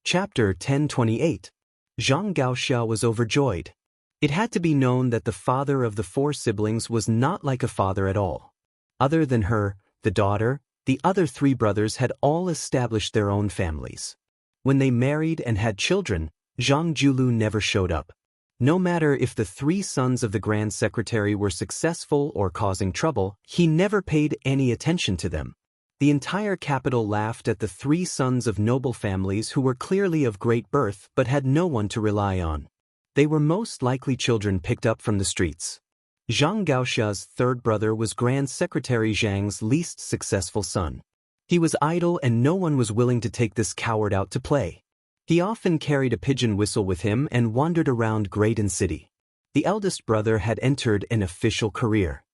Chapter 1028. Xianxia was overjoyed. It had to be known that the father of the 4 siblings was not like a father at all. Other than her, the daughter, the other 3 brothers had all established their own families. When they married and had children, Zhang Julu never showed up. No matter if the 3 sons of the Grand Secretary were successful or causing trouble, he never paid any attention to them. The entire capital laughed at the 3 sons of noble families who were clearly of great birth but had no one to rely on. They were most likely children picked up from the streets. Zhang Gaoxia's 3rd brother was Grand Secretary Zhang's least successful son. He was idle and no one was willing to take this coward out to play. He often carried a pigeon whistle with him and wandered around Graydon City. The eldest brother had entered an official career.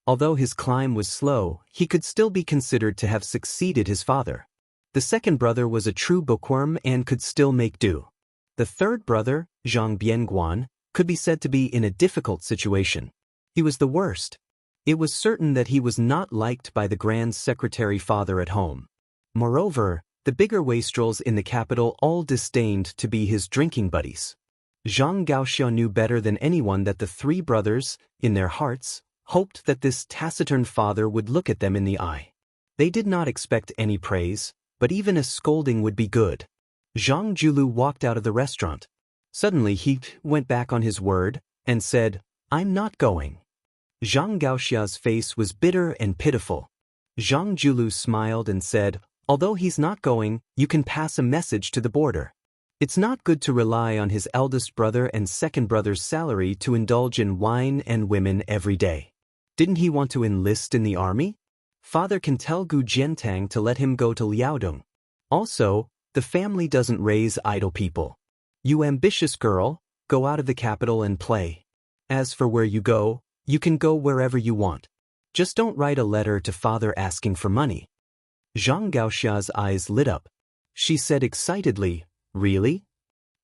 Although his climb was slow, he could still be considered to have succeeded his father. The 2nd brother was a true bookworm and could still make do. The 3rd brother, Zhang Bianguan, could be said to be in a difficult situation. He was the worst. It was certain that he was not liked by the Grand Secretary father at home. Moreover, the bigger wastrels in the capital all disdained to be his drinking buddies. Zhang Gaoxia knew better than anyone that the 3 brothers, in their hearts, hoped that this taciturn father would look at them in the eye. They did not expect any praise, but even a scolding would be good. Zhang Julu walked out of the restaurant. Suddenly he went back on his word and said, "I'm not going." Zhang Gaoxia's face was bitter and pitiful. Zhang Julu smiled and said, "Although he's not going, you can pass a message to the border. It's not good to rely on his eldest brother and 2nd brother's salary to indulge in wine and women every day. Didn't he want to enlist in the army? Father can tell Gu Jiantang to let him go to Liaodong. Also, the family doesn't raise idle people. You ambitious girl, go out of the capital and play. As for where you go, you can go wherever you want. Just don't write a letter to father asking for money." Zhang Gaoxia's eyes lit up. She said excitedly, "Really?"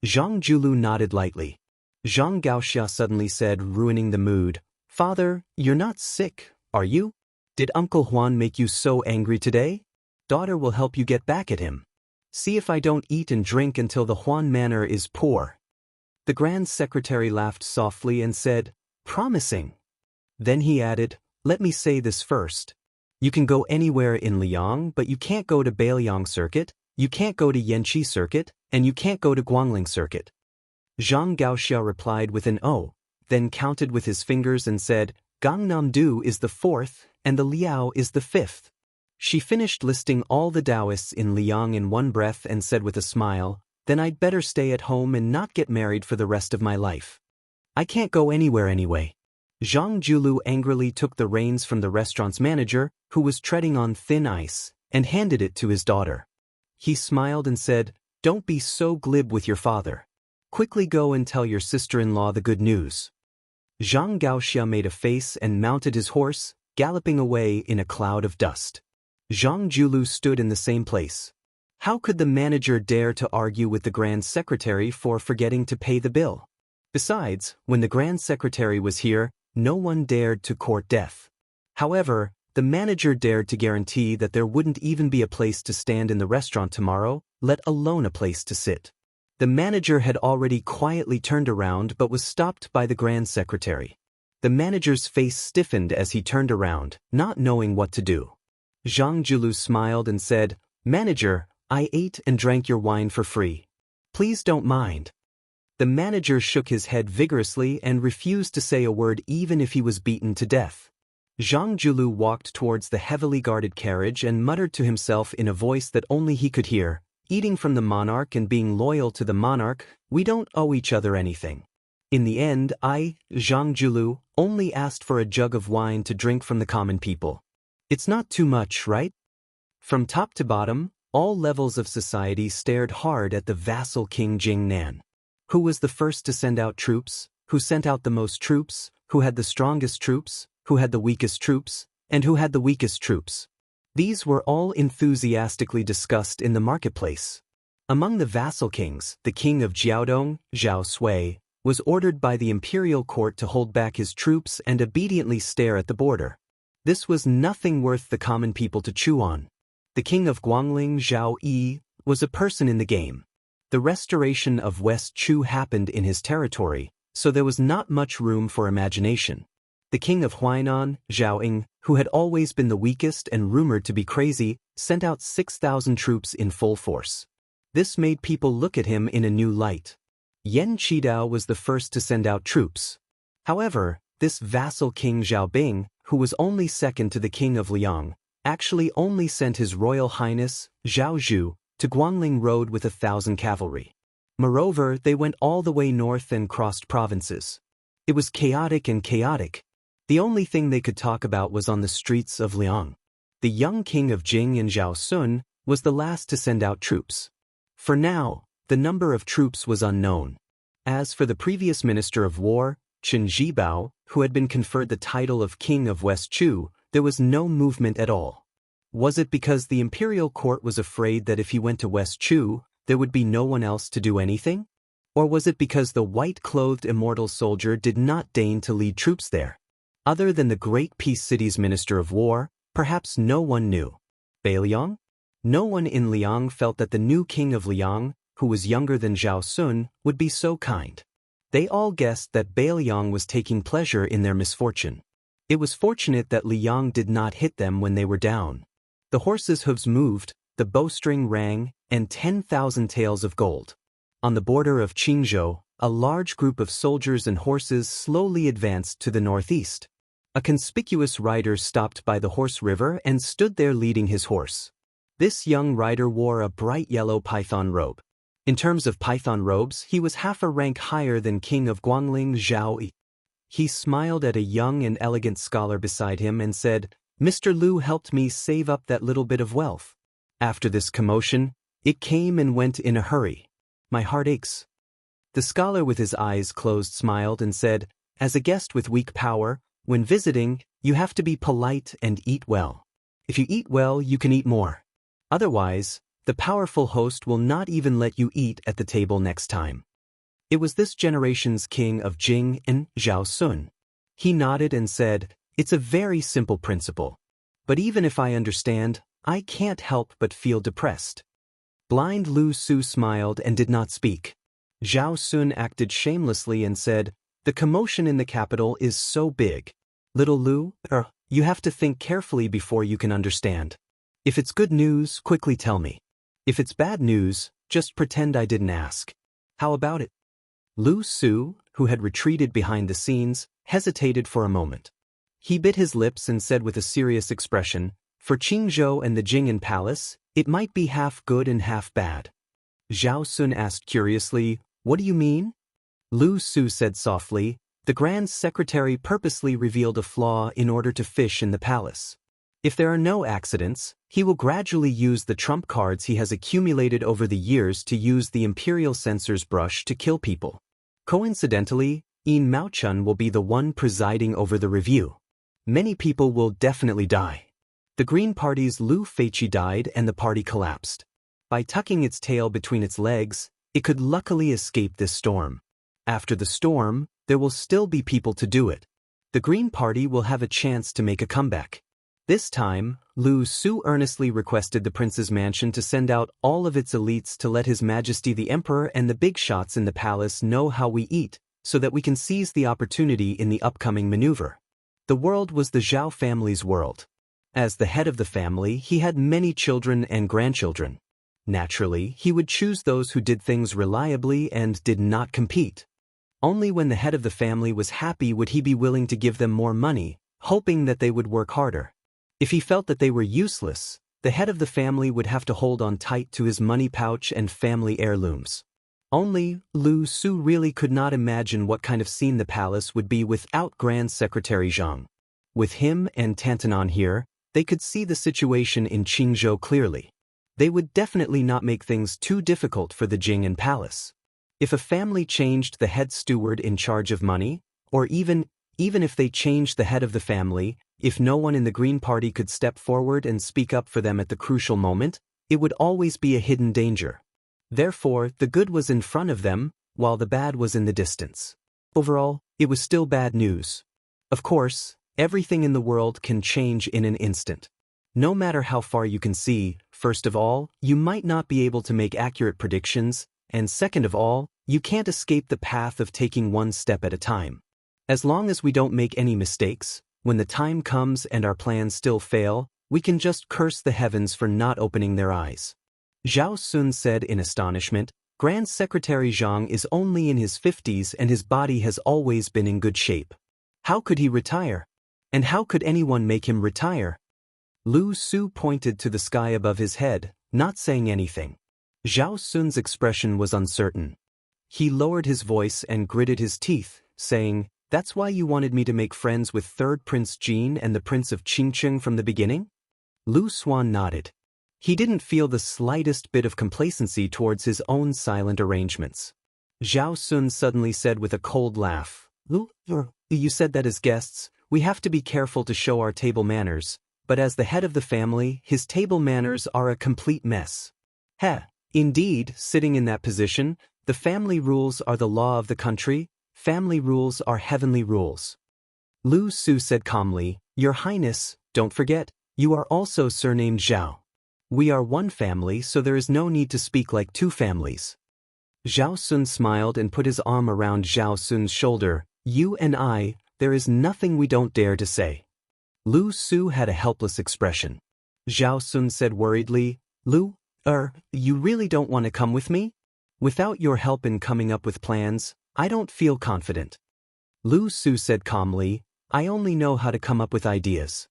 Zhang Julu nodded lightly. Zhang Gaoxia suddenly said, ruining the mood, "Father, you're not sick, are you? Did Uncle Huan make you so angry today? Daughter will help you get back at him. See if I don't eat and drink until the Huan manor is poor." The Grand Secretary laughed softly and said, "Promising." Then he added, "Let me say this first. You can go anywhere in Liang, but you can't go to Bailiang Circuit, you can't go to Yanqi Circuit, and you can't go to Guangling Circuit." Zhang Gaoxia replied with an "oh," then counted with his fingers and said, "Gangnam-do is the 4th, and the Liao is the 5th. She finished listing all the Taoists in Liang in one breath and said with a smile, "Then I'd better stay at home and not get married for the rest of my life. I can't go anywhere anyway." Zhang Julu angrily took the reins from the restaurant's manager, who was treading on thin ice, and handed it to his daughter. He smiled and said, "Don't be so glib with your father. Quickly go and tell your sister-in-law the good news." Zhang Gaoxia made a face and mounted his horse, galloping away in a cloud of dust. Zhang Julu stood in the same place. How could the manager dare to argue with the Grand Secretary for forgetting to pay the bill? Besides, when the Grand Secretary was here, no one dared to court death. However, the manager dared to guarantee that there wouldn't even be a place to stand in the restaurant tomorrow, let alone a place to sit. The manager had already quietly turned around but was stopped by the Grand Secretary. The manager's face stiffened as he turned around, not knowing what to do. Zhang Julu smiled and said, "Manager, I ate and drank your wine for free. Please don't mind." The manager shook his head vigorously and refused to say a word even if he was beaten to death. Zhang Julu walked towards the heavily guarded carriage and muttered to himself in a voice that only he could hear, "Eating from the monarch and being loyal to the monarch, we don't owe each other anything. In the end, I, Zhang Julu, only asked for a jug of wine to drink from the common people. It's not too much, right?" From top to bottom, all levels of society stared hard at the vassal King Jingnan. Who was the first to send out troops? Who sent out the most troops? Who had the strongest troops? Who had the weakest troops? And who had the weakest troops? These were all enthusiastically discussed in the marketplace. Among the vassal kings, the king of Jiaodong, Zhao Sui, was ordered by the imperial court to hold back his troops and obediently stare at the border. This was nothing worth the common people to chew on. The king of Guangling, Zhao Yi, was a person in the game. The restoration of West Chu happened in his territory, so there was not much room for imagination. The king of Huainan, Zhao, who had always been the weakest and rumored to be crazy, sent out 6,000 troops in full force. This made people look at him in a new light. Yan Qidao was the first to send out troops. However, this vassal king Zhao, who was only second to the king of Liang, actually only sent his royal highness, Zhao Zhu, to Guangling Road with 1,000 cavalry. Moreover, they went all the way north and crossed provinces. It was chaotic and chaotic. The only thing they could talk about was on the streets of Liang. The young king of Jing and Zhao Sun was the last to send out troops. For now, the number of troops was unknown. As for the previous minister of war, Chen Zhibao, who had been conferred the title of king of West Chu, there was no movement at all. Was it because the imperial court was afraid that if he went to West Chu, there would be no one else to do anything? Or was it because the white-clothed immortal soldier did not deign to lead troops there? Other than the great peace city's minister of war, perhaps no one knew. Beiliang? No one in Liang felt that the new king of Liang, who was younger than Zhao Sun, would be so kind. They all guessed that Beiliang was taking pleasure in their misfortune. It was fortunate that Liang did not hit them when they were down. The horses' hooves moved, the bowstring rang, and 10,000 taels of gold. On the border of Qingzhou, a large group of soldiers and horses slowly advanced to the northeast. A conspicuous rider stopped by the horse river and stood there leading his horse. This young rider wore a bright yellow python robe. In terms of python robes, he was half a rank higher than King of Guangling Zhao Yi. He smiled at a young and elegant scholar beside him and said, "Mr. Liu helped me save up that little bit of wealth. After this commotion, it came and went in a hurry. My heart aches." The scholar with his eyes closed smiled and said, "As a guest with weak power, when visiting, you have to be polite and eat well. If you eat well, you can eat more. Otherwise, the powerful host will not even let you eat at the table next time." It was this generation's king of Jing and Zhao Sun. He nodded and said, "It's a very simple principle. But even if I understand, I can't help but feel depressed." Blind Lu Su smiled and did not speak. Zhao Sun acted shamelessly and said, "The commotion in the capital is so big. Little Lu, you have to think carefully before you can understand. If it's good news, quickly tell me. If it's bad news, just pretend I didn't ask. How about it?" Lu Su, who had retreated behind the scenes, hesitated for a moment. He bit his lips and said with a serious expression, "For Qingzhou and the Jing'an Palace, it might be half good and half bad." Zhao Sun asked curiously, "What do you mean?" Lu Su said softly, "The Grand Secretary purposely revealed a flaw in order to fish in the palace. If there are no accidents, he will gradually use the trump cards he has accumulated over the years to use the imperial censor's brush to kill people. Coincidentally, Yin Maochun will be the one presiding over the review. Many people will definitely die." The Green Party's Lu Feiqi died and the party collapsed. By tucking its tail between its legs, it could luckily escape this storm. After the storm, there will still be people to do it. The Green Party will have a chance to make a comeback. This time, Lu Su earnestly requested the prince's mansion to send out all of its elites to let His Majesty the Emperor and the big shots in the palace know how we eat, so that we can seize the opportunity in the upcoming maneuver. The world was the Zhao family's world. As the head of the family, he had many children and grandchildren. Naturally, he would choose those who did things reliably and did not compete. Only when the head of the family was happy would he be willing to give them more money, hoping that they would work harder. If he felt that they were useless, the head of the family would have to hold on tight to his money pouch and family heirlooms. Only, Lu Su really could not imagine what kind of scene the palace would be without Grand Secretary Zhang. With him and Tantanon here, they could see the situation in Qingzhou clearly. They would definitely not make things too difficult for the Jing'an Palace. If a family changed the head steward in charge of money, or even if they changed the head of the family, if no one in the Green Party could step forward and speak up for them at the crucial moment, it would always be a hidden danger. Therefore, the good was in front of them, while the bad was in the distance. Overall, it was still bad news. Of course, everything in the world can change in an instant. No matter how far you can see, first of all, you might not be able to make accurate predictions, and second of all, you can't escape the path of taking one step at a time. As long as we don't make any mistakes, when the time comes and our plans still fail, we can just curse the heavens for not opening their eyes. Zhao Sun said in astonishment, Grand Secretary Zhang is only in his 50s and his body has always been in good shape. How could he retire? And how could anyone make him retire? Lu Su pointed to the sky above his head, not saying anything. Zhao Sun's expression was uncertain. He lowered his voice and gritted his teeth, saying, That's why you wanted me to make friends with Third Prince Jin and the Prince of Qingcheng from the beginning? Lu Suan nodded. He didn't feel the slightest bit of complacency towards his own silent arrangements. Zhao Sun suddenly said with a cold laugh, Lu, you said that as guests, we have to be careful to show our table manners, but as the head of the family, his table manners are a complete mess. Heh. Indeed, sitting in that position, the family rules are the law of the country, family rules are heavenly rules. Lu Su said calmly, Your Highness, don't forget, you are also surnamed Zhao. We are one family, so there is no need to speak like two families. Zhao Sun smiled and put his arm around Zhao Sun's shoulder. You and I, there is nothing we don't dare to say. Lu Su had a helpless expression. Zhao Sun said worriedly, Lu, you really don't want to come with me? Without your help in coming up with plans, I don't feel confident. Lu Su said calmly, I only know how to come up with ideas.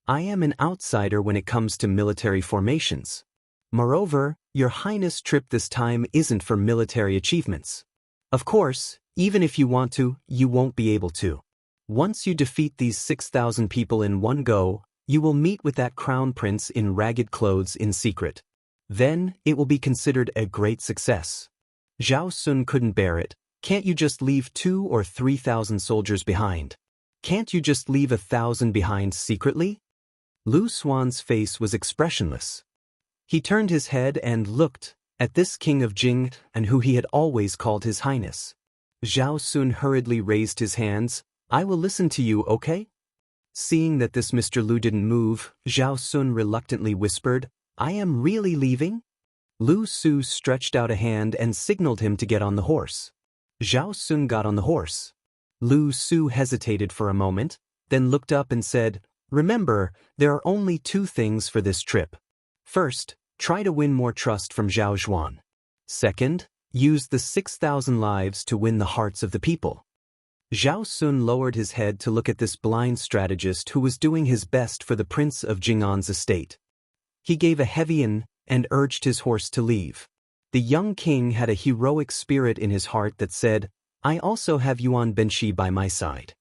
I am an outsider when it comes to military formations. Moreover, Your Highness' trip this time isn't for military achievements. Of course, even if you want to, you won't be able to. Once you defeat these 6,000 people in one go, you will meet with that crown prince in ragged clothes in secret. Then, it will be considered a great success. Zhao Sun couldn't bear it. Can't you just leave 2,000 or 3,000 soldiers behind? Can't you just leave 1,000 behind secretly? Lu Suan's face was expressionless. He turned his head and looked at this king of Jing and who he had always called his highness. Zhao Sun hurriedly raised his hands. I will listen to you, okay? Seeing that this Mr. Lu didn't move, Zhao Sun reluctantly whispered, I am really leaving? Lu Su stretched out a hand and signaled him to get on the horse. Zhao Sun got on the horse. Lu Su hesitated for a moment, then looked up and said, Remember, there are only two things for this trip. First, try to win more trust from Zhao Zhuan. Second, use the 6,000 lives to win the hearts of the people. Zhao Sun lowered his head to look at this blind strategist who was doing his best for the Prince of Jing'an's estate. He gave a heavy and urged his horse to leave. The young king had a heroic spirit in his heart that said, I also have Yuan Benshi by my side.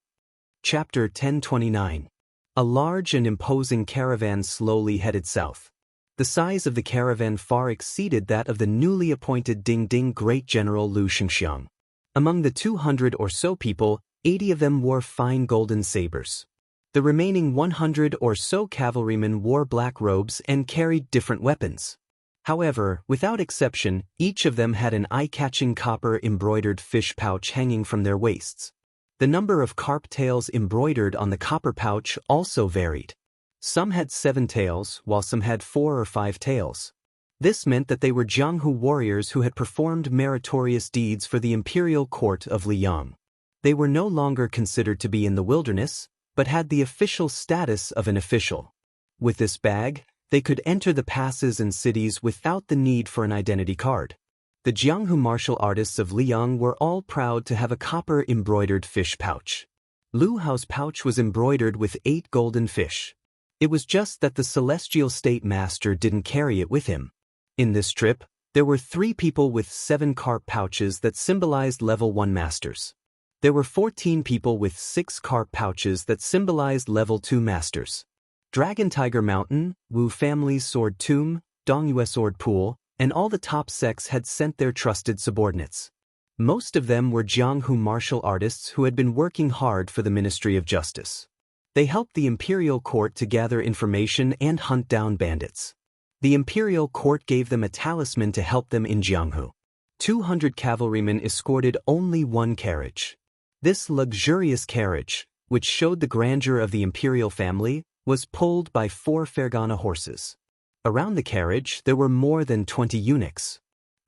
Chapter 1029. A large and imposing caravan slowly headed south. The size of the caravan far exceeded that of the newly appointed Ding Great General Lu Xianxia. Among the 200 or so people, 80 of them wore fine golden sabers. The remaining 100 or so cavalrymen wore black robes and carried different weapons. However, without exception, each of them had an eye-catching copper-embroidered fish pouch hanging from their waists. The number of carp tails embroidered on the copper pouch also varied. Some had 7 tails, while some had 4 or 5 tails. This meant that they were Jianghu warriors who had performed meritorious deeds for the imperial court of Liang. They were no longer considered to be in the wilderness, but had the official status of an official. With this bag, they could enter the passes and cities without the need for an identity card. The Jianghu martial artists of Liang were all proud to have a copper-embroidered fish pouch. Lu Hao's pouch was embroidered with 8 golden fish. It was just that the celestial state master didn't carry it with him. In this trip, there were 3 people with 7 carp pouches that symbolized level 1 masters. There were 14 people with 6 carp pouches that symbolized level 2 masters. Dragon Tiger Mountain, Wu Family's Sword Tomb, Dongyue Sword Pool, and all the top sects had sent their trusted subordinates. Most of them were Jianghu martial artists who had been working hard for the Ministry of Justice. They helped the imperial court to gather information and hunt down bandits. The imperial court gave them a talisman to help them in Jianghu. 200 cavalrymen escorted only 1 carriage. This luxurious carriage, which showed the grandeur of the imperial family, was pulled by 4 Fergana horses. Around the carriage there were more than 20 eunuchs.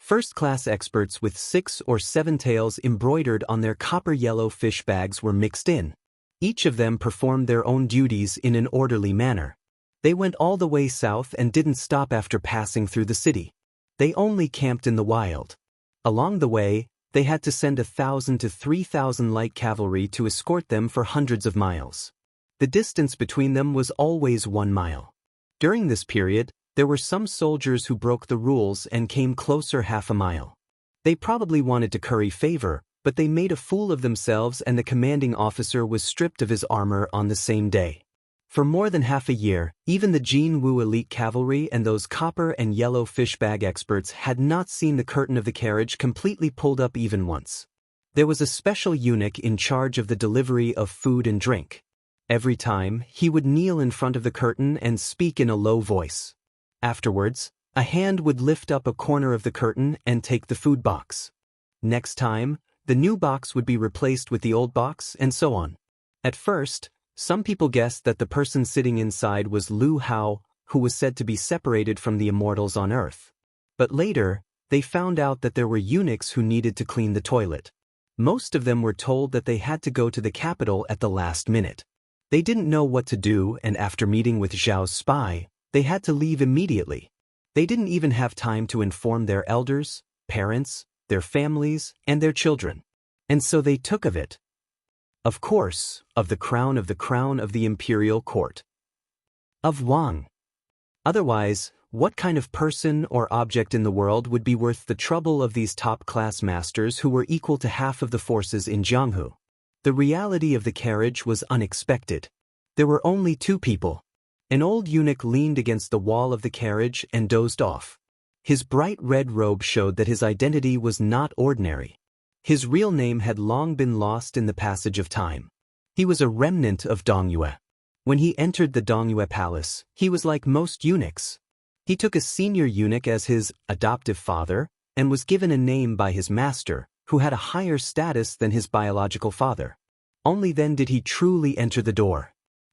First-class experts with 6 or 7 tails embroidered on their copper-yellow fish bags were mixed in. Each of them performed their own duties in an orderly manner. They went all the way south and didn't stop after passing through the city. They only camped in the wild. Along the way, they had to send 1,000 to 3,000 light cavalry to escort them for hundreds of miles. The distance between them was always 1 mile. During this period, there were some soldiers who broke the rules and came closer half a mile. They probably wanted to curry favor, but they made a fool of themselves and the commanding officer was stripped of his armor on the same day. For more than half a year, even the Jin Wu elite cavalry and those copper and yellow fish bag experts had not seen the curtain of the carriage completely pulled up even once. There was a special eunuch in charge of the delivery of food and drink. Every time, he would kneel in front of the curtain and speak in a low voice. Afterwards, a hand would lift up a corner of the curtain and take the food box. Next time, the new box would be replaced with the old box, and so on. At first, some people guessed that the person sitting inside was Lu Hao, who was said to be separated from the immortals on Earth. But later, they found out that there were eunuchs who needed to clean the toilet. Most of them were told that they had to go to the capital at the last minute. They didn't know what to do, and after meeting with Zhao's spy, they had to leave immediately. They didn't even have time to inform their elders, parents, their families, and their children. And so they took of it. Of course, of the crown of the imperial court. Of Wang. Otherwise, what kind of person or object in the world would be worth the trouble of these top-class masters who were equal to half of the forces in Jianghu? The reality of the carriage was unexpected. There were only 2 people. An old eunuch leaned against the wall of the carriage and dozed off. His bright red robe showed that his identity was not ordinary. His real name had long been lost in the passage of time. He was a remnant of Dongyue. When he entered the Dongyue palace, he was like most eunuchs. He took a senior eunuch as his adoptive father and was given a name by his master, who had a higher status than his biological father. Only then did he truly enter the door.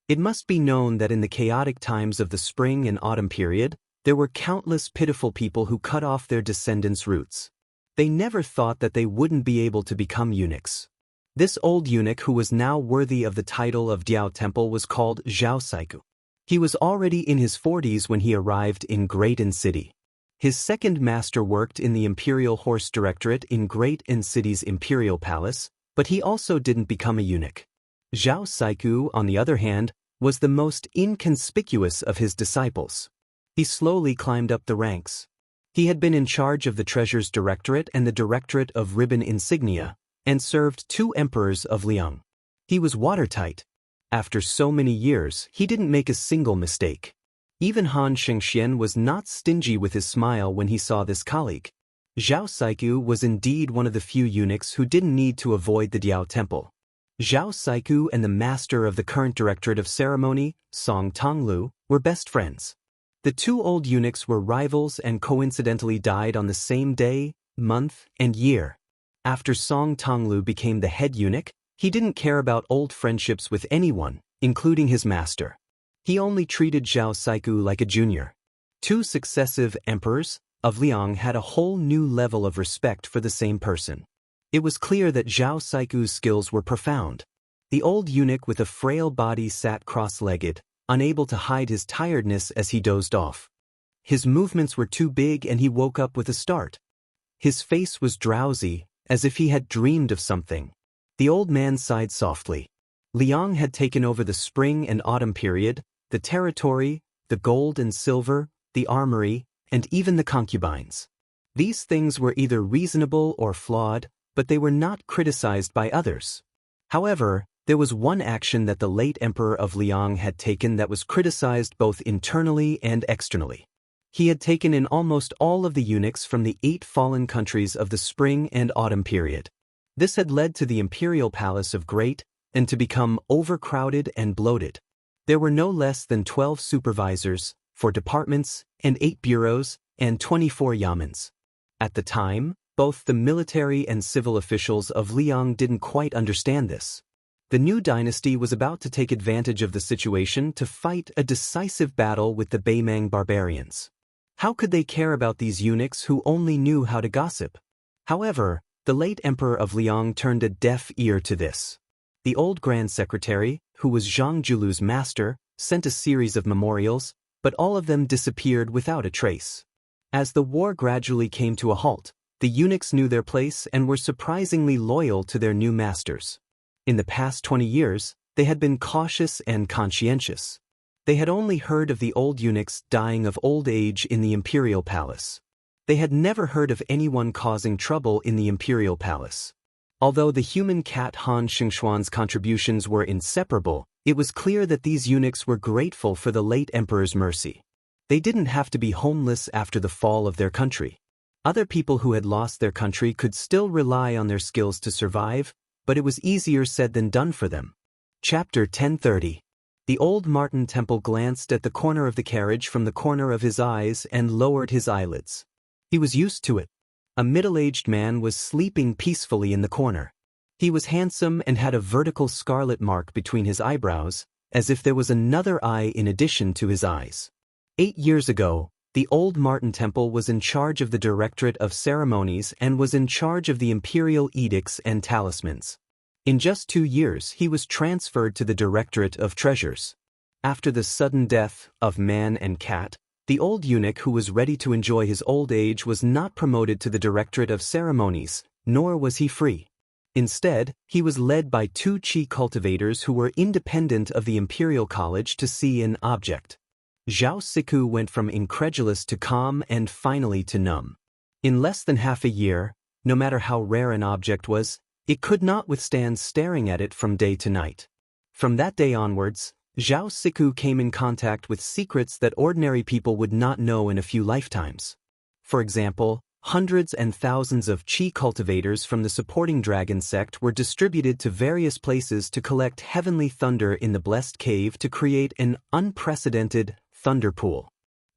It must be known that in the chaotic times of the spring and autumn period, there were countless pitiful people who cut off their descendants' roots. They never thought that they wouldn't be able to become eunuchs. This old eunuch who was now worthy of the title of Diao Temple was called Zhao Saiku. He was already in his 40s when he arrived in Great An City. His second master worked in the Imperial Horse Directorate in Great An City's Imperial Palace, but he also didn't become a eunuch. Zhao Saiku, on the other hand, was the most inconspicuous of his disciples. He slowly climbed up the ranks. He had been in charge of the Treasures Directorate and the Directorate of Ribbon Insignia, and served 2 emperors of Liang. He was watertight. After so many years, he didn't make a single mistake. Even Han Xianxia was not stingy with his smile when he saw this colleague. Zhao Saiku was indeed one of the few eunuchs who didn't need to avoid the Diao Temple. Zhao Saiku and the master of the current Directorate of Ceremony, Song Tonglu, were best friends. The 2 old eunuchs were rivals and coincidentally died on the same day, month, and year. After Song Tonglu became the head eunuch, he didn't care about old friendships with anyone, including his master. He only treated Zhao Saiku like a junior. 2 successive emperors of Liang had a whole new level of respect for the same person. It was clear that Zhao Saiku's skills were profound. The old eunuch with a frail body sat cross-legged, unable to hide his tiredness as he dozed off. His movements were too big and he woke up with a start. His face was drowsy, as if he had dreamed of something. The old man sighed softly. Liang had taken over the spring and autumn period, the territory, the gold and silver, the armory, and even the concubines. These things were either reasonable or flawed, but they were not criticized by others. However, there was one action that the late emperor of Liang had taken that was criticized both internally and externally. He had taken in almost all of the eunuchs from the 8 fallen countries of the spring and autumn period. This had led to the imperial palace of Great An to become overcrowded and bloated. There were no less than 12 supervisors, 4 departments, and 8 bureaus, and 24 yamens. At the time, both the military and civil officials of Liang didn't quite understand this. The new dynasty was about to take advantage of the situation to fight a decisive battle with the Beimang barbarians. How could they care about these eunuchs who only knew how to gossip? However, the late Emperor of Liang turned a deaf ear to this. The old Grand Secretary, who was Zhang Julu's master, sent a series of memorials, but all of them disappeared without a trace. As the war gradually came to a halt, the eunuchs knew their place and were surprisingly loyal to their new masters. In the past 20 years, they had been cautious and conscientious. They had only heard of the old eunuchs dying of old age in the imperial palace. They had never heard of anyone causing trouble in the imperial palace. Although the human cat Han Xingshuan's contributions were inseparable, it was clear that these eunuchs were grateful for the late emperor's mercy. They didn't have to be homeless after the fall of their country. Other people who had lost their country could still rely on their skills to survive, but it was easier said than done for them. Chapter 1030. The old Martin Temple glanced at the corner of the carriage from the corner of his eyes and lowered his eyelids. He was used to it. A middle-aged man was sleeping peacefully in the corner. He was handsome and had a vertical scarlet mark between his eyebrows, as if there was another eye in addition to his eyes. 8 years ago, the old Martin Temple was in charge of the Directorate of Ceremonies and was in charge of the imperial edicts and talismans. In just 2 years he was transferred to the Directorate of Treasures. After the sudden death of man and cat, the old eunuch who was ready to enjoy his old age was not promoted to the Directorate of Ceremonies, nor was he free. Instead, he was led by 2 chi cultivators who were independent of the Imperial College to see an object. Zhao Siku went from incredulous to calm and finally to numb. In less than half a year, no matter how rare an object was, it could not withstand staring at it from day to night. From that day onwards, Zhao Siku came in contact with secrets that ordinary people would not know in a few lifetimes. For example, hundreds and thousands of chi cultivators from the supporting dragon sect were distributed to various places to collect heavenly thunder in the blessed cave to create an unprecedented thunder pool.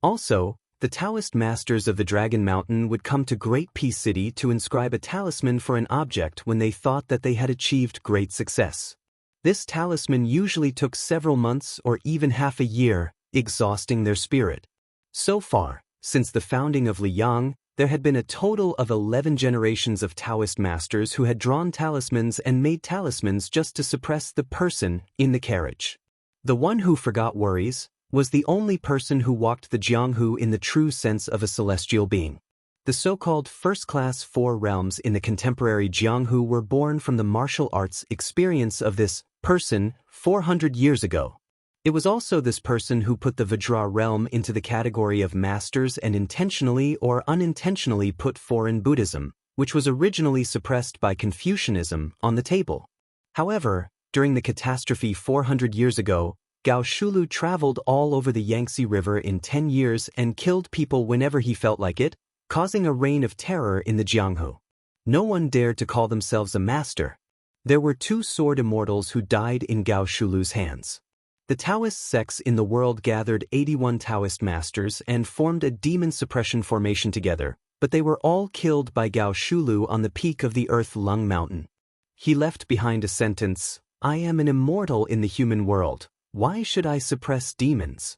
Also, the Taoist masters of the Dragon Mountain would come to Great Peace City to inscribe a talisman for an object when they thought that they had achieved great success. This talisman usually took several months or even half a year, exhausting their spirit. So far, since the founding of Liang, there had been a total of 11 generations of Taoist masters who had drawn talismans and made talismans just to suppress the person in the carriage. The one who forgot worries was the only person who walked the Jianghu in the true sense of a celestial being. The so-called first-class 4 realms in the contemporary Jianghu were born from the martial arts experience of this person 400 years ago. It was also this person who put the Vajra realm into the category of masters and intentionally or unintentionally put foreign Buddhism, which was originally suppressed by Confucianism, on the table. However, during the catastrophe 400 years ago, Gao Shulu traveled all over the Yangtze River in 10 years and killed people whenever he felt like it, causing a reign of terror in the Jianghu. No one dared to call themselves a master. There were 2 sword immortals who died in Gao Shulu's hands. The Taoist sects in the world gathered 81 Taoist masters and formed a demon suppression formation together, but they were all killed by Gao Shulu on the peak of the Earth Lung Mountain. He left behind a sentence, "I am an immortal in the human world. Why should I suppress demons?"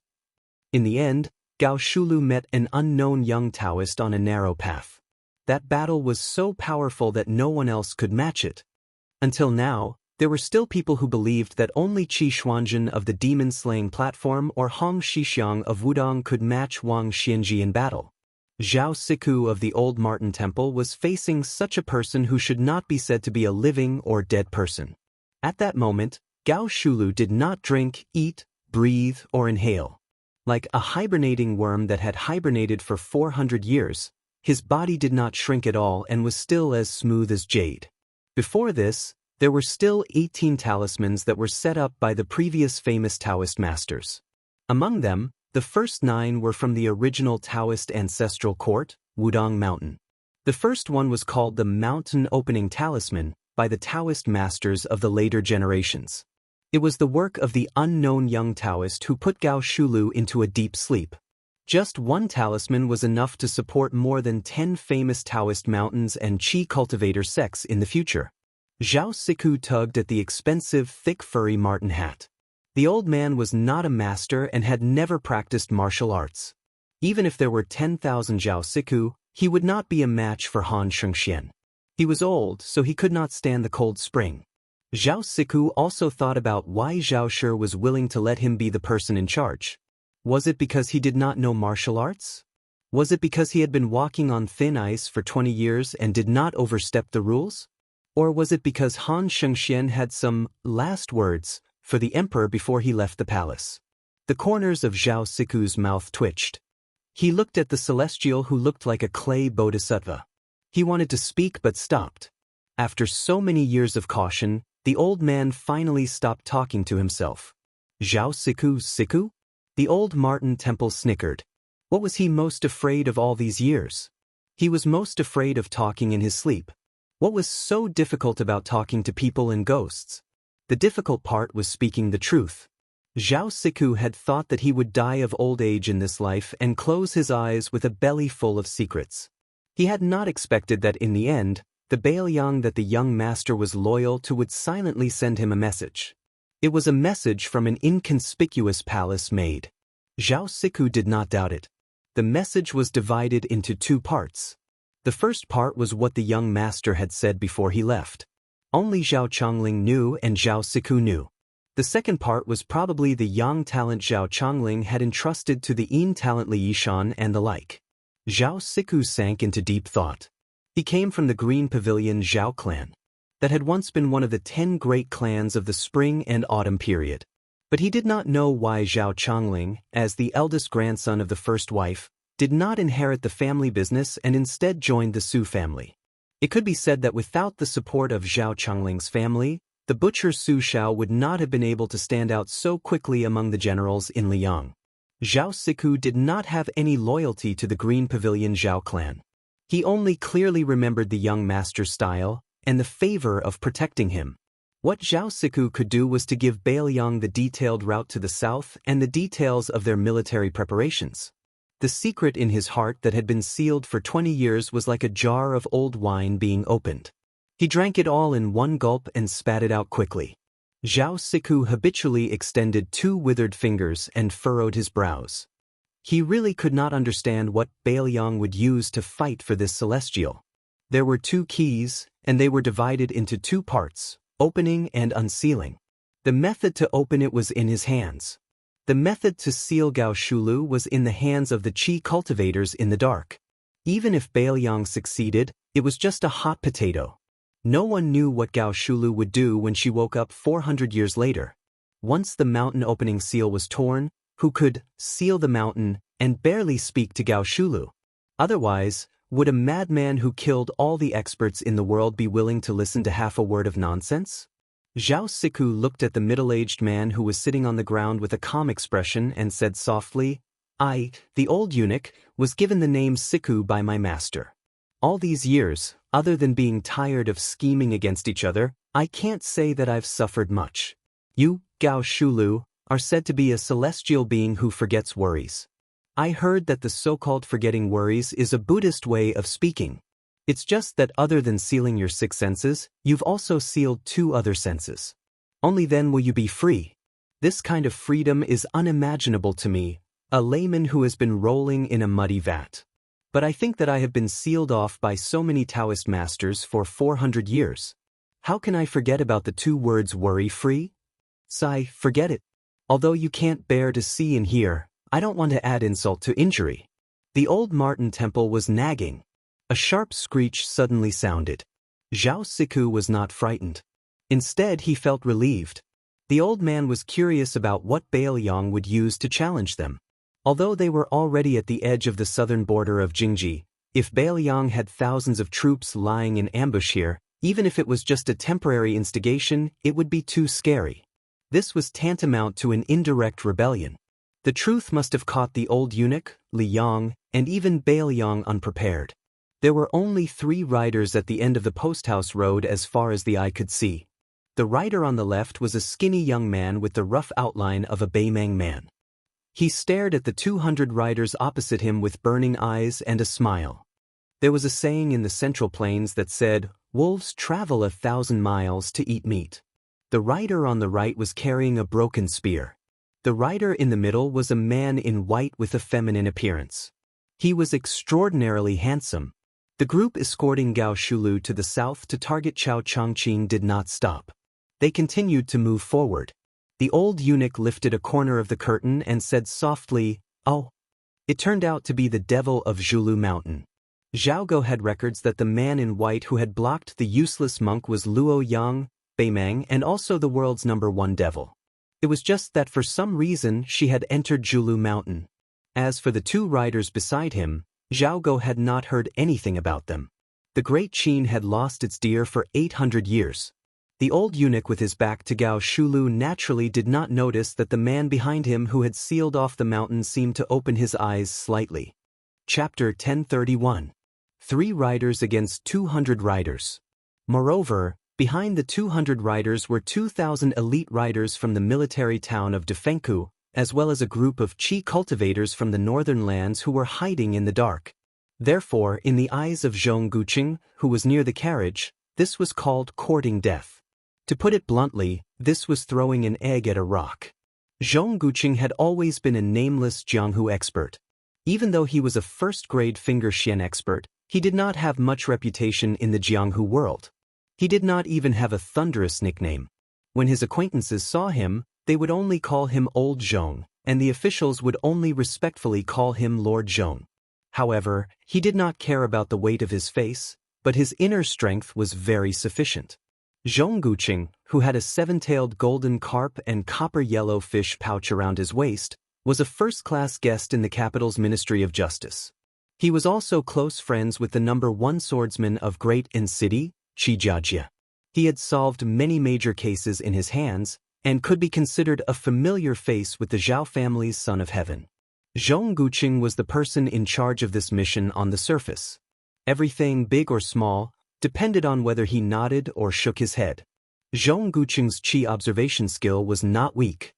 In the end, Gao Shulu met an unknown young Taoist on a narrow path. That battle was so powerful that no one else could match it. Until now, there were still people who believed that only Qi Xuanzhen of the demon-slaying platform or Hong Shixiang of Wudong could match Wang Xianji in battle. Zhao Siku of the old Martin Temple was facing such a person who should not be said to be a living or dead person. At that moment, Gao Shulu did not drink, eat, breathe, or inhale. Like a hibernating worm that had hibernated for 400 years, his body did not shrink at all and was still as smooth as jade. Before this, there were still 18 talismans that were set up by the previous famous Taoist masters. Among them, the first 9 were from the original Taoist ancestral court, Wudong Mountain. The first one was called the Mountain Opening Talisman by the Taoist masters of the later generations. It was the work of the unknown young Taoist who put Gao Shulu into a deep sleep. Just one talisman was enough to support more than 10 famous Taoist mountains and chi cultivator sects in the future. Zhao Siku tugged at the expensive, thick furry marten hat. The old man was not a master and had never practiced martial arts. Even if there were 10,000 Zhao Siku, he would not be a match for Han Shengxian. He was old, so he could not stand the cold spring. Zhao Siku also thought about why Zhao Shi was willing to let him be the person in charge. Was it because he did not know martial arts? Was it because he had been walking on thin ice for 20 years and did not overstep the rules? Or was it because Han Shengxian had some last words for the emperor before he left the palace? The corners of Zhao Siku's mouth twitched. He looked at the celestial who looked like a clay bodhisattva. He wanted to speak but stopped. After so many years of caution, the old man finally stopped talking to himself. Zhao Siku? The old Martin Temple snickered. What was he most afraid of all these years? He was most afraid of talking in his sleep. What was so difficult about talking to people and ghosts? The difficult part was speaking the truth. Zhao Siku had thought that he would die of old age in this life and close his eyes with a belly full of secrets. He had not expected that in the end, the Bailiang that the young master was loyal to would silently send him a message. It was a message from an inconspicuous palace maid. Zhao Siku did not doubt it. The message was divided into two parts. The first part was what the young master had said before he left. Only Zhao Chongling knew and Zhao Siku knew. The second part was probably the yang talent Zhao Chongling had entrusted to the yin talent Li Yishan and the like. Zhao Siku sank into deep thought. He came from the Green Pavilion Zhao clan. That had once been one of the 10 great clans of the spring and autumn period. But he did not know why Zhao Chongling, as the eldest grandson of the first wife, did not inherit the family business and instead joined the Su family. It could be said that without the support of Zhao Chongling's family, the butcher Su Shao would not have been able to stand out so quickly among the generals in Liang. Zhao Siku did not have any loyalty to the Green Pavilion Zhao clan. He only clearly remembered the young master's style and the favor of protecting him. What Zhao Siku could do was to give Bailiang the detailed route to the south and the details of their military preparations. The secret in his heart that had been sealed for 20 years was like a jar of old wine being opened. He drank it all in one gulp and spat it out quickly. Zhao Siku habitually extended 2 withered fingers and furrowed his brows. He really could not understand what Bailiang would use to fight for this celestial. There were 2 keys, and they were divided into 2 parts, opening and unsealing. The method to open it was in his hands. The method to seal Gao Shulu was in the hands of the Qi cultivators in the dark. Even if Bailiang succeeded, it was just a hot potato. No one knew what Gao Shulu would do when she woke up 400 years later. Once the mountain opening seal was torn, who could seal the mountain and barely speak to Gao Shulu? Otherwise, would a madman who killed all the experts in the world be willing to listen to half a word of nonsense? Zhao Siku looked at the middle-aged man who was sitting on the ground with a calm expression and said softly, "I, the old eunuch, was given the name Siku by my master. All these years, other than being tired of scheming against each other, I can't say that I've suffered much. You, Gao Shulu, are said to be a celestial being who forgets worries. I heard that the so-called forgetting worries is a Buddhist way of speaking. It's just that other than sealing your 6 senses, you've also sealed 2 other senses. Only then will you be free. This kind of freedom is unimaginable to me, a layman who has been rolling in a muddy vat. But I think that I have been sealed off by so many Taoist masters for 400 years. How can I forget about the 2 words worry-free? Sigh, forget it. Although you can't bear to see and hear, I don't want to add insult to injury." The old Martin Temple was nagging. A sharp screech suddenly sounded. Zhao Siku was not frightened. Instead, he felt relieved. The old man was curious about what Bailiang would use to challenge them. Although they were already at the edge of the southern border of Jingji, if Bailiang had thousands of troops lying in ambush here, even if it was just a temporary instigation, it would be too scary. This was tantamount to an indirect rebellion. The truth must have caught the old eunuch, Li Yang, and even Bailiang unprepared. There were only 3 riders at the end of the posthouse road as far as the eye could see. The rider on the left was a skinny young man with the rough outline of a Baimang man. He stared at the 200 riders opposite him with burning eyes and a smile. There was a saying in the Central Plains that said, "Wolves travel 1,000 miles to eat meat." The rider on the right was carrying a broken spear. The rider in the middle was a man in white with a feminine appearance. He was extraordinarily handsome. The group escorting Gao Shulu to the south to target Chao Changqing did not stop. They continued to move forward. The old eunuch lifted a corner of the curtain and said softly, "Oh." It turned out to be the devil of Zhulu Mountain. Zhao Go had records that the man in white who had blocked the useless monk was Luo Yang, Beimeng, and also the world's #1 devil. It was just that for some reason she had entered Zhulu Mountain. As for the two riders beside him, Zhao Go had not heard anything about them. The great Qin had lost its deer for 800 years. The old eunuch with his back to Gao Shulu naturally did not notice that the man behind him who had sealed off the mountain seemed to open his eyes slightly. Chapter 1031. 3 riders against 200 riders. Moreover, behind the 200 riders were 2,000 elite riders from the military town of Defenku, as well as a group of Qi cultivators from the northern lands who were hiding in the dark. Therefore, in the eyes of Zhong Guqing, who was near the carriage, this was called courting death. To put it bluntly, this was throwing an egg at a rock. Zhong Guqing had always been a nameless Jianghu expert. Even though he was a first-grade finger xian expert, he did not have much reputation in the Jianghu world. He did not even have a thunderous nickname. When his acquaintances saw him, they would only call him Old Zhong, and the officials would only respectfully call him Lord Zhong. However, he did not care about the weight of his face, but his inner strength was very sufficient. Zhong Guqing, who had a 7-tailed golden carp and copper-yellow fish pouch around his waist, was a first-class guest in the capital's Ministry of Justice. He was also close friends with the #1 swordsman of Great An City, Xianxia. He had solved many major cases in his hands, and could be considered a familiar face with the Zhao family's Son of Heaven. Zhong Guqing was the person in charge of this mission on the surface. Everything, big or small, depended on whether he nodded or shook his head. Zhong Guqing's Qi observation skill was not weak.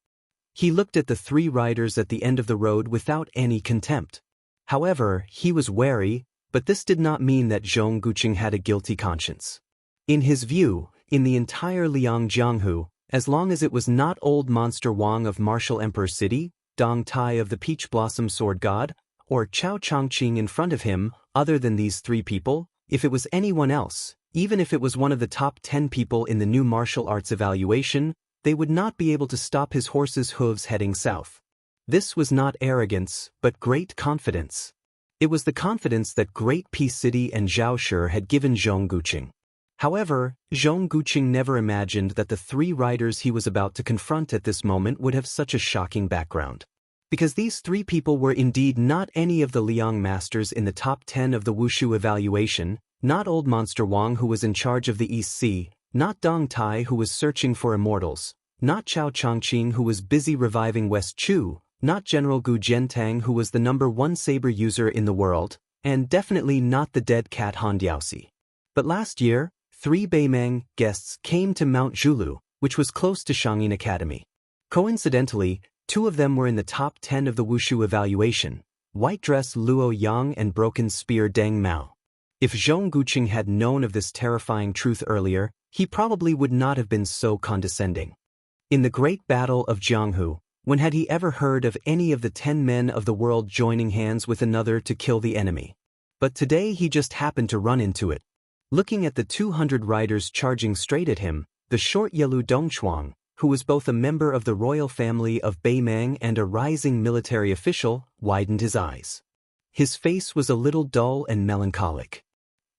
He looked at the 3 riders at the end of the road without any contempt. However, he was wary, but this did not mean that Zhong Guqing had a guilty conscience. In his view, in the entire Liang Jianghu, as long as it was not Old Monster Wang of Martial Emperor City, Dong Tai of the Peach Blossom Sword God, or Chao Changqing in front of him, other than these 3 people, if it was anyone else, even if it was one of the top 10 people in the new martial arts evaluation, they would not be able to stop his horse's hooves heading south. This was not arrogance, but great confidence. It was the confidence that Great Peace City and Zhaoshi had given Zhong Guqing. However, Zhong Guqing never imagined that the 3 riders he was about to confront at this moment would have such a shocking background. Because these 3 people were indeed not any of the Liang masters in the top 10 of the Wushu evaluation, not Old Monster Wang who was in charge of the East Sea, not Dong Tai who was searching for immortals, not Chao Changqing who was busy reviving West Chu, not General Gu Jiantang who was the #1 saber user in the world, and definitely not the dead cat Han Diaosi. But last year, 3 Beimeng guests came to Mount Zhulu, which was close to Shangyin Academy. Coincidentally, 2 of them were in the top 10 of the Wushu evaluation, White Dress Luo Yang and Broken Spear Deng Mao. If Zhong Guqing had known of this terrifying truth earlier, he probably would not have been so condescending. In the Great Battle of Jianghu, when had he ever heard of any of the 10 men of the world joining hands with another to kill the enemy? But today he just happened to run into it. Looking at the 200 riders charging straight at him, the short Yelu Dongchuang, who was both a member of the royal family of Beimeng and a rising military official, widened his eyes. His face was a little dull and melancholic.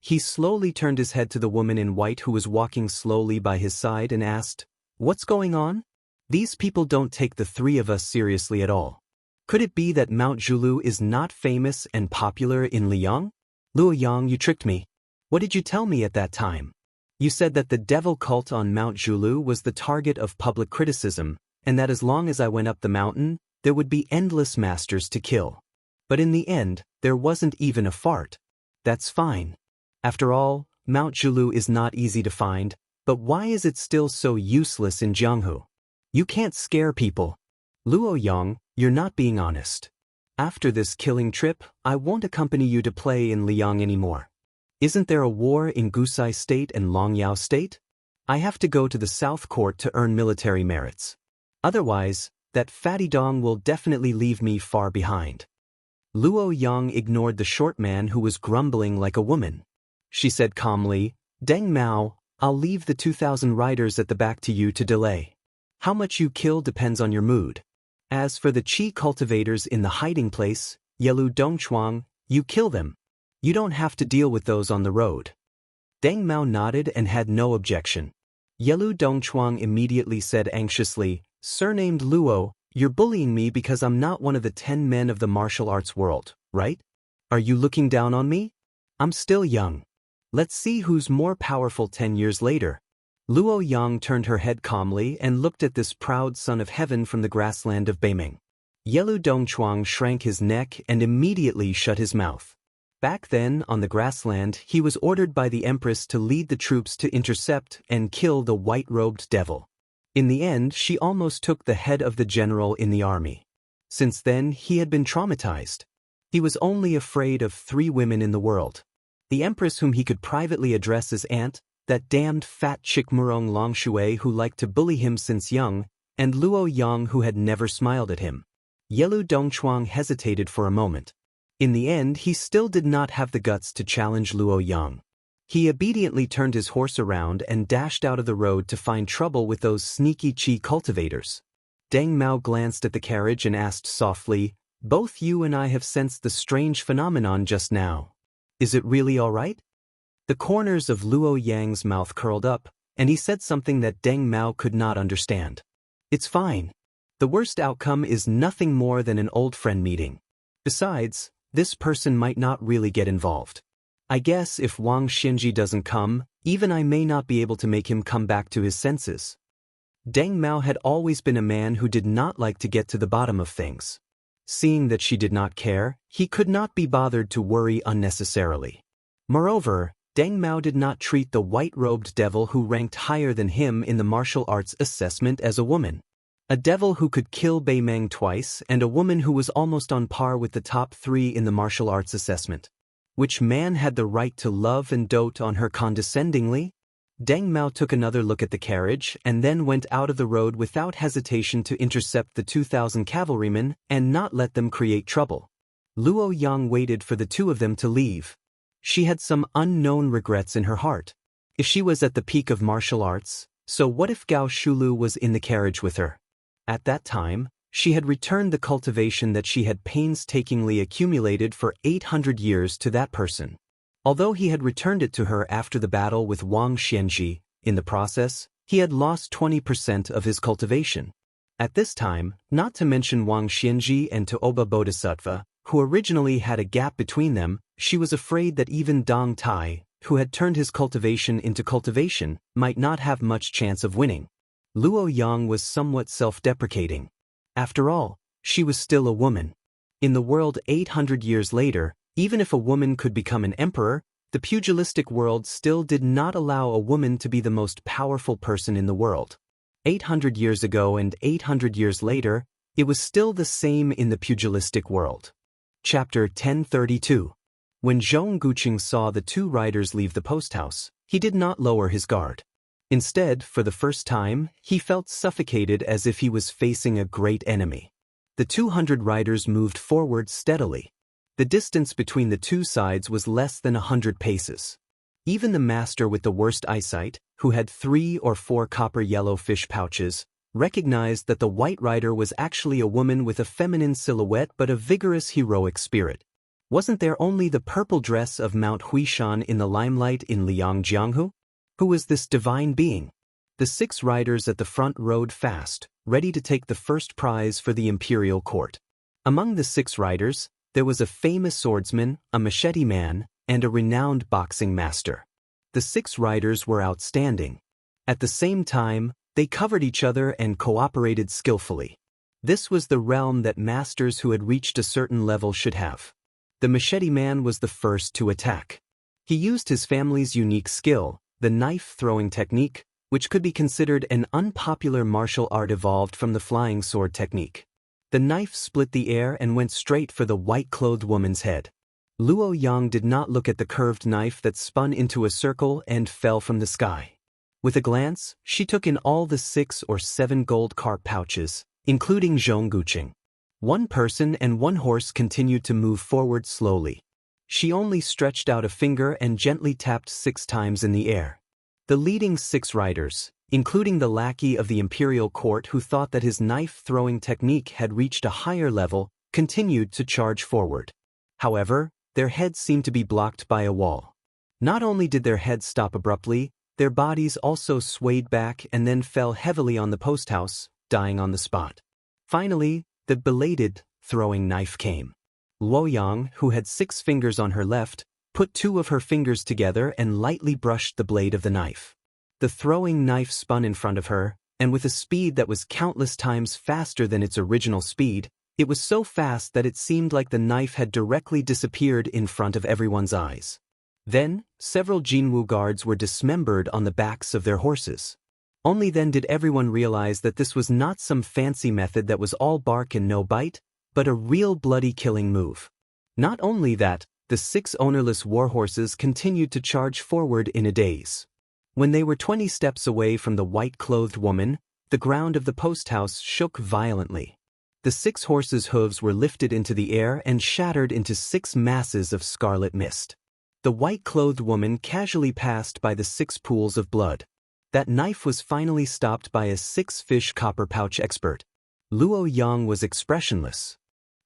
He slowly turned his head to the woman in white who was walking slowly by his side and asked, "What's going on? These people don't take the 3 of us seriously at all. Could it be that Mount Zhulu is not famous and popular in Liang? Luo Yang, you tricked me. What did you tell me at that time? You said that the devil cult on Mount Zhulu was the target of public criticism, and that as long as I went up the mountain, there would be endless masters to kill. But in the end, there wasn't even a fart. That's fine. After all, Mount Zhulu is not easy to find, but why is it still so useless in Jianghu? You can't scare people. Luo Yang, you're not being honest. After this killing trip, I won't accompany you to play in Liang anymore. Isn't there a war in Gusai State and Longyao State? I have to go to the South Court to earn military merits. Otherwise, that fatty dong will definitely leave me far behind." Luo Yang ignored the short man who was grumbling like a woman. She said calmly, "Deng Mao, I'll leave the 2,000 riders at the back to you to delay. How much you kill depends on your mood. As for the qi cultivators in the hiding place, Yelu Dongchuang, you kill them. You don't have to deal with those on the road." Deng Mao nodded and had no objection. Yelu Dongchuang immediately said anxiously, "Surnamed Luo, you're bullying me because I'm not one of the 10 men of the martial arts world, right? Are you looking down on me? I'm still young. Let's see who's more powerful 10 years later." Luo Yang turned her head calmly and looked at this proud son of heaven from the grassland of Beiming. Yelu Dongchuang shrank his neck and immediately shut his mouth. Back then, on the grassland, he was ordered by the Empress to lead the troops to intercept and kill the white-robed devil. In the end, she almost took the head of the general in the army. Since then, he had been traumatized. He was only afraid of 3 women in the world. The Empress whom he could privately address as aunt, that damned fat chick Murong Longshui who liked to bully him since young, and Luo Yang who had never smiled at him. Yelu Dongchuang hesitated for a moment. In the end, he still did not have the guts to challenge Luo Yang. He obediently turned his horse around and dashed out of the road to find trouble with those sneaky qi cultivators. Deng Mao glanced at the carriage and asked softly, "Both you and I have sensed the strange phenomenon just now. Is it really all right?" The corners of Luo Yang's mouth curled up, and he said something that Deng Mao could not understand. "It's fine. The worst outcome is nothing more than an old friend meeting. Besides, this person might not really get involved. I guess if Wang Xinji doesn't come, even I may not be able to make him come back to his senses." Deng Mao had always been a man who did not like to get to the bottom of things. Seeing that she did not care, he could not be bothered to worry unnecessarily. Moreover, Deng Mao did not treat the white-robed devil who ranked higher than him in the martial arts assessment as a woman. A devil who could kill Beimeng twice and a woman who was almost on par with the top 3 in the martial arts assessment. Which man had the right to love and dote on her condescendingly? Deng Mao took another look at the carriage and then went out of the road without hesitation to intercept the 2,000 cavalrymen and not let them create trouble. Luo Yang waited for the 2 of them to leave. She had some unknown regrets in her heart. If she was at the peak of martial arts, so what if Gao Shulu was in the carriage with her? At that time, she had returned the cultivation that she had painstakingly accumulated for 800 years to that person. Although he had returned it to her after the battle with Wang Xinji, in the process, he had lost 20% of his cultivation. At this time, not to mention Wang Xinji and Toba Bodhisattva, who originally had a gap between them, she was afraid that even Dong Tai, who had turned his cultivation into cultivation, might not have much chance of winning. Luo Yang was somewhat self-deprecating. After all, she was still a woman. In the world 800 years later, even if a woman could become an emperor, the pugilistic world still did not allow a woman to be the most powerful person in the world. 800 years ago and 800 years later, it was still the same in the pugilistic world. Chapter 1032. When Zhong Guqing saw the 2 riders leave the post house, he did not lower his guard. Instead, for the first time, he felt suffocated as if he was facing a great enemy. The 200 riders moved forward steadily. The distance between the 2 sides was less than 100 paces. Even the master with the worst eyesight, who had 3 or 4 copper-yellow fish pouches, recognized that the white rider was actually a woman with a feminine silhouette but a vigorous heroic spirit. Wasn't there only the purple dress of Mount Huishan in the limelight in Liangjianghu? Who was this divine being? The 6 riders at the front rode fast, ready to take the first prize for the imperial court. Among the 6 riders, there was a famous swordsman, a machete man, and a renowned boxing master. The 6 riders were outstanding. At the same time, they covered each other and cooperated skillfully. This was the realm that masters who had reached a certain level should have. The machete man was the first to attack. He used his family's unique skill, the knife-throwing technique, which could be considered an unpopular martial art evolved from the flying sword technique. The knife split the air and went straight for the white-clothed woman's head. Luo Yang did not look at the curved knife that spun into a circle and fell from the sky. With a glance, she took in all the 6 or 7 gold carp pouches, including Zhong Guqing. One person and one horse continued to move forward slowly. She only stretched out a finger and gently tapped 6 times in the air. The leading 6 riders, including the lackey of the imperial court who thought that his knife-throwing technique had reached a higher level, continued to charge forward. However, their heads seemed to be blocked by a wall. Not only did their heads stop abruptly, their bodies also swayed back and then fell heavily on the posthouse, dying on the spot. Finally, the belated throwing knife came. Luoyang, who had 6 fingers on her left, put 2 of her fingers together and lightly brushed the blade of the knife. The throwing knife spun in front of her, and with a speed that was countless times faster than its original speed, it was so fast that it seemed like the knife had directly disappeared in front of everyone's eyes. Then, several Jinwu guards were dismembered on the backs of their horses. Only then did everyone realize that this was not some fancy method that was all bark and no bite, but a real bloody killing move. Not only that, the 6 ownerless warhorses continued to charge forward in a daze. When they were 20 steps away from the white-clothed woman, the ground of the posthouse shook violently. The 6 horses' hooves were lifted into the air and shattered into 6 masses of scarlet mist. The white-clothed woman casually passed by the 6 pools of blood. That knife was finally stopped by a 6-fish copper pouch expert. Luoyang was expressionless.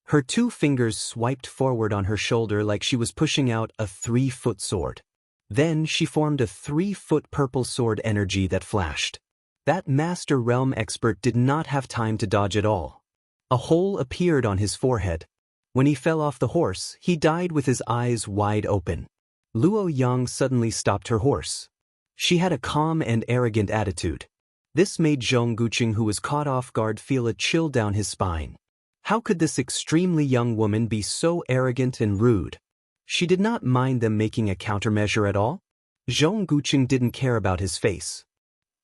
Her 2 fingers swiped forward on her shoulder like she was pushing out a 3-foot sword. Then she formed a 3-foot purple sword energy that flashed. That Master Realm expert did not have time to dodge at all. A hole appeared on his forehead. When he fell off the horse, he died with his eyes wide open. Luoyang suddenly stopped her horse. She had a calm and arrogant attitude. This made Zhong Guqing, who was caught off guard, feel a chill down his spine. How could this extremely young woman be so arrogant and rude? She did not mind them making a countermeasure at all. Zhong Guqing didn't care about his face.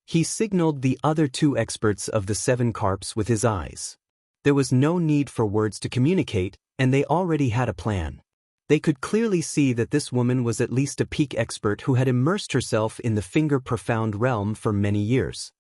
He signaled the other 2 experts of the 7 carps with his eyes. There was no need for words to communicate, and they already had a plan. They could clearly see that this woman was at least a peak expert who had immersed herself in the finger-profound realm for many years.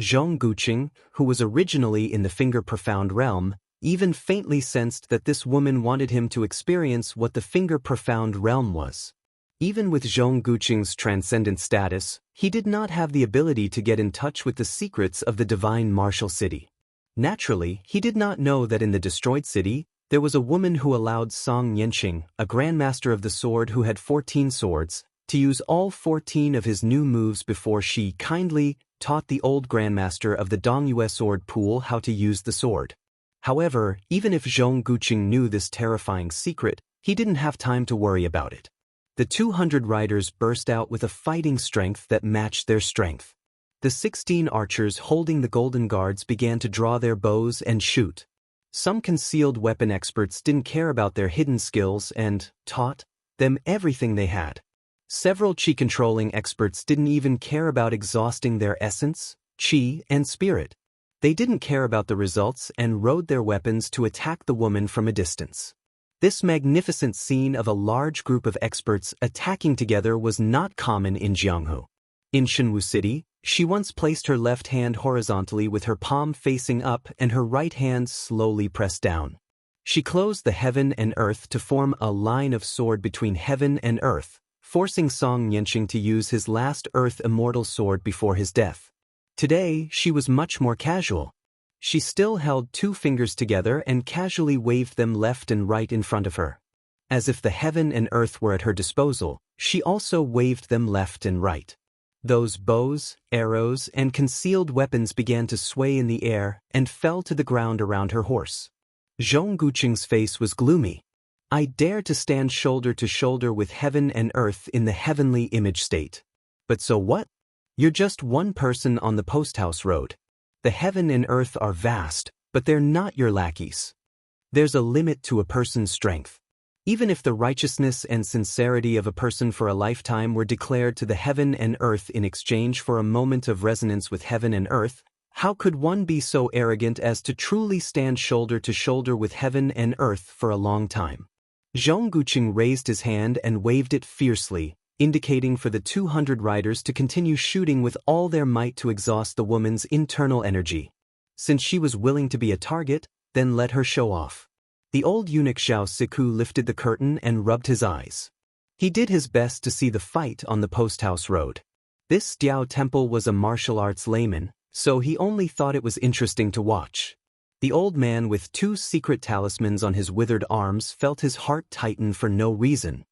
Zhong Guqing, who was originally in the finger-profound realm, even faintly sensed that this woman wanted him to experience what the finger-profound realm was. Even with Zhong Guqing's transcendent status, he did not have the ability to get in touch with the secrets of the divine martial city. Naturally, he did not know that in the destroyed city, there was a woman who allowed Song Yanqing, a grandmaster of the sword who had 14 swords, to use all 14 of his new moves before she kindly taught the old grandmaster of the Dongyue sword pool how to use the sword. However, even if Zhong Guqing knew this terrifying secret, he didn't have time to worry about it. The 200 riders burst out with a fighting strength that matched their strength. The 16 archers holding the golden guards began to draw their bows and shoot. Some concealed weapon experts didn't care about their hidden skills and taught them everything they had. Several chi-controlling experts didn't even care about exhausting their essence, chi, and spirit. They didn't care about the results and rode their weapons to attack the woman from a distance. This magnificent scene of a large group of experts attacking together was not common in Jianghu. In Shenwu City, she once placed her left hand horizontally with her palm facing up and her right hand slowly pressed down. She closed the heaven and earth to form a line of sword between heaven and earth, forcing Song Yanqing to use his last earth immortal sword before his death. Today, she was much more casual. She still held 2 fingers together and casually waved them left and right in front of her. As if the heaven and earth were at her disposal, she also waved them left and right. Those bows, arrows, and concealed weapons began to sway in the air and fell to the ground around her horse. Zhong Guqing's face was gloomy. I dare to stand shoulder to shoulder with heaven and earth in the heavenly image state. But so what? You're just one person on the posthouse road. The heaven and earth are vast, but they're not your lackeys. There's a limit to a person's strength. Even if the righteousness and sincerity of a person for a lifetime were declared to the heaven and earth in exchange for a moment of resonance with heaven and earth, how could one be so arrogant as to truly stand shoulder to shoulder with heaven and earth for a long time? Zhong Guqing raised his hand and waved it fiercely, indicating for the 200 riders to continue shooting with all their might to exhaust the woman's internal energy. Since she was willing to be a target, then let her show off. The old eunuch Xiao Siku lifted the curtain and rubbed his eyes. He did his best to see the fight on the post-house road. This Diao Temple was a martial arts layman, so he only thought it was interesting to watch. The old man with 2 secret talismans on his withered arms felt his heart tighten for no reason.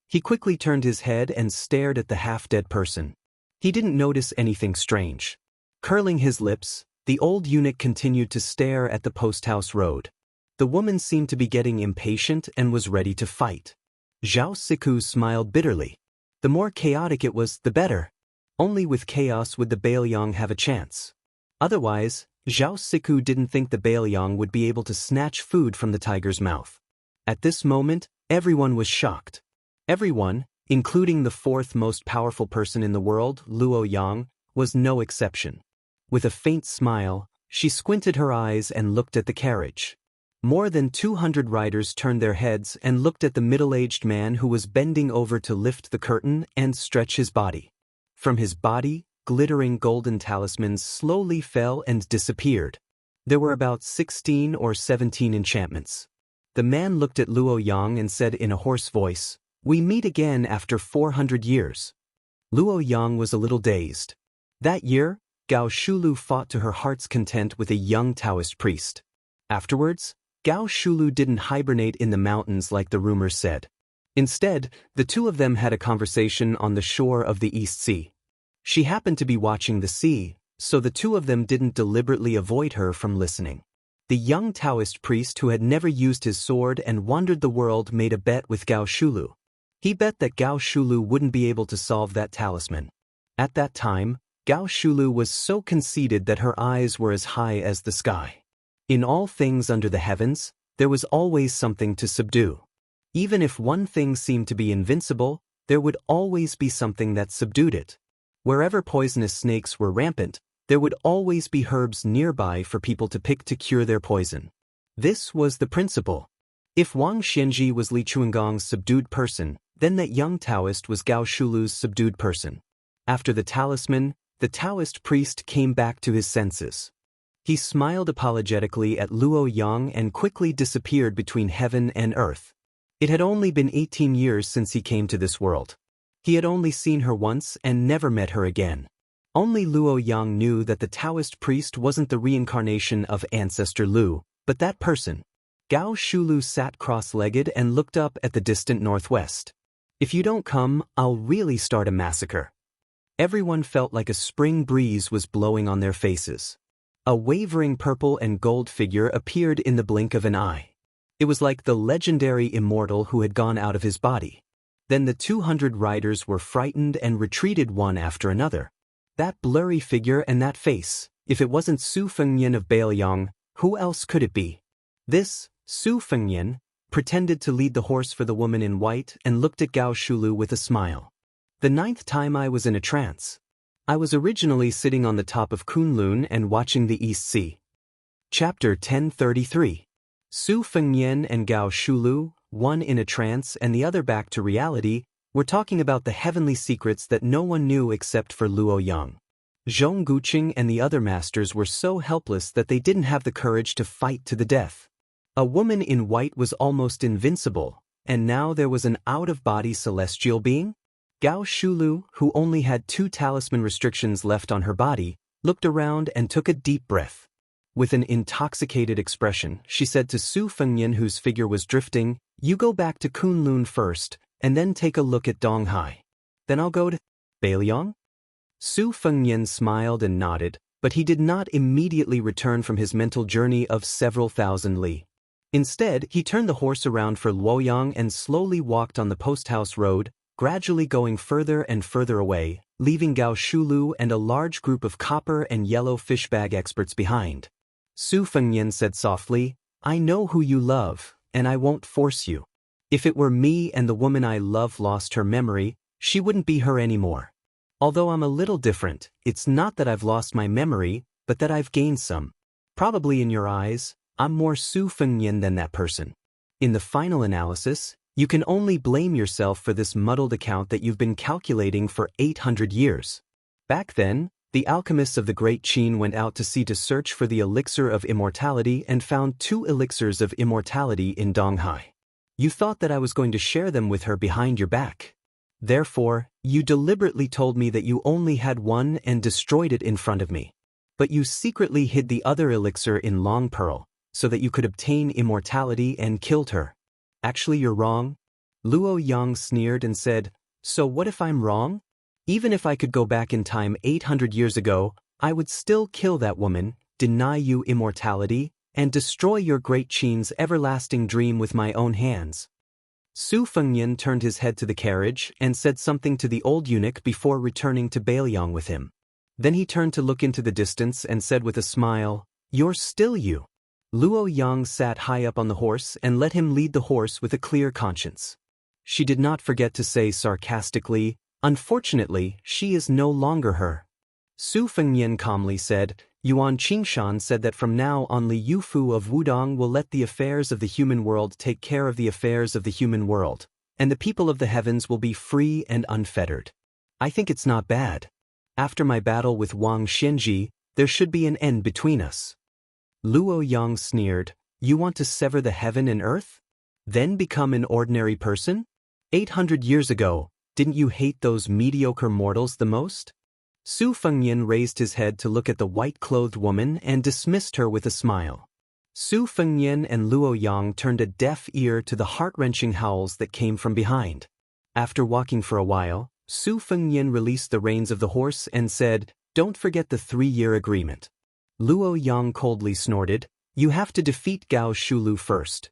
He quickly turned his head and stared at the half-dead person. He didn't notice anything strange. Curling his lips, the old eunuch continued to stare at the post-house road. The woman seemed to be getting impatient and was ready to fight. Xiao Siku smiled bitterly. The more chaotic it was, the better. Only with chaos would the Bailiang have a chance. Otherwise, Xiao Siku didn't think the Bailiang would be able to snatch food from the tiger's mouth. At this moment, everyone was shocked. Everyone, including the 4th most powerful person in the world, Luo Yang, was no exception. With a faint smile, she squinted her eyes and looked at the carriage. More than 200 riders turned their heads and looked at the middle-aged man who was bending over to lift the curtain and stretch his body. From his body, glittering golden talismans slowly fell and disappeared. There were about 16 or 17 enchantments. The man looked at Luo Yang and said in a hoarse voice, "We meet again after 400 years." Luo Yang was a little dazed. That year, Gao Shulu fought to her heart's content with a young Taoist priest. Afterwards, Gao Shulu didn't hibernate in the mountains like the rumors said. Instead, the 2 of them had a conversation on the shore of the East Sea. She happened to be watching the sea, so the 2 of them didn't deliberately avoid her from listening. The young Taoist priest who had never used his sword and wandered the world made a bet with Gao Shulu. He bet that Gao Shulu wouldn't be able to solve that talisman. At that time, Gao Shulu was so conceited that her eyes were as high as the sky. In all things under the heavens, there was always something to subdue. Even if one thing seemed to be invincible, there would always be something that subdued it. Wherever poisonous snakes were rampant, there would always be herbs nearby for people to pick to cure their poison. This was the principle. If Wang Xianji was Li Chuangong's subdued person, then that young Taoist was Gao Shulu's subdued person. After the talisman, the Taoist priest came back to his senses. He smiled apologetically at Luo Yang and quickly disappeared between heaven and earth. It had only been 18 years since he came to this world. He had only seen her once and never met her again. Only Luo Yang knew that the Taoist priest wasn't the reincarnation of Ancestor Lu, but that person. Gao Shulu sat cross-legged and looked up at the distant northwest. "If you don't come, I'll really start a massacre." Everyone felt like a spring breeze was blowing on their faces. A wavering purple and gold figure appeared in the blink of an eye. It was like the legendary immortal who had gone out of his body. Then the 200 riders were frightened and retreated one after another. That blurry figure and that face, if it wasn't Su Fengyan of Bailiang, who else could it be? This, Su Fengyan, pretended to lead the horse for the woman in white and looked at Gao Shulu with a smile. "The 9th time I was in a trance. I was originally sitting on the top of Kunlun and watching the East Sea." Chapter 1033. Su Fengyan and Gao Shulu, one in a trance and the other back to reality, were talking about the heavenly secrets that no one knew except for Luo Yang. Zhong Guqing and the other masters were so helpless that they didn't have the courage to fight to the death. A woman in white was almost invincible, and now there was an out-of-body celestial being? Gao Shulu, who only had 2 talisman restrictions left on her body, looked around and took a deep breath. With an intoxicated expression, she said to Su Fengyan, whose figure was drifting, "You go back to Kunlun first, and then take a look at Donghai. Then I'll go to Bailiang?" Su Fengyan smiled and nodded, but he did not immediately return from his mental journey of several thousand li. Instead, he turned the horse around for Luoyang and slowly walked on the post-house road, gradually going further and further away, leaving Gao Shulu and a large group of copper and yellow fishbag experts behind. Su Fengyan said softly, "I know who you love, and I won't force you. If it were me and the woman I love lost her memory, she wouldn't be her anymore. Although I'm a little different, it's not that I've lost my memory, but that I've gained some. Probably in your eyes, I'm more Su Fengyan than that person. In the final analysis, you can only blame yourself for this muddled account that you've been calculating for 800 years. Back then, The alchemists of the Great Qin went out to sea to search for the elixir of immortality and found 2 elixirs of immortality in Donghai. You thought that I was going to share them with her behind your back. Therefore, you deliberately told me that you only had one and destroyed it in front of me. But you secretly hid the other elixir in Long Pearl, so that you could obtain immortality and killed her. Actually, you're wrong. Luo Yang sneered and said, so what if I'm wrong? Even if I could go back in time 800 years ago, I would still kill that woman, deny you immortality, and destroy your Great Qin's everlasting dream with my own hands. Su Fengnian turned his head to the carriage and said something to the old eunuch before returning to Bailiang with him. Then he turned to look into the distance and said with a smile, you're still you. Luo Yang sat high up on the horse and let him lead the horse with a clear conscience. She did not forget to say sarcastically, unfortunately, she is no longer her. Su Fengnian calmly said, Yuan Qingshan said that from now on Li Yufu of Wudong will let the affairs of the human world take care of the affairs of the human world, and the people of the heavens will be free and unfettered. I think it's not bad. After my battle with Wang Xianji, there should be an end between us. Luo Yang sneered, you want to sever the heaven and earth? Then become an ordinary person? 800 years ago, didn't you hate those mediocre mortals the most? Su Fengnian raised his head to look at the white-clothed woman and dismissed her with a smile. Su Fengnian and Luo Yang turned a deaf ear to the heart-wrenching howls that came from behind. After walking for a while, Su Fengnian released the reins of the horse and said, don't forget the 3-year agreement. Luo Yang coldly snorted, you have to defeat Gao Shulu first.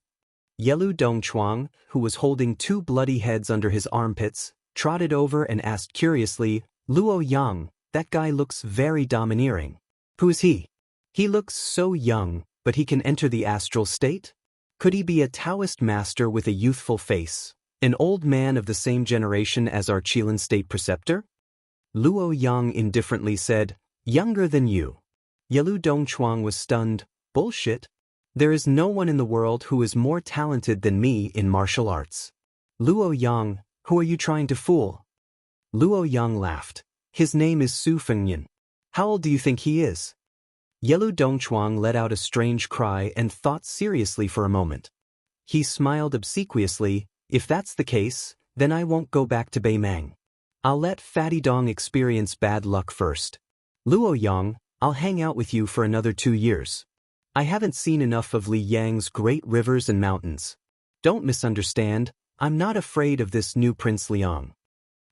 Yelu Dongchuang, who was holding 2 bloody heads under his armpits, trotted over and asked curiously, Luo Yang, that guy looks very domineering. Who is he? He looks so young, but he can enter the astral state? Could he be a Taoist master with a youthful face, an old man of the same generation as our Qilin state preceptor? Luo Yang indifferently said, younger than you. Yelu Dongchuang was stunned, bullshit. There is no one in the world who is more talented than me in martial arts. Luo Yang, who are you trying to fool? Luo Yang laughed. His name is Su Fengnian. How old do you think he is? Yelu Dongchuang let out a strange cry and thought seriously for a moment. He smiled obsequiously, if that's the case, then I won't go back to Beimang. I'll let Fatty Dong experience bad luck first. Luo Yang, I'll hang out with you for another 2 years. I haven't seen enough of Li Yang's great rivers and mountains. Don't misunderstand, I'm not afraid of this new Prince Liang.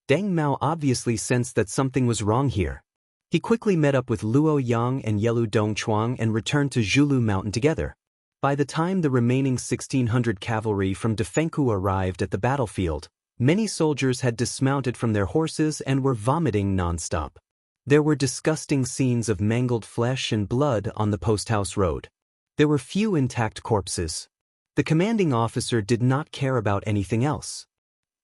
Deng Mao obviously sensed that something was wrong here. He quickly met up with Luo Yang and Yelu Dongchuang and returned to Zhulu Mountain together. By the time the remaining 1,600 cavalry from Defenku arrived at the battlefield, many soldiers had dismounted from their horses and were vomiting non-stop. There were disgusting scenes of mangled flesh and blood on the post-house road. There were few intact corpses. The commanding officer did not care about anything else.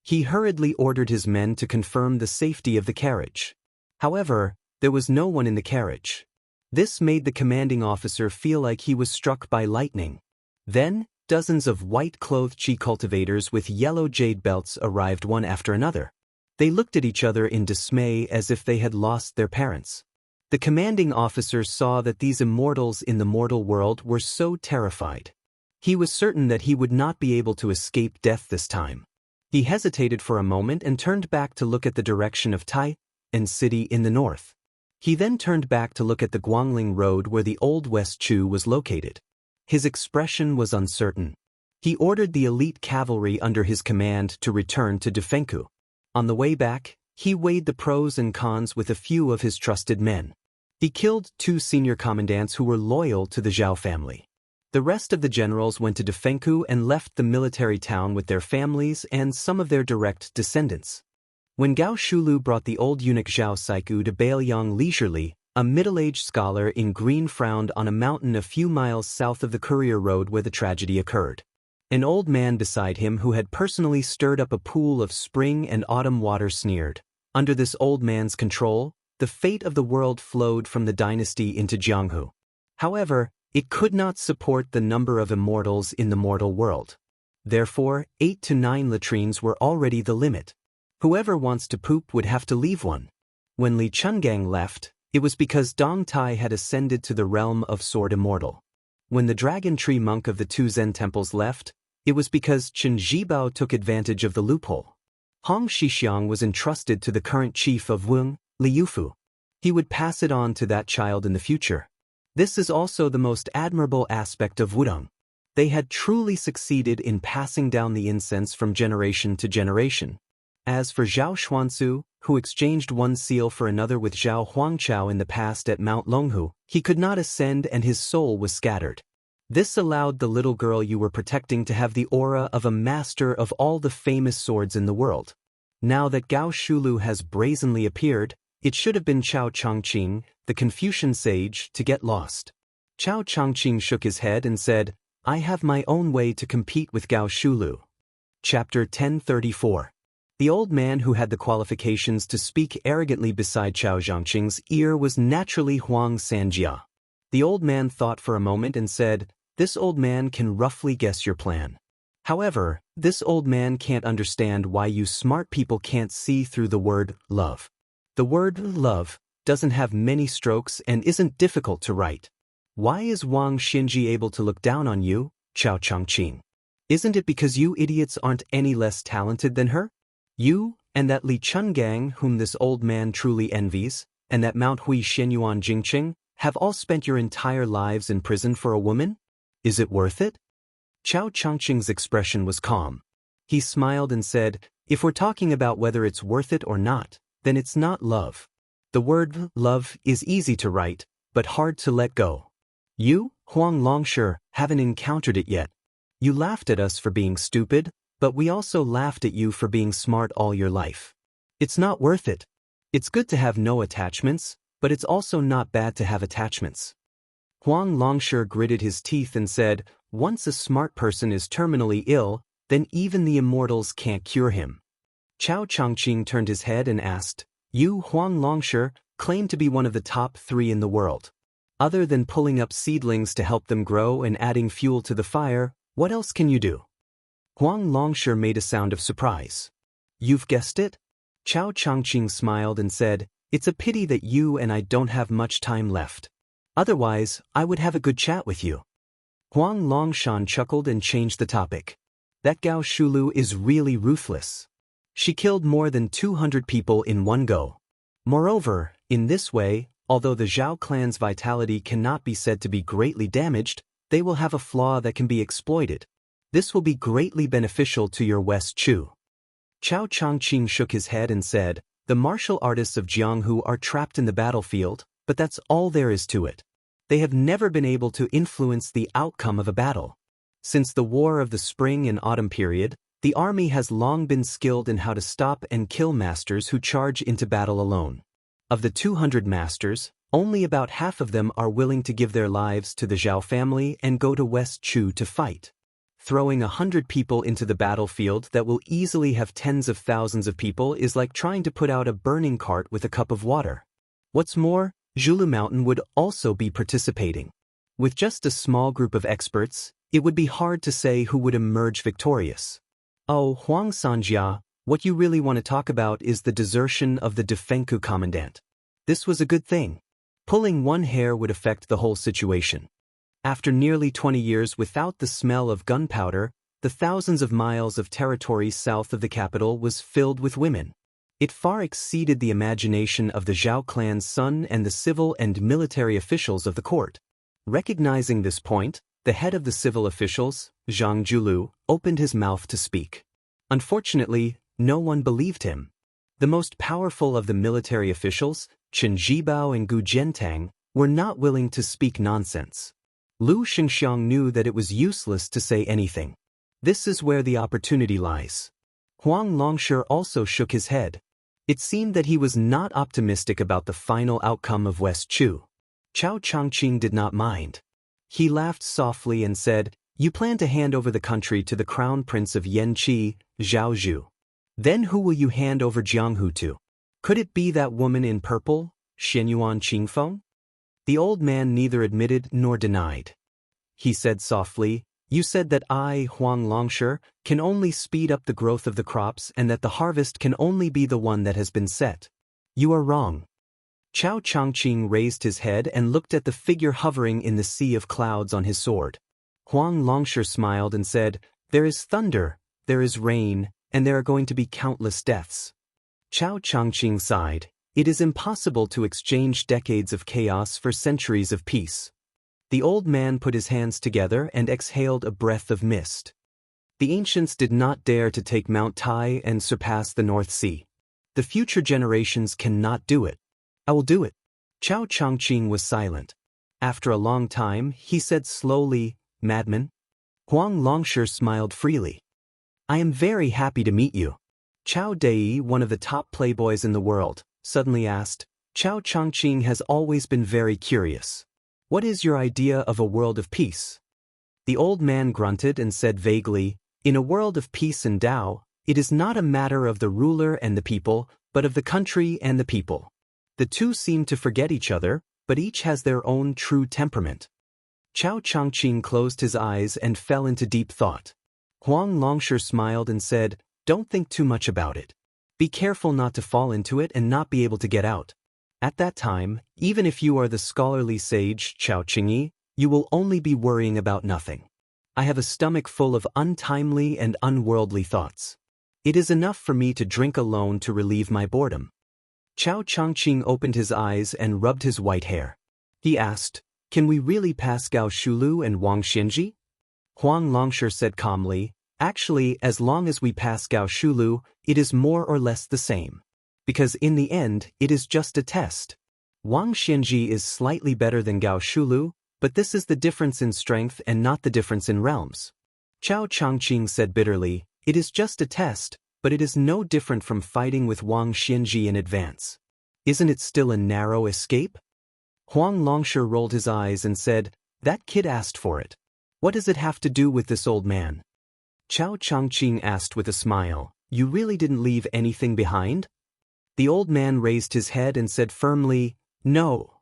He hurriedly ordered his men to confirm the safety of the carriage. However, there was no one in the carriage. This made the commanding officer feel like he was struck by lightning. Then, dozens of white-clothed Qi cultivators with yellow jade belts arrived one after another. They looked at each other in dismay as if they had lost their parents. The commanding officer saw that these immortals in the mortal world were so terrified. He was certain that he would not be able to escape death this time. He hesitated for a moment and turned back to look at the direction of Tai and city in the north. He then turned back to look at the Guangling Road where the old West Chu was located. His expression was uncertain. He ordered the elite cavalry under his command to return to Defenku. On the way back, he weighed the pros and cons with a few of his trusted men. He killed 2 senior commandants who were loyal to the Zhao family. The rest of the generals went to Defenku and left the military town with their families and some of their direct descendants. When Gao Shulu brought the old eunuch Zhao Saiku to Bailiang leisurely, a middle-aged scholar in green frowned on a mountain a few miles south of the courier road where the tragedy occurred. An old man beside him who had personally stirred up a pool of spring and autumn water sneered. Under this old man's control, the fate of the world flowed from the dynasty into Jianghu. However, it could not support the number of immortals in the mortal world. Therefore, 8 to 9 latrines were already the limit. Whoever wants to poop would have to leave one. When Li Chungang left, It was because Dong Tai had ascended to the realm of Sword Immortal. When the Dragon Tree monk of the two Zen temples left, it was because Chen Zhibao took advantage of the loophole. Hong Shixiang was entrusted to the current chief of Weng, Liufu. He would pass it on to that child in the future. This is also the most admirable aspect of Wudong. They had truly succeeded in passing down the incense from generation to generation. As for Zhao Xuanzu, who exchanged one seal for another with Zhao Huangchao in the past at Mount Longhu, he could not ascend and his soul was scattered. This allowed the little girl you were protecting to have the aura of a master of all the famous swords in the world. Now that Gao Shulu has brazenly appeared, it should have been Chao Chongqing, the Confucian sage, to get lost. Chao Chongqing shook his head and said, "I have my own way to compete with Gao Shulu." Chapter 1034. The old man who had the qualifications to speak arrogantly beside Chao Zhangqing's ear was naturally Huang Sanjia. The old man thought for a moment and said, "This old man can roughly guess your plan. However, this old man can't understand why you smart people can't see through the word love. The word love doesn't have many strokes and isn't difficult to write. Why is Wang Xinji able to look down on you, Chao Chongqing? Isn't it because you idiots aren't any less talented than her? You, and that Li Chungang whom this old man truly envies, and that Mount Hui Shenyuan Jingqing, have all spent your entire lives in prison for a woman? Is it worth it?" Chao Chongqing's expression was calm. He smiled and said, "If we're talking about whether it's worth it or not, then it's not love. The word love is easy to write, but hard to let go. You, Huang Longshi, haven't encountered it yet. You laughed at us for being stupid, but we also laughed at you for being smart all your life. It's not worth it. It's good to have no attachments, but it's also not bad to have attachments." Huang Longshi gritted his teeth and said, "Once a smart person is terminally ill, then even the immortals can't cure him." Chao Chongqing turned his head and asked, "You, Huang Longshi, claim to be one of the top 3 in the world. Other than pulling up seedlings to help them grow and adding fuel to the fire, what else can you do?" Huang Longshi made a sound of surprise. "You've guessed it?" Chao Chongqing smiled and said, "It's a pity that you and I don't have much time left. Otherwise, I would have a good chat with you." Huang Longshan chuckled and changed the topic. "That Gao Shulu is really ruthless. She killed more than 200 people in one go. Moreover, in this way, although the Zhao clan's vitality cannot be said to be greatly damaged, they will have a flaw that can be exploited. This will be greatly beneficial to your West Chu." Chao Chongqing shook his head and said, "The martial artists of Jianghu are trapped in the battlefield, but that's all there is to it. They have never been able to influence the outcome of a battle. Since the War of the Spring and Autumn period, the army has long been skilled in how to stop and kill masters who charge into battle alone. Of the 200 masters, only about half of them are willing to give their lives to the Zhao family and go to West Chu to fight. Throwing 100 people into the battlefield that will easily have tens of thousands of people is like trying to put out a burning cart with a cup of water. What's more, Zhulu Mountain would also be participating. With just a small group of experts, it would be hard to say who would emerge victorious. Oh, Huang Sanjia, what you really want to talk about is the desertion of the Defenku commandant. This was a good thing. Pulling one hair would affect the whole situation. After nearly 20 years without the smell of gunpowder, the thousands of miles of territory south of the capital was filled with women. It far exceeded the imagination of the Zhao clan's son and the civil and military officials of the court. Recognizing this point, the head of the civil officials, Zhang Julu, opened his mouth to speak. Unfortunately, no one believed him. The most powerful of the military officials, Chen Zhibao and Gu Jiantang, were not willing to speak nonsense. Lu Xingxiang knew that it was useless to say anything. This is where the opportunity lies. Huang Longshi also shook his head. It seemed that he was not optimistic about the final outcome of West Chu. Chao Chongqing did not mind. He laughed softly and said, "You plan to hand over the country to the crown prince of Yanqi, Zhao Zhu. Then who will you hand over Jianghu to? Could it be that woman in purple, Shenyuan Qingfeng?" The old man neither admitted nor denied. He said softly, "You said that I, Huang Longshi, can only speed up the growth of the crops and that the harvest can only be the one that has been set. You are wrong." Chao Changqing raised his head and looked at the figure hovering in the sea of clouds on his sword. Huang Longshi smiled and said, "There is thunder, there is rain, and there are going to be countless deaths." Chao Changqing sighed. It is impossible to exchange decades of chaos for centuries of peace. The old man put his hands together and exhaled a breath of mist. The ancients did not dare to take Mount Tai and surpass the North Sea. The future generations cannot do it. "I will do it." Chao Changqing was silent. After a long time, he said slowly, "Madman?" Huang Longshi smiled freely. "I am very happy to meet you." Chao Dei, one of the top playboys in the world, suddenly asked. Chao Changqing has always been very curious. "What is your idea of a world of peace?" The old man grunted and said vaguely, "In a world of peace and Tao, it is not a matter of the ruler and the people, but of the country and the people. The two seem to forget each other, but each has their own true temperament." Chao Changqing closed his eyes and fell into deep thought. Huang Longshi smiled and said, "Don't think too much about it. Be careful not to fall into it and not be able to get out. At that time, even if you are the scholarly sage Chao Qingyi, you will only be worrying about nothing. I have a stomach full of untimely and unworldly thoughts. It is enough for me to drink alone to relieve my boredom." Chao Changqing opened his eyes and rubbed his white hair. He asked, "Can we really pass Gao Shulu and Wang Xianji?" Huang Longshi said calmly, "Actually, as long as we pass Gao Shulu, it is more or less the same. Because in the end, it is just a test. Wang Xianji is slightly better than Gao Shulu, but this is the difference in strength and not the difference in realms." Chao Changqing said bitterly, "It is just a test, but it is no different from fighting with Wang Xianji in advance. Isn't it still a narrow escape?" Huang Longshi rolled his eyes and said, "That kid asked for it. What does it have to do with this old man?" Chao Changqing asked with a smile, "You really didn't leave anything behind?" The old man raised his head and said firmly, "No."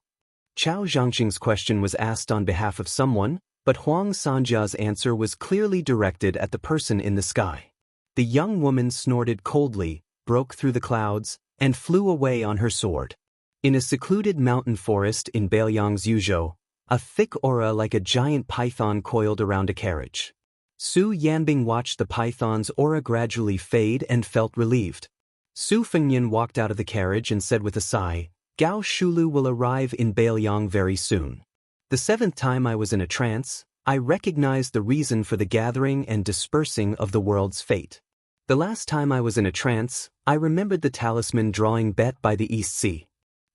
Chao Changqing's question was asked on behalf of someone, but Huang Sanjia's answer was clearly directed at the person in the sky. The young woman snorted coldly, broke through the clouds, and flew away on her sword. In a secluded mountain forest in Beiliang's Yuzhou, a thick aura like a giant python coiled around a carriage. Su Yanbing watched the python's aura gradually fade and felt relieved. Su Fengnian walked out of the carriage and said with a sigh, "Gao Shulu will arrive in Beiliang very soon. The 7th time I was in a trance, I recognized the reason for the gathering and dispersing of the world's fate. The last time I was in a trance, I remembered the talisman drawing bet by the East Sea.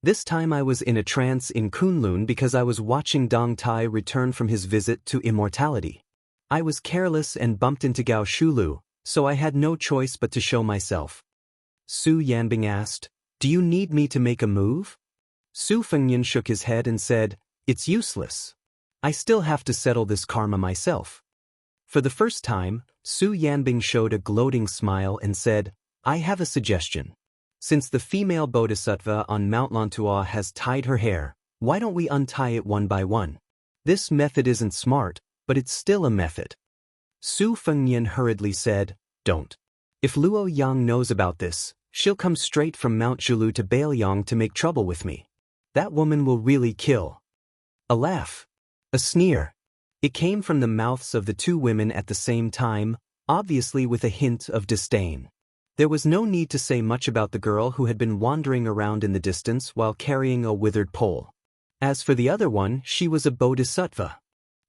This time I was in a trance in Kunlun because I was watching Dong Tai return from his visit to immortality. I was careless and bumped into Gao Shulu, so I had no choice but to show myself." Su Yanbing asked, "Do you need me to make a move?" Su Fengnian shook his head and said, "It's useless. I still have to settle this karma myself." For the first time, Su Yanbing showed a gloating smile and said, "I have a suggestion. Since the female bodhisattva on Mount Lantua has tied her hair, why don't we untie it one by one? This method isn't smart, but it's still a method." Su Fengnian hurriedly said, "Don't. If Luo Yang knows about this, she'll come straight from Mount Zhulu to Beiliang to make trouble with me. That woman will really kill." A laugh. A sneer. It came from the mouths of the two women at the same time, obviously with a hint of disdain. There was no need to say much about the girl who had been wandering around in the distance while carrying a withered pole. As for the other one, she was a bodhisattva.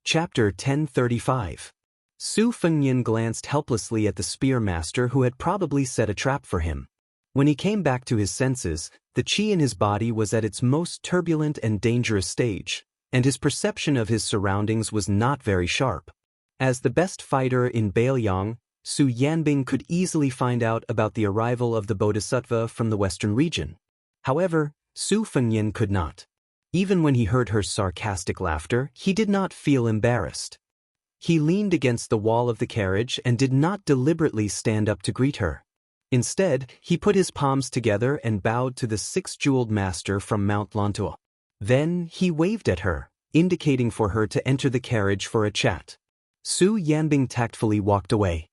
Chapter 1035. Su Fengnian glanced helplessly at the spear master who had probably set a trap for him. When he came back to his senses, the qi in his body was at its most turbulent and dangerous stage, and his perception of his surroundings was not very sharp. As the best fighter in Beiliang, Su Yanbing could easily find out about the arrival of the bodhisattva from the western region. However, Su Fengnian could not. Even when he heard her sarcastic laughter, he did not feel embarrassed. He leaned against the wall of the carriage and did not deliberately stand up to greet her. Instead, he put his palms together and bowed to the six-jeweled master from Mount Lantua. Then, he waved at her, indicating for her to enter the carriage for a chat. Su Yanbing tactfully walked away.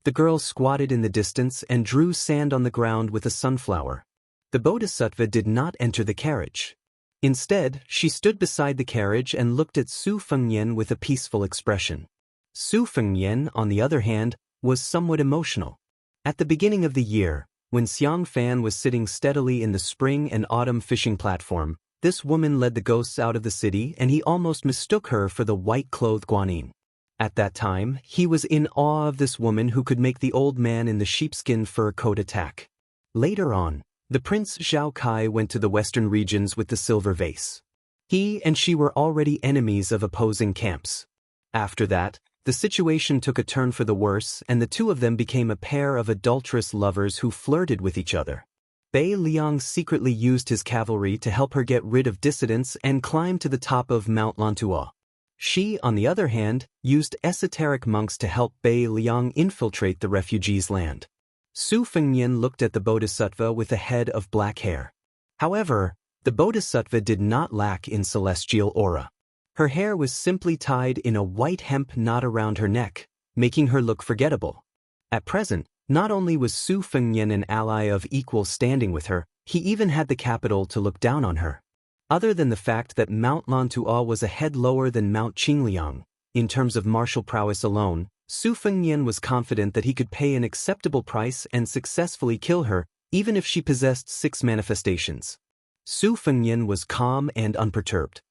The girl squatted in the distance and drew sand on the ground with a sunflower. The bodhisattva did not enter the carriage. Instead, she stood beside the carriage and looked at Su Fengnian with a peaceful expression. Su Fengnian, on the other hand, was somewhat emotional. At the beginning of the year, when Xiang Fan was sitting steadily in the spring and autumn fishing platform, this woman led the ghosts out of the city and he almost mistook her for the white-clothed Guanyin. At that time, he was in awe of this woman who could make the old man in the sheepskin fur coat attack. Later on, the Prince Zhao Kai went to the western regions with the silver vase. He and she were already enemies of opposing camps. After that, the situation took a turn for the worse and the two of them became a pair of adulterous lovers who flirted with each other. Bei Liang secretly used his cavalry to help her get rid of dissidents and climb to the top of Mount Lantuo. She, on the other hand, used esoteric monks to help Bei Liang infiltrate the refugees' land. Su Fengnian looked at the bodhisattva with a head of black hair. However, the bodhisattva did not lack in celestial aura. Her hair was simply tied in a white hemp knot around her neck, making her look forgettable. At present, not only was Su Fengnian an ally of equal standing with her, he even had the capital to look down on her. Other than the fact that Mount Lantuo was a head lower than Mount Qingliang, in terms of martial prowess alone, Su Fengnian was confident that he could pay an acceptable price and successfully kill her, even if she possessed 6 manifestations. Su Fengnian was calm and unperturbed.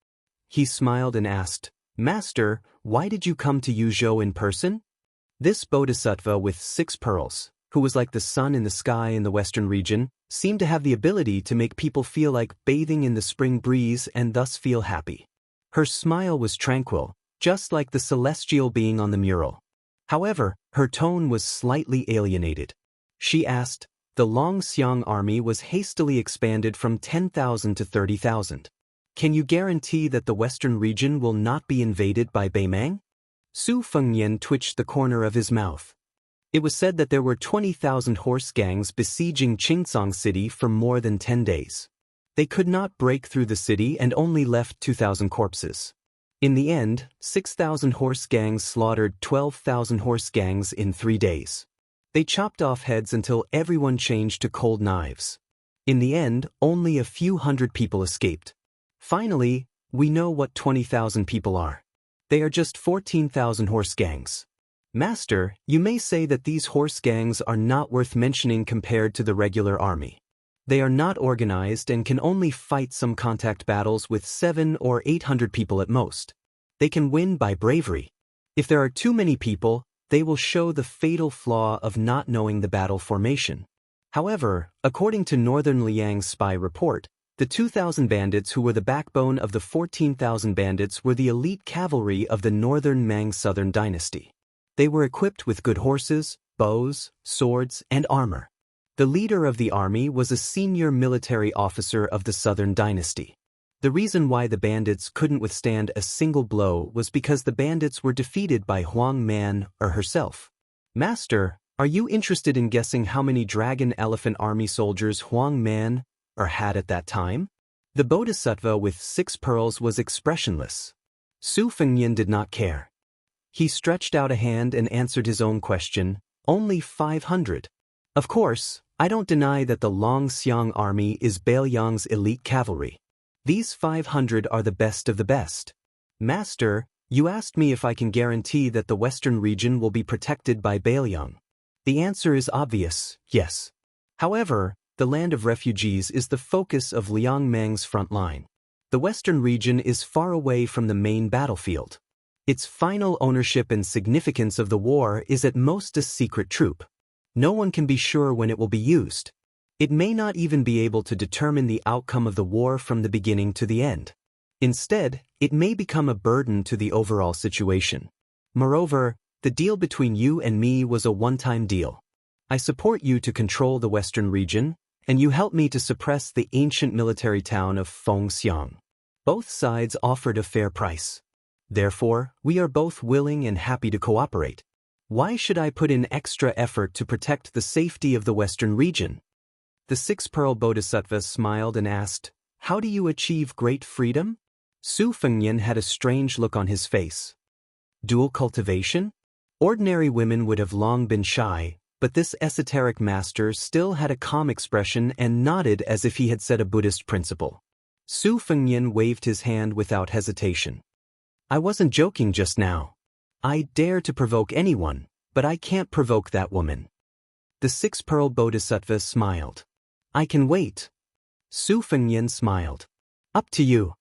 He smiled and asked, "Master, why did you come to Yuzhou in person?" This bodhisattva with 6 pearls, who was like the sun in the sky in the western region, seemed to have the ability to make people feel like bathing in the spring breeze and thus feel happy. Her smile was tranquil, just like the celestial being on the mural. However, her tone was slightly alienated. She asked, "The Longxiang army was hastily expanded from 10,000 to 30,000. Can you guarantee that the western region will not be invaded by Beimang?" Su Fengnian twitched the corner of his mouth. It was said that there were 20,000 horse gangs besieging Qingcang City for more than 10 days. They could not break through the city and only left 2,000 corpses. In the end, 6,000 horse gangs slaughtered 12,000 horse gangs in 3 days. They chopped off heads until everyone changed to cold knives. In the end, only a few hundred people escaped. Finally, we know what 20,000 people are. They are just 14,000 horse gangs. Master, you may say that these horse gangs are not worth mentioning compared to the regular army. They are not organized and can only fight some contact battles with 700 or 800 people at most. They can win by bravery. If there are too many people, they will show the fatal flaw of not knowing the battle formation. However, according to Northern Liang's spy report, the 2,000 bandits who were the backbone of the 14,000 bandits were the elite cavalry of the Northern Mang Southern dynasty. They were equipped with good horses, bows, swords, and armor. The leader of the army was a senior military officer of the Southern dynasty. The reason why the bandits couldn't withstand a single blow was because the bandits were defeated by Huang Man or herself. Master, are you interested in guessing how many dragon elephant army soldiers Huang Man or had at that time? The bodhisattva with 6 pearls was expressionless. Su Fengnian did not care. He stretched out a hand and answered his own question, only 500. Of course, I don't deny that the Longxiang army is Beiliang's elite cavalry. These 500 are the best of the best. Master, you asked me if I can guarantee that the western region will be protected by Beiliang. The answer is obvious, yes. However, the land of refugees is the focus of Liang Mang's front line. The western region is far away from the main battlefield. Its final ownership and significance of the war is at most a secret troop. No one can be sure when it will be used. It may not even be able to determine the outcome of the war from the beginning to the end. Instead, it may become a burden to the overall situation. Moreover, the deal between you and me was a one-time deal. I support you to control the western region, and you help me to suppress the ancient military town of Fengxiang. Both sides offered a fair price. Therefore, we are both willing and happy to cooperate. Why should I put in extra effort to protect the safety of the western region? The 6-pearl bodhisattva smiled and asked, "How do you achieve great freedom?" Su Fengnian had a strange look on his face. Dual cultivation? Ordinary women would have long been shy, but this esoteric master still had a calm expression and nodded as if he had said a Buddhist principle. Su Fengnian waved his hand without hesitation. I wasn't joking just now. I dare to provoke anyone, but I can't provoke that woman. The six-pearl bodhisattva smiled. I can wait. Su Fengnian smiled. Up to you.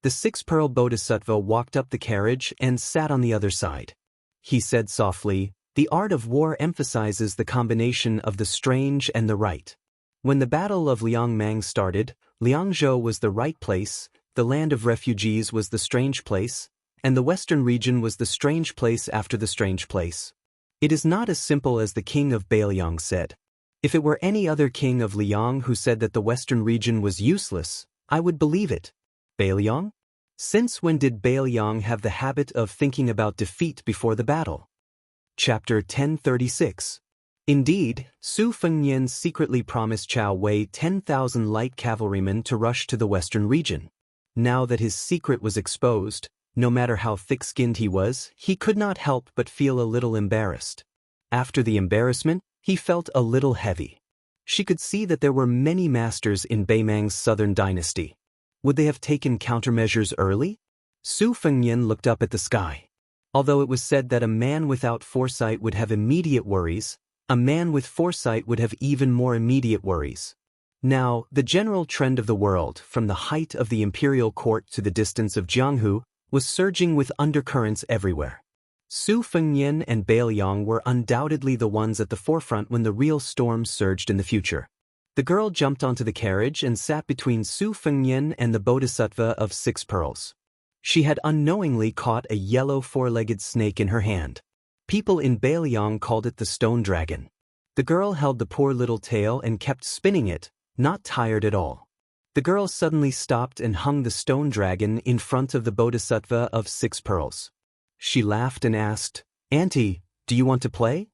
The six-pearl bodhisattva walked up the carriage and sat on the other side. He said softly, the art of war emphasizes the combination of the strange and the right. When the Battle of Liangmang started, Liangzhou was the right place, the land of refugees was the strange place, and the western region was the strange place after the strange place. It is not as simple as the king of Bailiang said. If it were any other king of Liang who said that the western region was useless, I would believe it. Bailiang? Since when did Bailiang have the habit of thinking about defeat before the battle? Chapter 1036. Indeed, Su Fengnian secretly promised Chao Wei 10,000 light cavalrymen to rush to the western region. Now that his secret was exposed, no matter how thick-skinned he was, he could not help but feel a little embarrassed. After the embarrassment, he felt a little heavy. She could see that there were many masters in Beimang's southern dynasty. Would they have taken countermeasures early? Su Fengnian looked up at the sky. Although it was said that a man without foresight would have immediate worries, a man with foresight would have even more immediate worries. Now, the general trend of the world, from the height of the imperial court to the distance of Jianghu, was surging with undercurrents everywhere. Su Fengnian and Bailiang were undoubtedly the ones at the forefront when the real storm surged in the future. The girl jumped onto the carriage and sat between Su Fengnian and the bodhisattva of 6 pearls. She had unknowingly caught a yellow four-legged snake in her hand. People in Bailiang called it the stone dragon. The girl held the poor little tail and kept spinning it, not tired at all. The girl suddenly stopped and hung the stone dragon in front of the bodhisattva of 6 pearls. She laughed and asked, Auntie, do you want to play?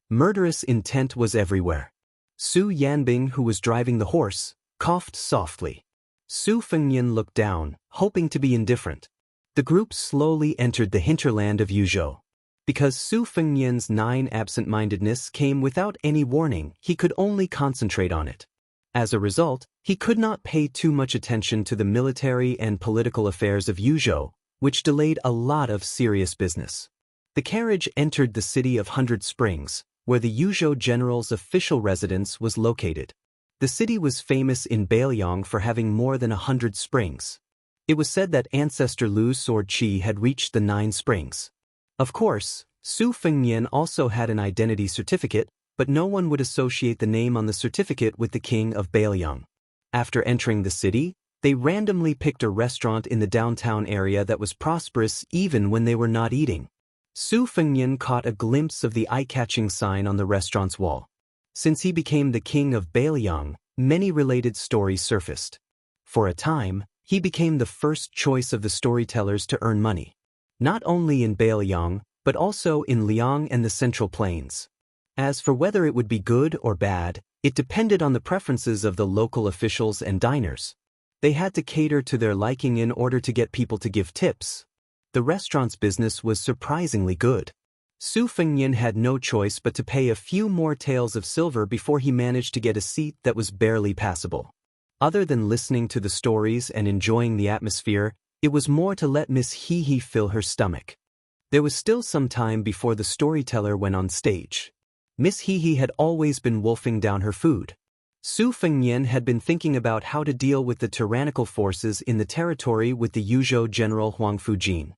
Murderous intent was everywhere. Su Yanbing, who was driving the horse, coughed softly. Su Fengnian looked down, hoping to be indifferent. The group slowly entered the hinterland of Yuzhou. Because Su Fengnian's 9 absent-mindedness came without any warning, he could only concentrate on it. As a result, he could not pay too much attention to the military and political affairs of Yuzhou, which delayed a lot of serious business. The carriage entered the city of 100 Springs, where the Yuzhou general's official residence was located. The city was famous in Bailiang for having more than 100 springs. It was said that ancestor Lu's sword qi had reached the 9 springs. Of course, Su Fengnian also had an identity certificate, but no one would associate the name on the certificate with the king of Bailiang. After entering the city, they randomly picked a restaurant in the downtown area that was prosperous even when they were not eating. Su Fengnian caught a glimpse of the eye-catching sign on the restaurant's wall. Since he became the king of Bailiang, many related stories surfaced. For a time, he became the first choice of the storytellers to earn money. Not only in Bailiang, but also in Liang and the Central Plains. As for whether it would be good or bad, it depended on the preferences of the local officials and diners. They had to cater to their liking in order to get people to give tips. The restaurant's business was surprisingly good. Su Fengnian had no choice but to pay a few more taels of silver before he managed to get a seat that was barely passable. Other than listening to the stories and enjoying the atmosphere, it was more to let Miss He fill her stomach. There was still some time before the storyteller went on stage. Miss He had always been wolfing down her food. Su Fengnian had been thinking about how to deal with the tyrannical forces in the territory with the Yuzhou general Huang Fujin.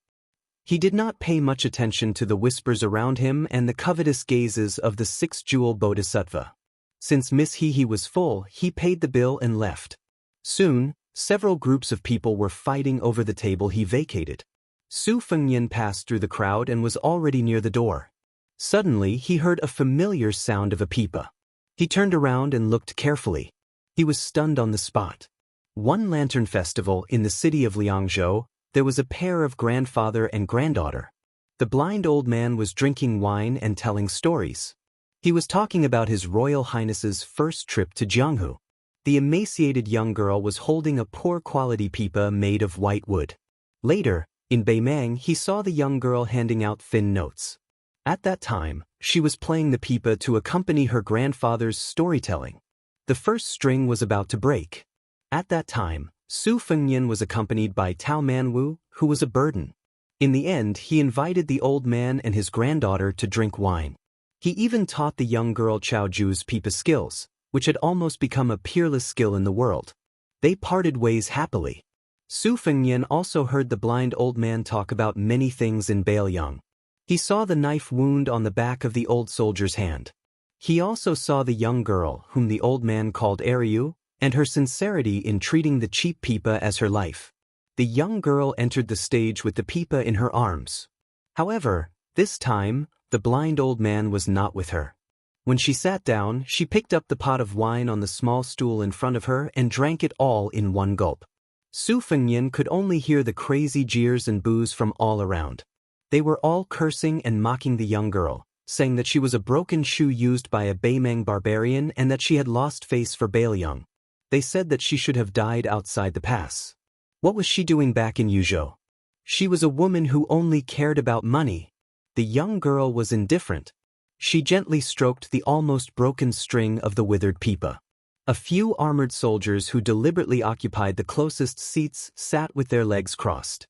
He did not pay much attention to the whispers around him and the covetous gazes of the 6-jewel bodhisattva. Since Miss He was full, he paid the bill and left. Soon, several groups of people were fighting over the table he vacated. Su Fengnian passed through the crowd and was already near the door. Suddenly, he heard a familiar sound of a pipa. He turned around and looked carefully. He was stunned on the spot. One lantern festival in the city of Liangzhou, there was a pair of grandfather and granddaughter. The blind old man was drinking wine and telling stories. He was talking about His Royal Highness's first trip to Jianghu. The emaciated young girl was holding a poor-quality pipa made of white wood. Later, in Beimang, he saw the young girl handing out thin notes. At that time, She was playing the pipa to accompany her grandfather's storytelling. The first string was about to break. At that time, Su Fengnian was accompanied by Tao Manwu, who was a burden. In the end, he invited the old man and his granddaughter to drink wine. He even taught the young girl Chao Ju's pipa skills, which had almost become a peerless skill in the world. They parted ways happily. Su Fengnian also heard the blind old man talk about many things in Baoyang. He saw the knife wound on the back of the old soldier's hand. He also saw the young girl, whom the old man called Ariu, and her sincerity in treating the cheap pipa as her life. The young girl entered the stage with the pipa in her arms. However, this time, the blind old man was not with her. When she sat down, she picked up the pot of wine on the small stool in front of her and drank it all in one gulp. Su Fengnian could only hear the crazy jeers and boos from all around. They were all cursing and mocking the young girl, saying that she was a broken shoe used by a Baimeng barbarian and that she had lost face for Baoyang. They said that she should have died outside the pass. What was she doing back in Yuzhou? She was a woman who only cared about money. The young girl was indifferent. She gently stroked the almost broken string of the withered pipa. A few armored soldiers who deliberately occupied the closest seats sat with their legs crossed.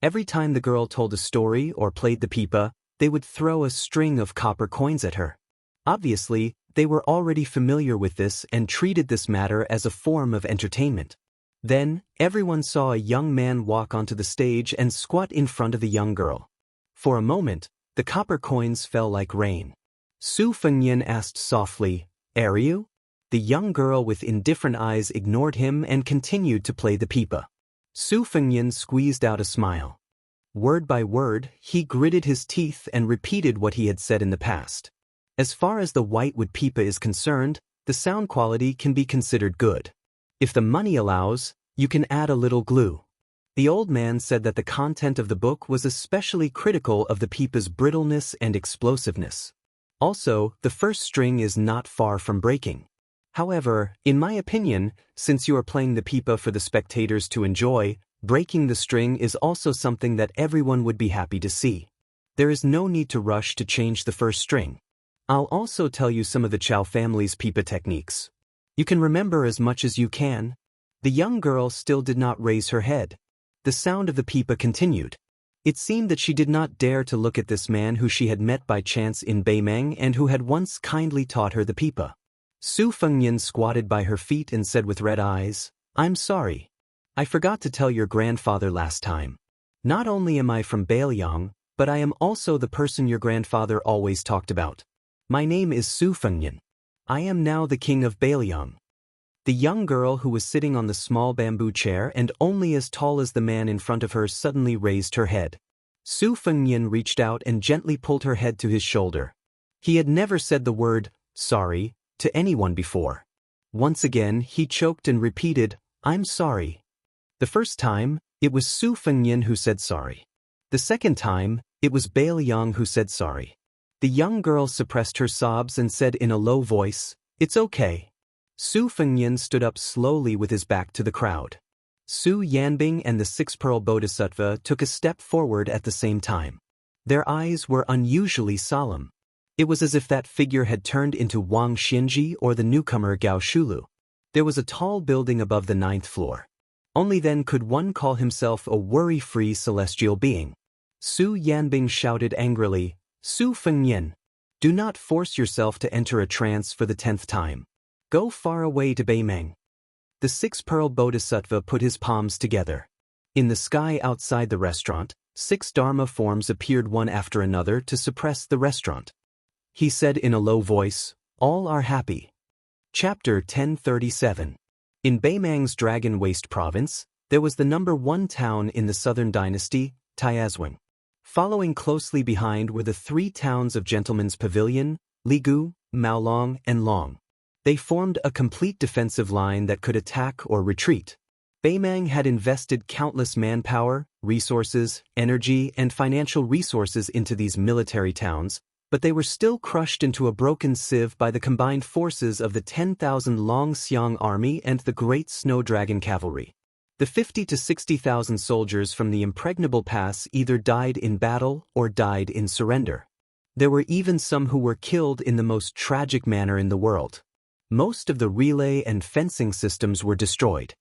Every time the girl told a story or played the pipa, they would throw a string of copper coins at her. Obviously, they were already familiar with this and treated this matter as a form of entertainment. Then, everyone saw a young man walk onto the stage and squat in front of the young girl. For a moment, the copper coins fell like rain. Su Fengnian asked softly, "Are you?" The young girl with indifferent eyes ignored him and continued to play the pipa. Su Fengnian squeezed out a smile. Word by word, he gritted his teeth and repeated what he had said in the past. As far as the whitewood pipa is concerned, the sound quality can be considered good. If the money allows, you can add a little glue. The old man said that the content of the book was especially critical of the pipa's brittleness and explosiveness. Also, the first string is not far from breaking. However, in my opinion, since you are playing the pipa for the spectators to enjoy, breaking the string is also something that everyone would be happy to see. There is no need to rush to change the first string. I'll also tell you some of the Chao family's pipa techniques. You can remember as much as you can. The young girl still did not raise her head. The sound of the pipa continued. It seemed that she did not dare to look at this man who she had met by chance in Baimeng and who had once kindly taught her the pipa. Su Fengnian squatted by her feet and said with red eyes, "I'm sorry. I forgot to tell your grandfather last time. Not only am I from Baoyang, but I am also the person your grandfather always talked about. My name is Su Fengnian. I am now the king of Baoyang." The young girl who was sitting on the small bamboo chair and only as tall as the man in front of her suddenly raised her head. Su Fengnian reached out and gently pulled her head to his shoulder. He had never said the word, "sorry," to anyone before. Once again, he choked and repeated, "I'm sorry." The first time, it was Su Fengnian who said sorry. The second time, it was Baoyang who said sorry. The young girl suppressed her sobs and said in a low voice, "It's okay." Su Fengnian stood up slowly with his back to the crowd. Su Yanbing and the six-pearl bodhisattva took a step forward at the same time. Their eyes were unusually solemn. It was as if that figure had turned into Wang Xinji or the newcomer Gao Shulu. There was a tall building above the 9th floor. Only then could one call himself a worry-free celestial being. Su Yanbing shouted angrily, "Su Fengnian, do not force yourself to enter a trance for the 10th time. Go far away to Baimeng." The six-pearl bodhisattva put his palms together. In the sky outside the restaurant, 6 dharma forms appeared one after another to suppress the restaurant. He said in a low voice, "All are happy." Chapter 1037. In Baimeng's Dragon Waste province, there was the number 1 town in the southern dynasty, Tiazwing. Following closely behind were the 3 towns of Gentleman's Pavilion, Ligu, Maolong, and Long. They formed a complete defensive line that could attack or retreat. Baimeng had invested countless manpower, resources, energy, and financial resources into these military towns, but they were still crushed into a broken sieve by the combined forces of the 10,000 Longxiang army and the Great Snow Dragon cavalry. The 50 to 60,000 soldiers from the Impregnable Pass either died in battle or died in surrender. There were even some who were killed in the most tragic manner in the world. Most of the relay and fencing systems were destroyed.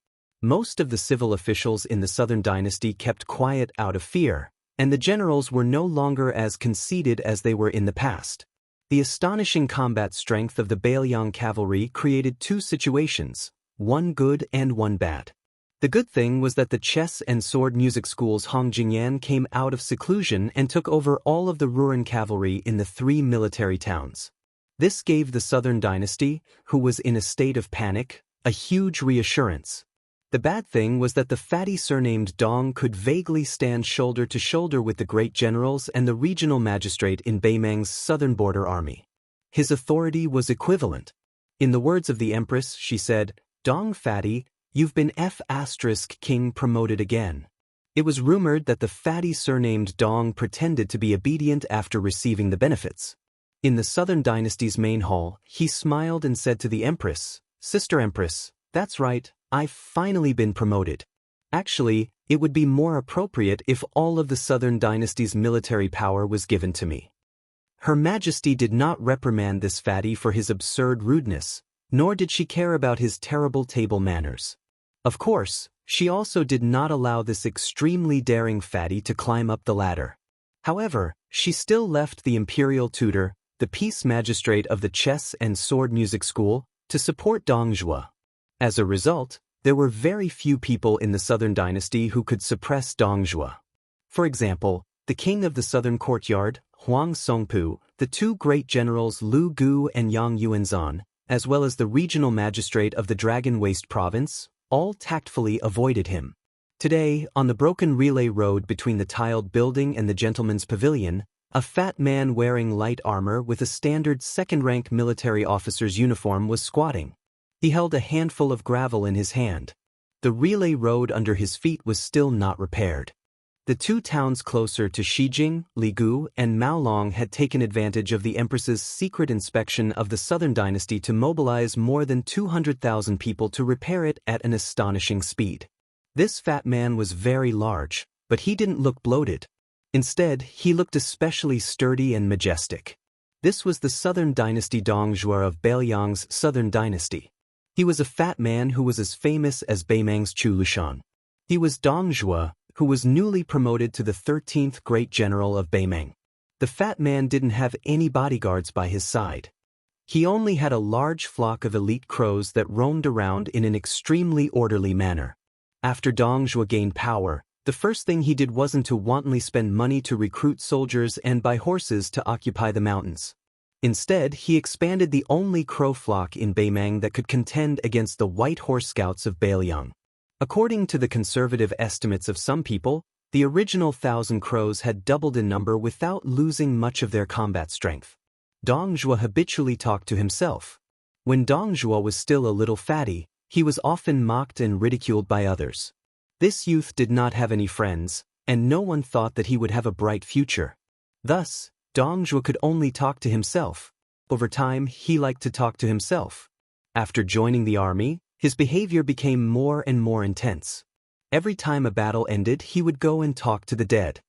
Most of the civil officials in the Southern Dynasty kept quiet out of fear, and the generals were no longer as conceited as they were in the past. The astonishing combat strength of the Bailiang cavalry created two situations, one good and one bad. The good thing was that the chess and sword music schools Hongjingyan came out of seclusion and took over all of the Ruran cavalry in the three military towns. This gave the Southern Dynasty, who was in a state of panic, a huge reassurance. The bad thing was that the fatty surnamed Dong could vaguely stand shoulder to shoulder with the great generals and the regional magistrate in Beimang's southern border army. His authority was equivalent. In the words of the Empress, she said, "Dong fatty, you've been King promoted again." It was rumored that the fatty surnamed Dong pretended to be obedient after receiving the benefits. In the Southern Dynasty's main hall, he smiled and said to the Empress, "Sister Empress, that's right, I've finally been promoted. Actually, it would be more appropriate if all of the Southern Dynasty's military power was given to me." Her Majesty did not reprimand this fatty for his absurd rudeness, nor did she care about his terrible table manners. Of course, she also did not allow this extremely daring fatty to climb up the ladder. However, she still left the imperial tutor, the peace magistrate of the chess and sword music school, to support Dong Zhuo. As a result, there were very few people in the Southern Dynasty who could suppress Dong Zhuo. For example, the king of the southern courtyard, Huang Songpu, the two great generals Lu Gu and Yang Yuanzan, as well as the regional magistrate of the Dragon Waste province, all tactfully avoided him. Today, on the broken relay road between the tiled building and the gentleman's pavilion, a fat man wearing light armor with a standard second-rank military officer's uniform was squatting. He held a handful of gravel in his hand. The relay road under his feet was still not repaired. The two towns closer to Shijing, Ligu, and Maolong had taken advantage of the Empress's secret inspection of the Southern Dynasty to mobilize more than 200,000 people to repair it at an astonishing speed. This fat man was very large, but he didn't look bloated. Instead, he looked especially sturdy and majestic. This was the Southern Dynasty Dong Zhuo of Bailiang's Southern Dynasty. He was a fat man who was as famous as Beimang's Chu Lushan. He was Dong Zhuo, who was newly promoted to the 13th great general of Beimang. The fat man didn't have any bodyguards by his side. He only had a large flock of elite crows that roamed around in an extremely orderly manner. After Dong Zhuo gained power, the first thing he did wasn't to wantonly spend money to recruit soldiers and buy horses to occupy the mountains. Instead, he expanded the only crow flock in Beimang that could contend against the White Horse Scouts of Bailiang. According to the conservative estimates of some people, the original 1,000 crows had doubled in number without losing much of their combat strength. Dong Zhuo habitually talked to himself. When Dong Zhuo was still a little fatty, he was often mocked and ridiculed by others. This youth did not have any friends, and no one thought that he would have a bright future. Thus, Dong Zhuo could only talk to himself. Over time, he liked to talk to himself. After joining the army, his behavior became more and more intense. Every time a battle ended, he would go and talk to the dead.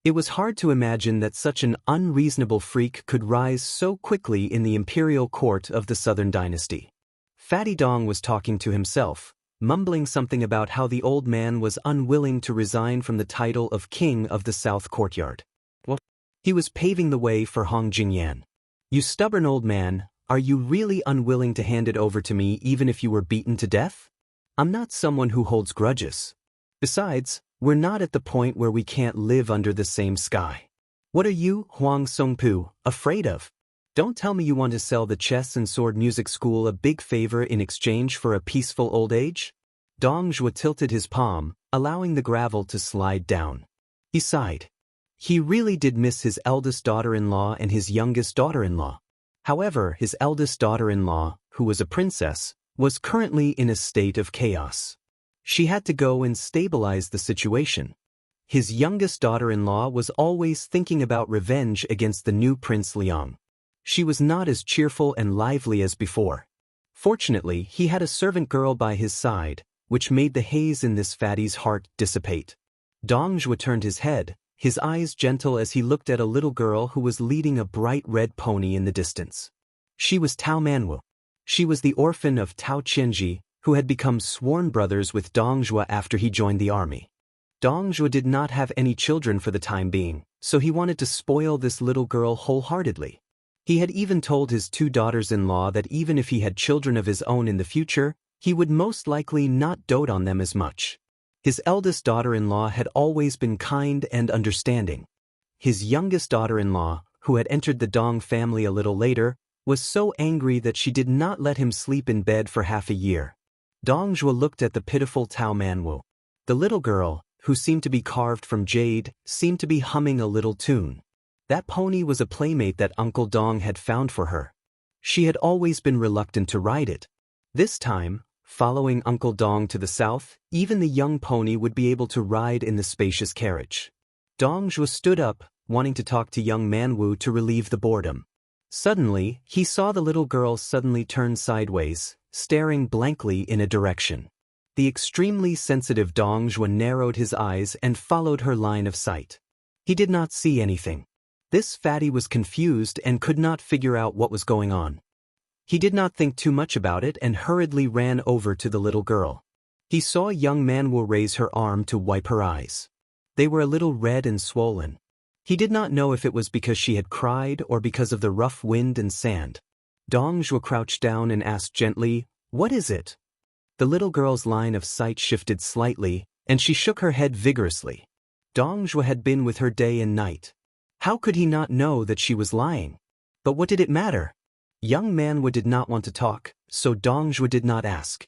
It was hard to imagine that such an unreasonable freak could rise so quickly in the imperial court of the Southern Dynasty. Fatty Dong was talking to himself, mumbling something about how the old man was unwilling to resign from the title of king of the South Courtyard. He was paving the way for Hong Jingyan. "You stubborn old man, are you really unwilling to hand it over to me even if you were beaten to death? I'm not someone who holds grudges. Besides, we're not at the point where we can't live under the same sky. What are you, Huang Songpu, afraid of? Don't tell me you want to sell the chess and sword music school a big favor in exchange for a peaceful old age?" Dong Zhuo tilted his palm, allowing the gravel to slide down. He sighed. He really did miss his eldest daughter-in-law and his youngest daughter-in-law. However, his eldest daughter-in-law, who was a princess, was currently in a state of chaos. She had to go and stabilize the situation. His youngest daughter-in-law was always thinking about revenge against the new Prince Liang. She was not as cheerful and lively as before. Fortunately, he had a servant girl by his side, which made the haze in this fatty's heart dissipate. Dong Zhuo turned his head, his eyes gentle as he looked at a little girl who was leading a bright red pony in the distance. She was Tao Manwu. She was the orphan of Tao Qianji, who had become sworn brothers with Dong Zhuo after he joined the army. Dong Zhuo did not have any children for the time being, so he wanted to spoil this little girl wholeheartedly. He had even told his two daughters-in-law that even if he had children of his own in the future, he would most likely not dote on them as much. His eldest daughter-in-law had always been kind and understanding. His youngest daughter-in-law, who had entered the Dong family a little later, was so angry that she did not let him sleep in bed for half a year. Dong Zhuo looked at the pitiful Tao Manwu. The little girl, who seemed to be carved from jade, seemed to be humming a little tune. That pony was a playmate that Uncle Dong had found for her. She had always been reluctant to ride it. This time, following Uncle Dong to the south, even the young pony would be able to ride in the spacious carriage. Dong Zhuo stood up, wanting to talk to young Manwu to relieve the boredom. Suddenly, he saw the little girl suddenly turn sideways, staring blankly in a direction. The extremely sensitive Dong Zhuo narrowed his eyes and followed her line of sight. He did not see anything. This fatty was confused and could not figure out what was going on. He did not think too much about it and hurriedly ran over to the little girl. He saw young Manwu raise her arm to wipe her eyes. They were a little red and swollen. He did not know if it was because she had cried or because of the rough wind and sand. Dong Zhuo crouched down and asked gently, "What is it?" The little girl's line of sight shifted slightly, and she shook her head vigorously. Dong Zhuo had been with her day and night. How could he not know that she was lying? But what did it matter? Young Manwu did not want to talk, so Dong Zhuo did not ask.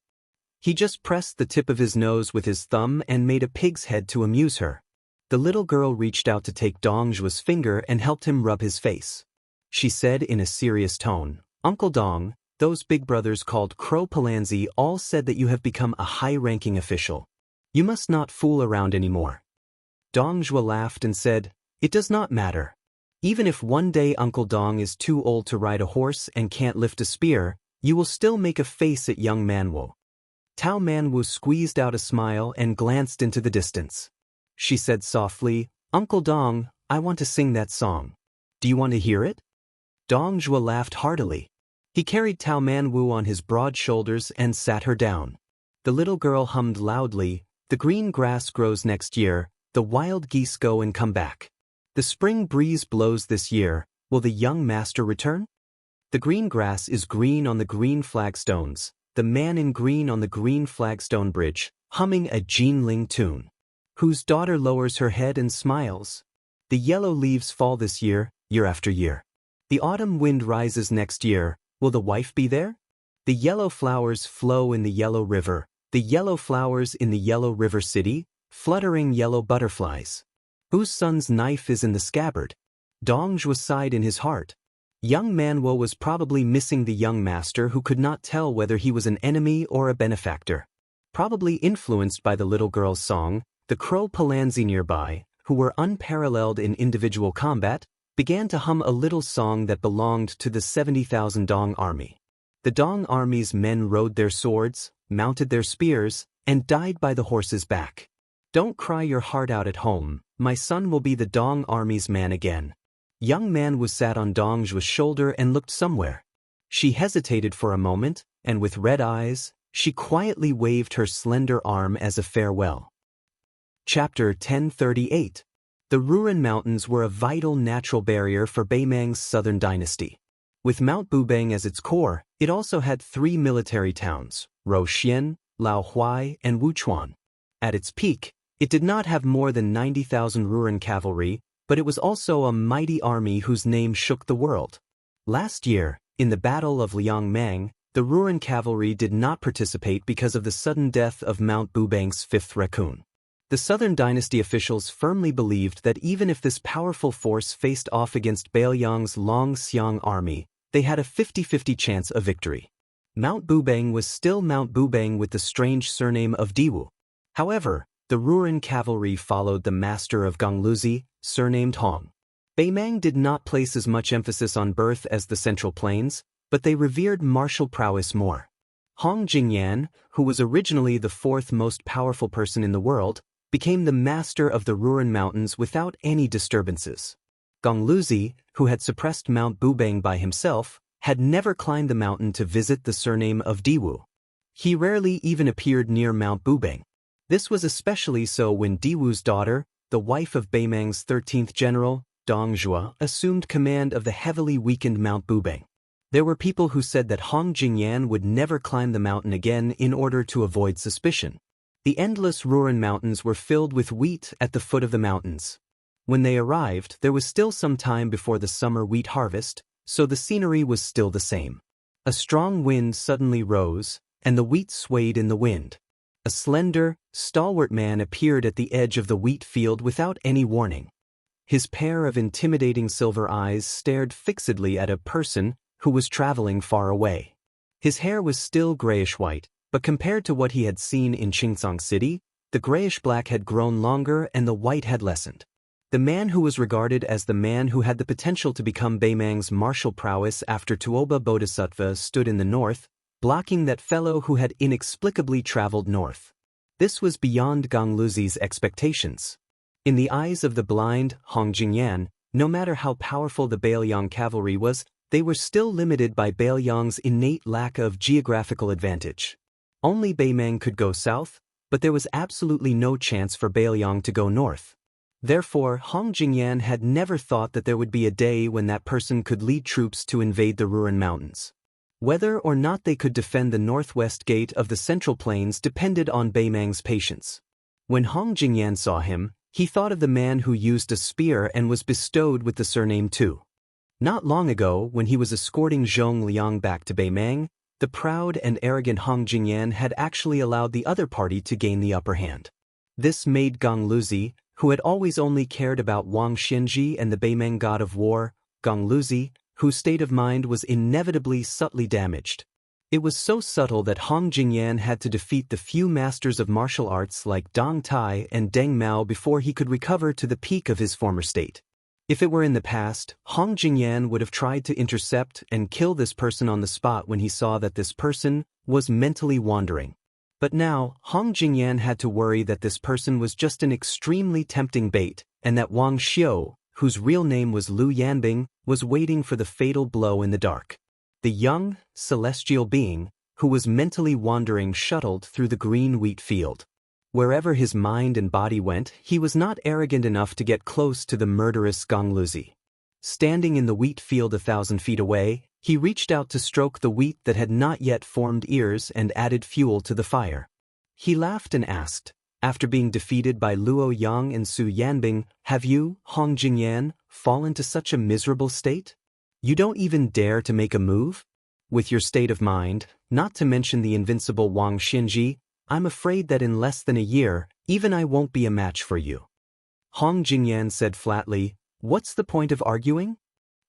He just pressed the tip of his nose with his thumb and made a pig's head to amuse her. The little girl reached out to take Dong Zhuo's finger and helped him rub his face. She said in a serious tone, "Uncle Dong, those big brothers called Crow Palanzi all said that you have become a high-ranking official. You must not fool around anymore." Dong Zhuo laughed and said, "It does not matter. Even if one day Uncle Dong is too old to ride a horse and can't lift a spear, you will still make a face at young Manwu." Tao Manwu squeezed out a smile and glanced into the distance. She said softly, "Uncle Dong, I want to sing that song. Do you want to hear it?" Dong Zhuo laughed heartily. He carried Tao Manwu on his broad shoulders and sat her down. The little girl hummed loudly, "The green grass grows next year, the wild geese go and come back. The spring breeze blows this year, will the young master return? The green grass is green on the green flagstones, the man in green on the green flagstone bridge, humming a Jinling tune. Whose daughter lowers her head and smiles? The yellow leaves fall this year, year after year. The autumn wind rises next year, will the wife be there? The yellow flowers flow in the yellow river, the yellow flowers in the yellow river city, fluttering yellow butterflies. Whose son's knife is in the scabbard?" Dong Zhuo sighed in his heart. Young Manwu was probably missing the young master who could not tell whether he was an enemy or a benefactor. Probably influenced by the little girl's song, the Crow Palanzi nearby, who were unparalleled in individual combat, began to hum a little song that belonged to the 70,000 Dong army. The Dong army's men rode their swords, mounted their spears, and died by the horse's back. Don't cry your heart out at home, my son will be the Dong army's man again. Young Manwu sat on Dong Zhuo's shoulder and looked somewhere. She hesitated for a moment, and with red eyes, she quietly waved her slender arm as a farewell. Chapter 1038. The Ruren Mountains were a vital natural barrier for Beimang's southern dynasty. With Mount Bubang as its core, it also had 3 military towns, Ruoxian, Laohuai, and Wuchuan. At its peak, it did not have more than 90,000 Ruren cavalry, but it was also a mighty army whose name shook the world. Last year, in the Battle of Liangmang, the Ruren cavalry did not participate because of the sudden death of Mount Bubang's 5th raccoon. The southern dynasty officials firmly believed that even if this powerful force faced off against Baoyang's Longxiang army, they had a 50-50 chance of victory. Mount Bubang was still Mount Bubang with the strange surname of Diwu. However, the Ruren cavalry followed the master of Gongluzi, surnamed Hong. Beimang did not place as much emphasis on birth as the Central Plains, but they revered martial prowess more. Hong Jingyan, who was originally the 4th most powerful person in the world, became the master of the Ruren Mountains without any disturbances. Gongluzi, who had suppressed Mount Bubang by himself, had never climbed the mountain to visit the surname of Diwu. He rarely even appeared near Mount Bubang. This was especially so when Diwu's daughter, the wife of Beimang's 13th general, Dong Zhuo, assumed command of the heavily weakened Mount Bubang. There were people who said that Hong Jingyan would never climb the mountain again in order to avoid suspicion. The endless Ruren Mountains were filled with wheat at the foot of the mountains. When they arrived, there was still some time before the summer wheat harvest, so the scenery was still the same. A strong wind suddenly rose, and the wheat swayed in the wind. A slender, stalwart man appeared at the edge of the wheat field without any warning. His pair of intimidating silver eyes stared fixedly at a person who was traveling far away. His hair was still grayish-white, but compared to what he had seen in Xianxia City, the grayish-black had grown longer and the white had lessened. The man who was regarded as the man who had the potential to become Beimang's martial prowess after Tuoba Bodhisattva stood in the north, blocking that fellow who had inexplicably traveled north. This was beyond Gongluzi's expectations. In the eyes of the blind Hong Jingyan, no matter how powerful the Bailiang cavalry was, they were still limited by Bailiang's innate lack of geographical advantage. Only Beimang could go south, but there was absolutely no chance for Bailiang to go north. Therefore, Hong Jingyan had never thought that there would be a day when that person could lead troops to invade the Ruren Mountains. Whether or not they could defend the northwest gate of the Central Plains depended on Beimang's patience. When Hong Jingyan saw him, he thought of the man who used a spear and was bestowed with the surname Tu. Not long ago, when he was escorting Zhong Liang back to Beimang, the proud and arrogant Hong Jingyan had actually allowed the other party to gain the upper hand. This made Gongluzi, who had always only cared about Wang Xianji and the Beimang god of war, Gongluzi, whose state of mind was inevitably subtly damaged. It was so subtle that Hong Jingyan had to defeat the few masters of martial arts like Dong Tai and Deng Mao before he could recover to the peak of his former state. If it were in the past, Hong Jingyan would have tried to intercept and kill this person on the spot when he saw that this person was mentally wandering. But now, Hong Jingyan had to worry that this person was just an extremely tempting bait, and that Wang Xiu, whose real name was Lu Yanbing, was waiting for the fatal blow in the dark. The young, celestial being, who was mentally wandering, shuttled through the green wheat field. Wherever his mind and body went, he was not arrogant enough to get close to the murderous Gongluzi. Standing in the wheat field 1,000 feet away, he reached out to stroke the wheat that had not yet formed ears and added fuel to the fire. He laughed and asked, after being defeated by Luo Yang and Su Yanbing, "Have you, Hong Jingyan, fallen to such a miserable state? You don't even dare to make a move? With your state of mind, not to mention the invincible Wang Xinji, I'm afraid that in less than a year, even I won't be a match for you." Hong Jingyan said flatly, "What's the point of arguing?"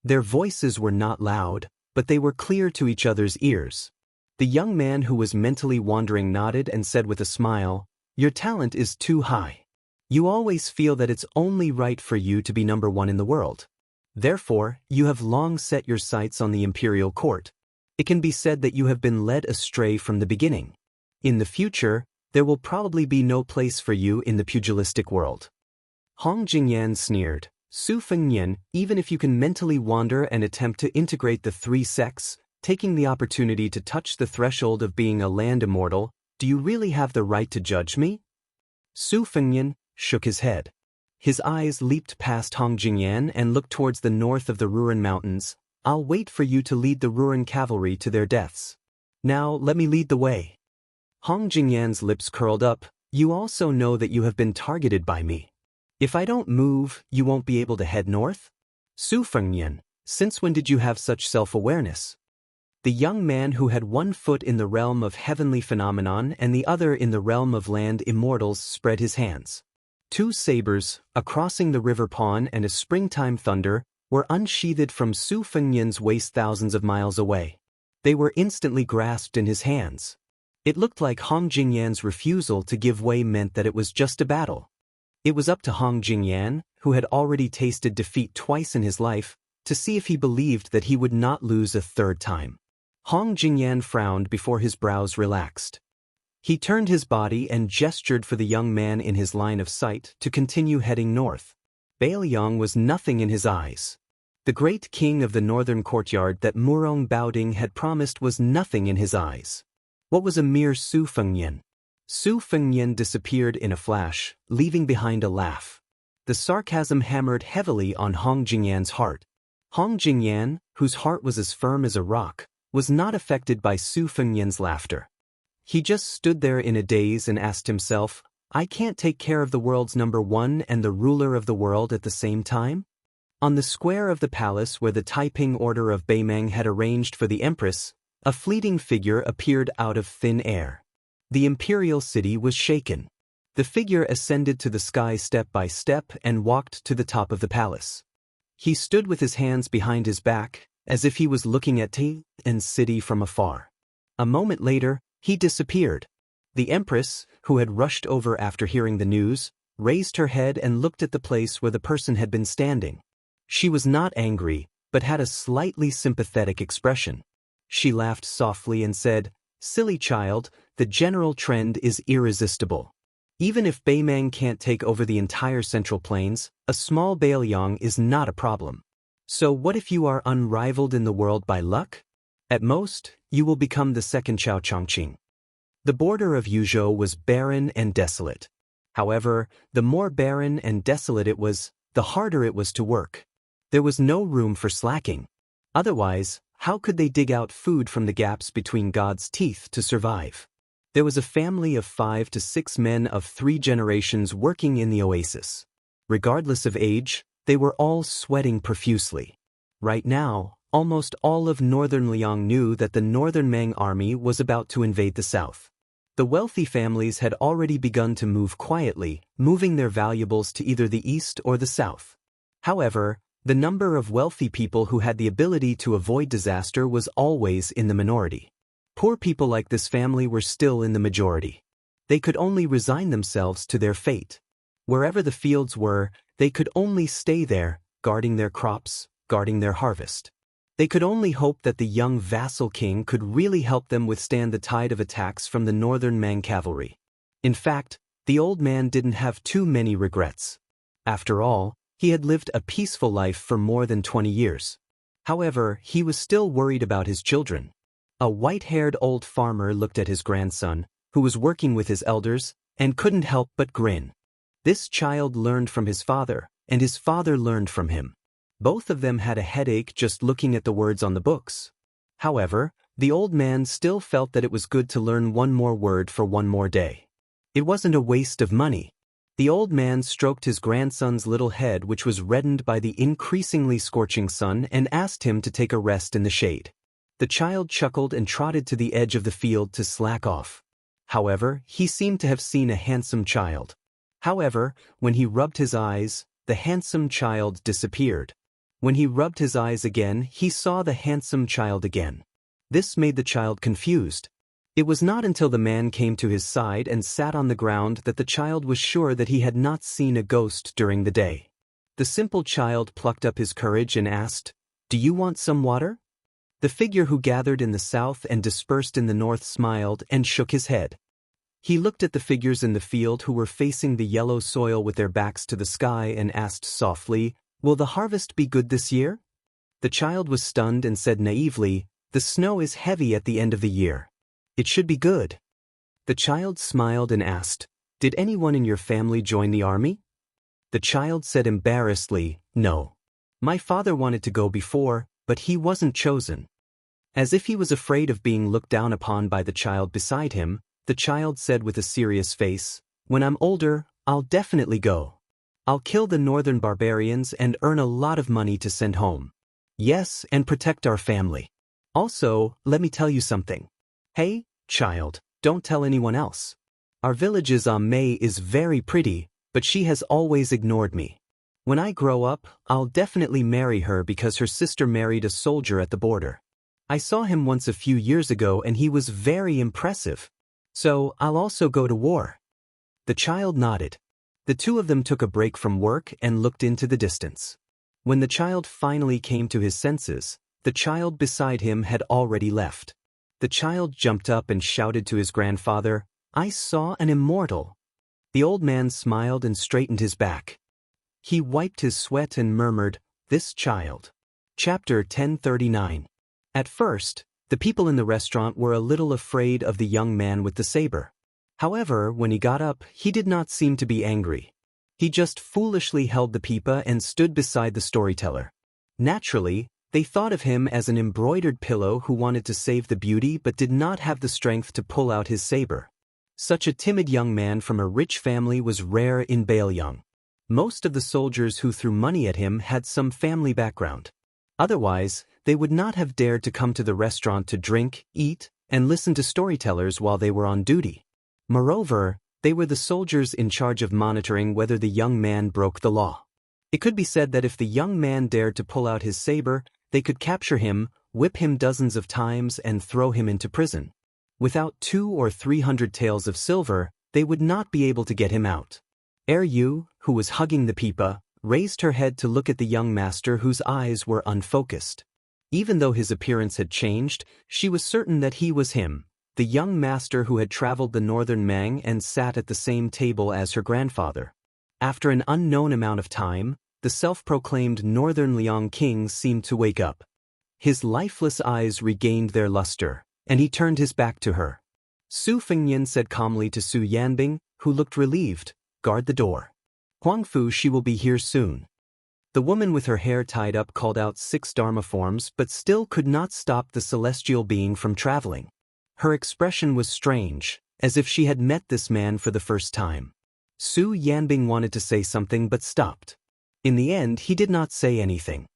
Their voices were not loud, but they were clear to each other's ears. The young man who was mentally wandering nodded and said with a smile, "Your talent is too high. You always feel that it's only right for you to be number one in the world. Therefore, you have long set your sights on the imperial court. It can be said that you have been led astray from the beginning. In the future, there will probably be no place for you in the pugilistic world." Hong Jingyan sneered, "Su Fengnian, even if you can mentally wander and attempt to integrate the three sects, taking the opportunity to touch the threshold of being a land immortal, do you really have the right to judge me?" Su Fengnian shook his head. His eyes leaped past Hong Jingyan and looked towards the north of the Ruren Mountains. "I'll wait for you to lead the Ruren cavalry to their deaths. Now let me lead the way." Hong Jingyan's lips curled up. "You also know that you have been targeted by me. If I don't move, you won't be able to head north? Su Fengnian, since when did you have such self-awareness?" The young man who had one foot in the realm of heavenly phenomenon and the other in the realm of land immortals spread his hands. Two sabers, a crossing the river Pawn and a springtime thunder, were unsheathed from Su Fengnian's waist thousands of miles away. They were instantly grasped in his hands. It looked like Hong Jingyan's refusal to give way meant that it was just a battle. It was up to Hong Jingyan, who had already tasted defeat twice in his life, to see if he believed that he would not lose a third time. Hong Jingyan frowned before his brows relaxed. He turned his body and gestured for the young man in his line of sight to continue heading north. Baoyang was nothing in his eyes. The great king of the northern courtyard that Murong Baoding had promised was nothing in his eyes. What was a mere Su Fengnian? Su Fengnian disappeared in a flash, leaving behind a laugh. The sarcasm hammered heavily on Hong Jingyan's heart. Hong Jingyan, whose heart was as firm as a rock, was not affected by Su Fengnian's laughter. He just stood there in a daze and asked himself, I can't take care of the world's number one and the ruler of the world at the same time? On the square of the palace where the Taiping order of Beimeng had arranged for the empress, a fleeting figure appeared out of thin air. The imperial city was shaken. The figure ascended to the sky step by step and walked to the top of the palace. He stood with his hands behind his back, as if he was looking at Taiping city from afar. A moment later, he disappeared. The empress, who had rushed over after hearing the news, raised her head and looked at the place where the person had been standing. She was not angry, but had a slightly sympathetic expression. She laughed softly and said, Silly child, the general trend is irresistible. Even if Beimeng can't take over the entire Central Plains, a small Baoyang is not a problem. So what if you are unrivaled in the world by luck? At most, you will become the second Chao Chongqing. The border of Yuzhou was barren and desolate. However, the more barren and desolate it was, the harder it was to work. There was no room for slacking. Otherwise, how could they dig out food from the gaps between God's teeth to survive? There was a family of 5 to 6 men of 3 generations working in the oasis. Regardless of age, they were all sweating profusely. Right now, almost all of northern Liang knew that the northern Meng army was about to invade the south. The wealthy families had already begun to move quietly, moving their valuables to either the east or the south. However, the number of wealthy people who had the ability to avoid disaster was always in the minority. Poor people like this family were still in the majority. They could only resign themselves to their fate. Wherever the fields were, they could only stay there, guarding their crops, guarding their harvest. They could only hope that the young vassal king could really help them withstand the tide of attacks from the northern Mang cavalry. In fact, the old man didn't have too many regrets. After all, he had lived a peaceful life for more than 20 years. However, he was still worried about his children. A white-haired old farmer looked at his grandson, who was working with his elders, and couldn't help but grin. This child learned from his father, and his father learned from him. Both of them had a headache just looking at the words on the books. However, the old man still felt that it was good to learn one more word for one more day. It wasn't a waste of money. The old man stroked his grandson's little head, which was reddened by the increasingly scorching sun, and asked him to take a rest in the shade. The child chuckled and trotted to the edge of the field to slack off. However, he seemed to have seen a handsome child. However, when he rubbed his eyes, the handsome child disappeared. When he rubbed his eyes again, he saw the handsome child again. This made the child confused. It was not until the man came to his side and sat on the ground that the child was sure that he had not seen a ghost during the day. The simple child plucked up his courage and asked, "Do you want some water?" The figure who gathered in the south and dispersed in the north smiled and shook his head. He looked at the figures in the field who were facing the yellow soil with their backs to the sky and asked softly, "Will the harvest be good this year?" The child was stunned and said naively, "The snow is heavy at the end of the year. It should be good." The child smiled and asked, "Did anyone in your family join the army?" The child said embarrassedly, "No. My father wanted to go before, but he wasn't chosen." As if he was afraid of being looked down upon by the child beside him, the child said with a serious face, "When I'm older, I'll definitely go. I'll kill the northern barbarians and earn a lot of money to send home. Yes, and protect our family. Also, let me tell you something. Hey, child, don't tell anyone else. Our village's May is very pretty, but she has always ignored me. When I grow up, I'll definitely marry her because her sister married a soldier at the border. I saw him once a few years ago and he was very impressive. So, I'll also go to war." The child nodded. The two of them took a break from work and looked into the distance. When the child finally came to his senses, the child beside him had already left. The child jumped up and shouted to his grandfather, I saw an immortal. The old man smiled and straightened his back. He wiped his sweat and murmured, "This child." Chapter 1039. At first, the people in the restaurant were a little afraid of the young man with the saber. However, when he got up, he did not seem to be angry. He just foolishly held the pipa and stood beside the storyteller. Naturally, they thought of him as an embroidered pillow who wanted to save the beauty but did not have the strength to pull out his saber. Such a timid young man from a rich family was rare in Baelyang. Most of the soldiers who threw money at him had some family background. Otherwise, they would not have dared to come to the restaurant to drink, eat, and listen to storytellers while they were on duty. Moreover, they were the soldiers in charge of monitoring whether the young man broke the law. It could be said that if the young man dared to pull out his saber, they could capture him, whip him dozens of times and throw him into prison. Without 200 or 300 taels of silver, they would not be able to get him out. Yu, who was hugging the pipa, raised her head to look at the young master whose eyes were unfocused. Even though his appearance had changed, she was certain that he was him, the young master who had traveled the northern Mang and sat at the same table as her grandfather. After an unknown amount of time, the self-proclaimed Northern Liang king seemed to wake up. His lifeless eyes regained their luster, and he turned his back to her. Su Fengnian said calmly to Su Yanbing, who looked relieved, "Guard the door. Huangfu, she will be here soon." The woman with her hair tied up called out 6 dharma forms but still could not stop the celestial being from traveling. Her expression was strange, as if she had met this man for the first time. Su Yanbing wanted to say something but stopped. In the end, he did not say anything.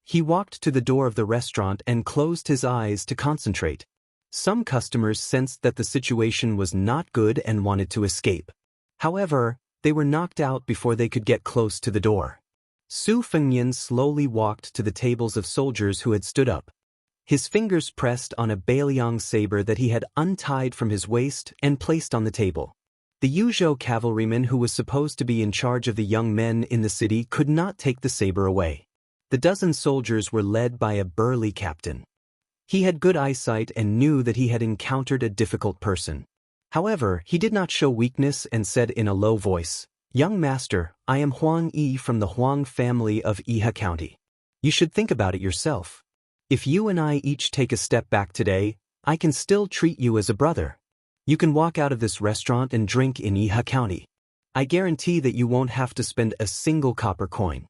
He walked to the door of the restaurant and closed his eyes to concentrate. Some customers sensed that the situation was not good and wanted to escape. However, they were knocked out before they could get close to the door. Su Fengnian slowly walked to the tables of soldiers who had stood up. His fingers pressed on a Baelyang saber that he had untied from his waist and placed on the table. The Yuzhou cavalryman who was supposed to be in charge of the young men in the city could not take the saber away. The dozen soldiers were led by a burly captain. He had good eyesight and knew that he had encountered a difficult person. However, he did not show weakness and said in a low voice, "Young master, I am Huang Yi from the Huang family of Iha County. You should think about it yourself. If you and I each take a step back today, I can still treat you as a brother. You can walk out of this restaurant and drink in Iha County. I guarantee that you won't have to spend a single copper coin."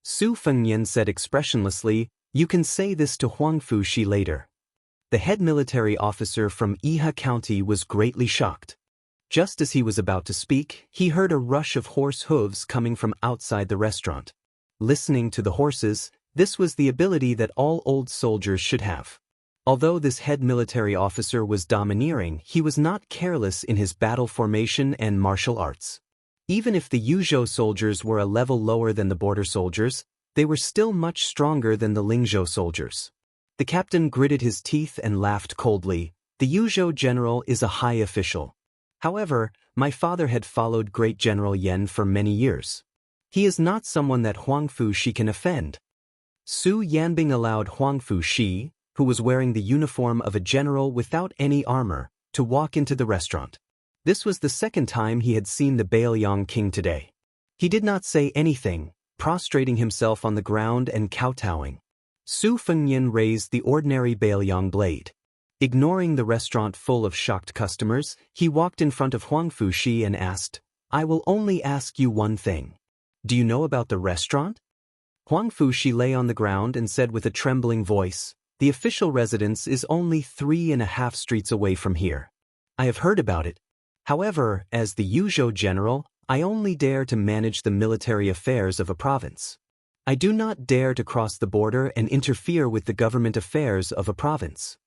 Su Fengnian said expressionlessly, "You can say this to Huangfu Shi later." The head military officer from Iha County was greatly shocked. Just as he was about to speak, he heard a rush of horse hooves coming from outside the restaurant. Listening to the horses, this was the ability that all old soldiers should have. Although this head military officer was domineering, he was not careless in his battle formation and martial arts. Even if the Yuzhou soldiers were a level lower than the border soldiers, they were still much stronger than the Lingzhou soldiers. The captain gritted his teeth and laughed coldly. "The Yuzhou general is a high official. However, my father had followed Great General Yen for many years. He is not someone that Huangfu Shi can offend." Su Yanbing allowed Huangfu Shi, who was wearing the uniform of a general without any armor, to walk into the restaurant. This was the second time he had seen the Baelyang king today. He did not say anything, prostrating himself on the ground and kowtowing. Su Fengnian raised the ordinary Baelyang blade. Ignoring the restaurant full of shocked customers, he walked in front of Huangfu Shi and asked, "I will only ask you one thing. Do you know about the restaurant?" Huangfu Shi lay on the ground and said with a trembling voice, "The official residence is only 3.5 streets away from here. I have heard about it. However, as the Yuzhou general, I only dare to manage the military affairs of a province. I do not dare to cross the border and interfere with the government affairs of a province."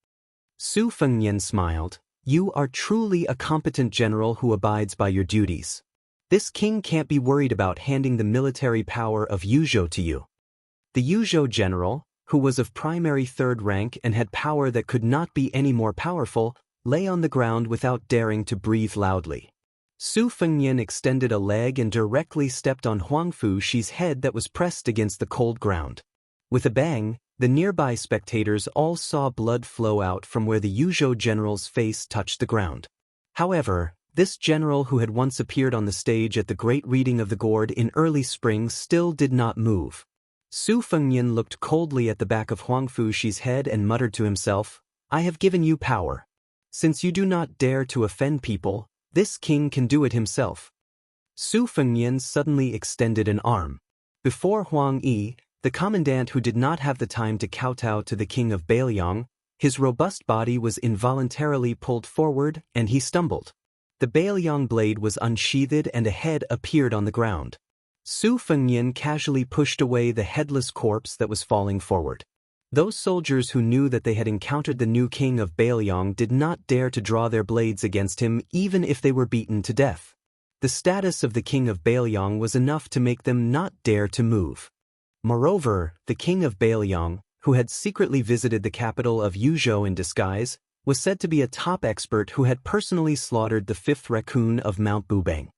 Su Fengnian smiled. "You are truly a competent general who abides by your duties. This king can't be worried about handing the military power of Yuzhou to you." The Yuzhou general, who was of primary 3rd rank and had power that could not be any more powerful, lay on the ground without daring to breathe loudly. Su Fengnian extended a leg and directly stepped on Huangfu Shi's head that was pressed against the cold ground. With a bang, the nearby spectators all saw blood flow out from where the Yuzhou general's face touched the ground. However, This general who had once appeared on the stage at the great reading of the gourd in early spring still did not move. Su Fengnian looked coldly at the back of Huang Fuxi's head and muttered to himself, "I have given you power. Since you do not dare to offend people, this king can do it himself." Su Fengnian suddenly extended an arm. Before Huang Yi, the commandant who did not have the time to kowtow to the king of Bailiang, his robust body was involuntarily pulled forward and he stumbled. The Bailiang blade was unsheathed and a head appeared on the ground. Su Fengnian casually pushed away the headless corpse that was falling forward. Those soldiers who knew that they had encountered the new king of Bailiang did not dare to draw their blades against him even if they were beaten to death. The status of the king of Bailiang was enough to make them not dare to move. Moreover, the king of Bailiang, who had secretly visited the capital of Yuzhou in disguise, was said to be a top expert who had personally slaughtered the 5th raccoon of Mount Bubang.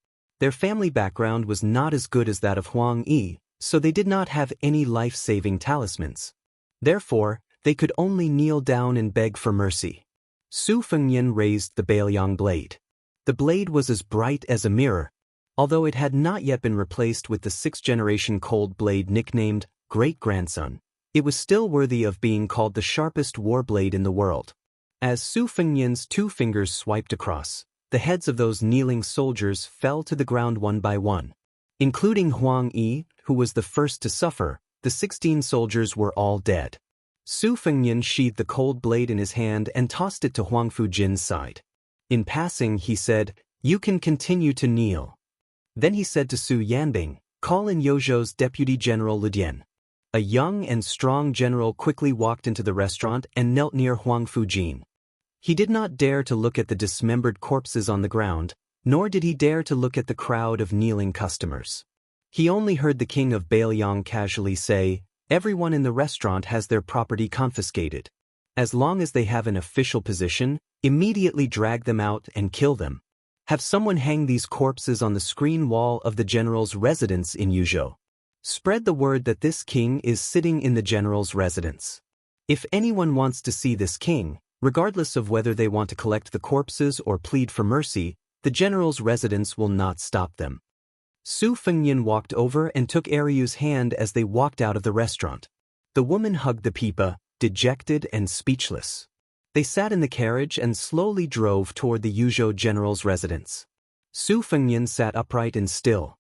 Their family background was not as good as that of Huang Yi, so they did not have any life-saving talismans. Therefore, they could only kneel down and beg for mercy. Su Fengnian raised the Bailiang blade. The blade was as bright as a mirror. Although it had not yet been replaced with the 6th-generation cold blade nicknamed Great-Grandson, it was still worthy of being called the sharpest war blade in the world. As Su Fengnian's 2 fingers swiped across, the heads of those kneeling soldiers fell to the ground one by one. Including Huang Yi, who was the first to suffer, the 16 soldiers were all dead. Su Fengnian sheathed the cold blade in his hand and tossed it to Huang Fujin's side. In passing, he said, "You can continue to kneel." Then he said to Su Yanbing, "Call in Yozhou's Deputy General Lidian." A young and strong general quickly walked into the restaurant and knelt near Huang Fujin. He did not dare to look at the dismembered corpses on the ground, nor did he dare to look at the crowd of kneeling customers. He only heard the king of Bailiang casually say, "Everyone in the restaurant has their property confiscated. As long as they have an official position, immediately drag them out and kill them. Have someone hang these corpses on the screen wall of the general's residence in Yuzhou. Spread the word that this king is sitting in the general's residence. If anyone wants to see this king, regardless of whether they want to collect the corpses or plead for mercy, the general's residence will not stop them." Su Fengnian walked over and took Eryu's hand as they walked out of the restaurant. The woman hugged the pipa, dejected and speechless. They sat in the carriage and slowly drove toward the Yuzhou general's residence. Su Fengnian sat upright and still.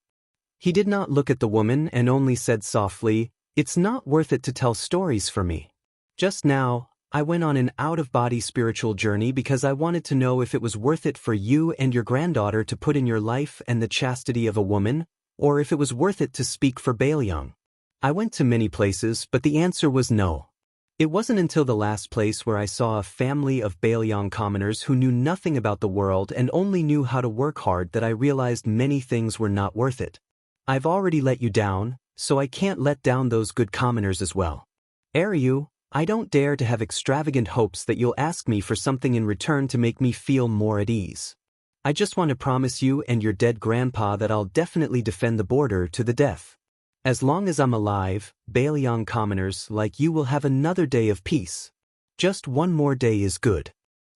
He did not look at the woman and only said softly, "It's not worth it to tell stories for me. Just now, I went on an out-of-body spiritual journey because I wanted to know if it was worth it for you and your granddaughter to put in your life and the chastity of a woman, or if it was worth it to speak for Bailiang. I went to many places, but the answer was no. It wasn't until the last place where I saw a family of Bailiang commoners who knew nothing about the world and only knew how to work hard that I realized many things were not worth it. I've already let you down, so I can't let down those good commoners as well. Eryu, I don't dare to have extravagant hopes that you'll ask me for something in return to make me feel more at ease. I just want to promise you and your dead grandpa that I'll definitely defend the border to the death. As long as I'm alive, Bailiang commoners like you will have another day of peace. Just one more day is good."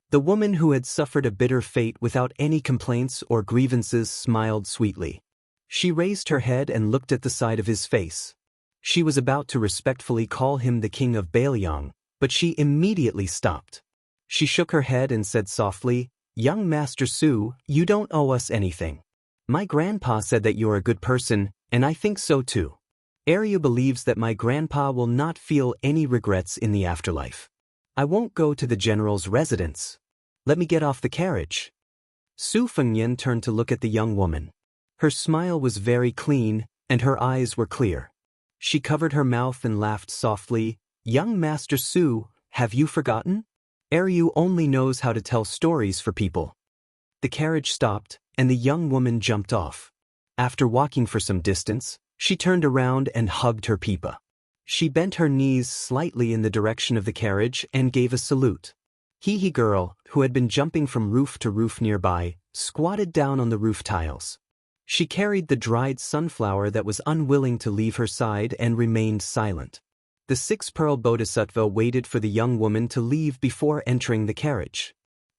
The woman who had suffered a bitter fate without any complaints or grievances smiled sweetly. She raised her head and looked at the side of his face. She was about to respectfully call him the king of Bailiang, but she immediately stopped. She shook her head and said softly, "Young Master Su, you don't owe us anything. My grandpa said that you're a good person, and I think so too. Eryu believes that my grandpa will not feel any regrets in the afterlife. I won't go to the general's residence. Let me get off the carriage." Su Fengnian turned to look at the young woman. Her smile was very clean, and her eyes were clear. She covered her mouth and laughed softly. "Young Master Su, have you forgotten? Eryu only knows how to tell stories for people." The carriage stopped, and the young woman jumped off. After walking for some distance, she turned around and hugged her pipa. She bent her knees slightly in the direction of the carriage and gave a salute. Hee girl, who had been jumping from roof to roof nearby, squatted down on the roof tiles. She carried the dried sunflower that was unwilling to leave her side and remained silent. The 6-pearl bodhisattva waited for the young woman to leave before entering the carriage.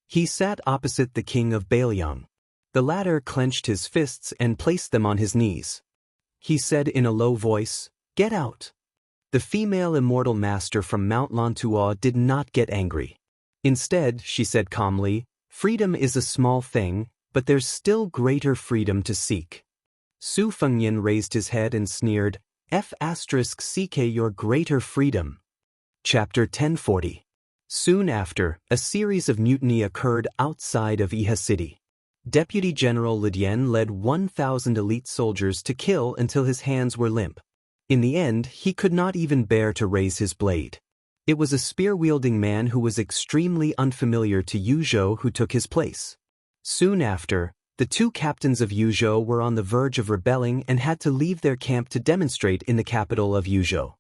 He sat opposite the king of Bailiang. The latter clenched his fists and placed them on his knees. He said in a low voice, "Get out." The female immortal master from Mount Lantua did not get angry. Instead, she said calmly, "Freedom is a small thing, but there's still greater freedom to seek." Su Fengnian raised his head and sneered, "Seek your greater freedom." Chapter 1040. Soon after, a series of mutiny occurred outside of Iha City. Deputy General Lidian led 1,000 elite soldiers to kill until his hands were limp. In the end, he could not even bear to raise his blade. It was a spear-wielding man who was extremely unfamiliar to Yuzhou who took his place. Soon after, the two captains of Yuzhou were on the verge of rebelling and had to leave their camp to demonstrate in the capital of Yuzhou.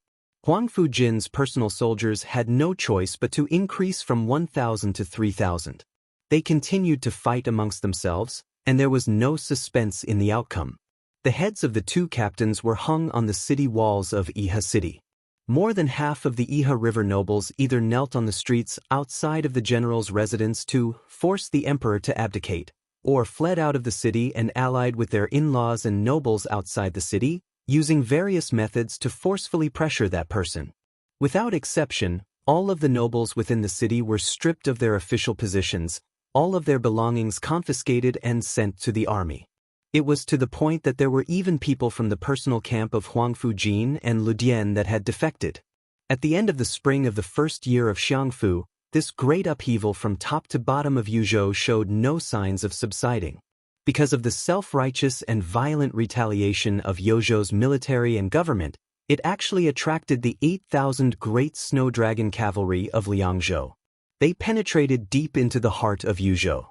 Huang Fujin's personal soldiers had no choice but to increase from 1,000 to 3,000. They continued to fight amongst themselves, and there was no suspense in the outcome. The heads of the two captains were hung on the city walls of Iha City. More than half of the Iha River nobles either knelt on the streets outside of the general's residence to force the emperor to abdicate, or fled out of the city and allied with their in-laws and nobles outside the city, using various methods to forcefully pressure that person. Without exception, all of the nobles within the city were stripped of their official positions, all of their belongings confiscated and sent to the army. It was to the point that there were even people from the personal camp of Huang Fujin and Lidian that had defected. At the end of the spring of the first year of Xiangfu, this great upheaval from top to bottom of Yuzhou showed no signs of subsiding. Because of the self-righteous and violent retaliation of Yuzhou's military and government, it actually attracted the 8,000 great snow dragon cavalry of Liangzhou. They penetrated deep into the heart of Yuzhou.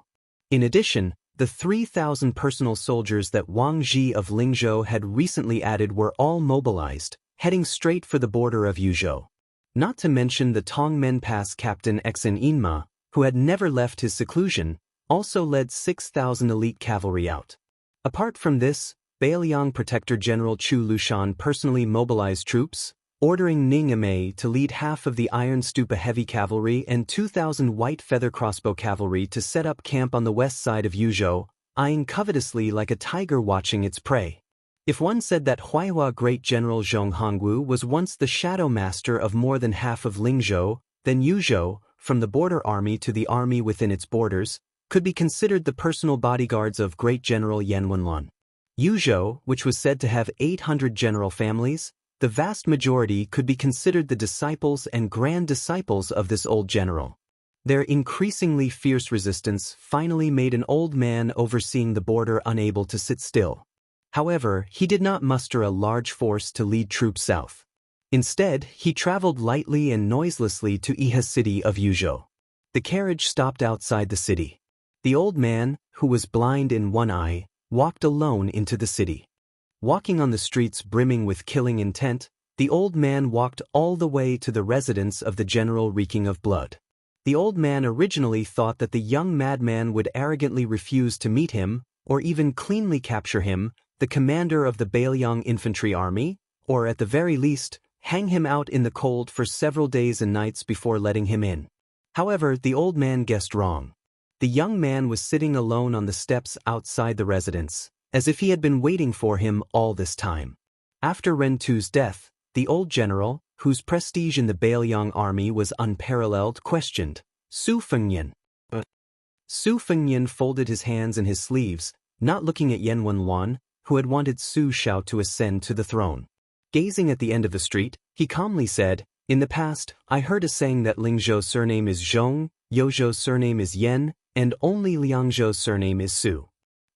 In addition, the 3,000 personal soldiers that Wang Ji of Lingzhou had recently added were all mobilized, heading straight for the border of Yuzhou. Not to mention the Tongmen Pass captain Exin Inma, who had never left his seclusion, also led 6,000 elite cavalry out. Apart from this, Beiliang Protector General Chu Lushan personally mobilized troops, ordering Ning Amei to lead half of the Iron Stupa heavy cavalry and 2,000 white feather crossbow cavalry to set up camp on the west side of Yuzhou, eyeing covetously like a tiger watching its prey. If one said that Huaihua Great General Zhong Hongwu was once the shadow master of more than half of Lingzhou, then Yuzhou, from the border army to the army within its borders, could be considered the personal bodyguards of Great General Yan Wenlan. Yuzhou, which was said to have 800 general families, the vast majority could be considered the disciples and grand disciples of this old general. Their increasingly fierce resistance finally made an old man overseeing the border unable to sit still. However, he did not muster a large force to lead troops south. Instead, he traveled lightly and noiselessly to Iha City of Yuzhou. The carriage stopped outside the city. The old man, who was blind in one eye, walked alone into the city. Walking on the streets brimming with killing intent, the old man walked all the way to the residence of the general reeking of blood. The old man originally thought that the young madman would arrogantly refuse to meet him, or even cleanly capture him, the commander of the Beiliang infantry army, or at the very least, hang him out in the cold for several days and nights before letting him in. However, the old man guessed wrong. The young man was sitting alone on the steps outside the residence, as if he had been waiting for him all this time. After Ren Tu's death, the old general, whose prestige in the Beiliang army was unparalleled, questioned, "Su Fengnian." Su Fengnian folded his hands in his sleeves, not looking at Yan Wenlan, who had wanted Su Shao to ascend to the throne. Gazing at the end of the street, he calmly said, "In the past, I heard a saying that Lingzhou's surname is Zhong, Yozhou's surname is Yan, and only Liangzhou's surname is Su.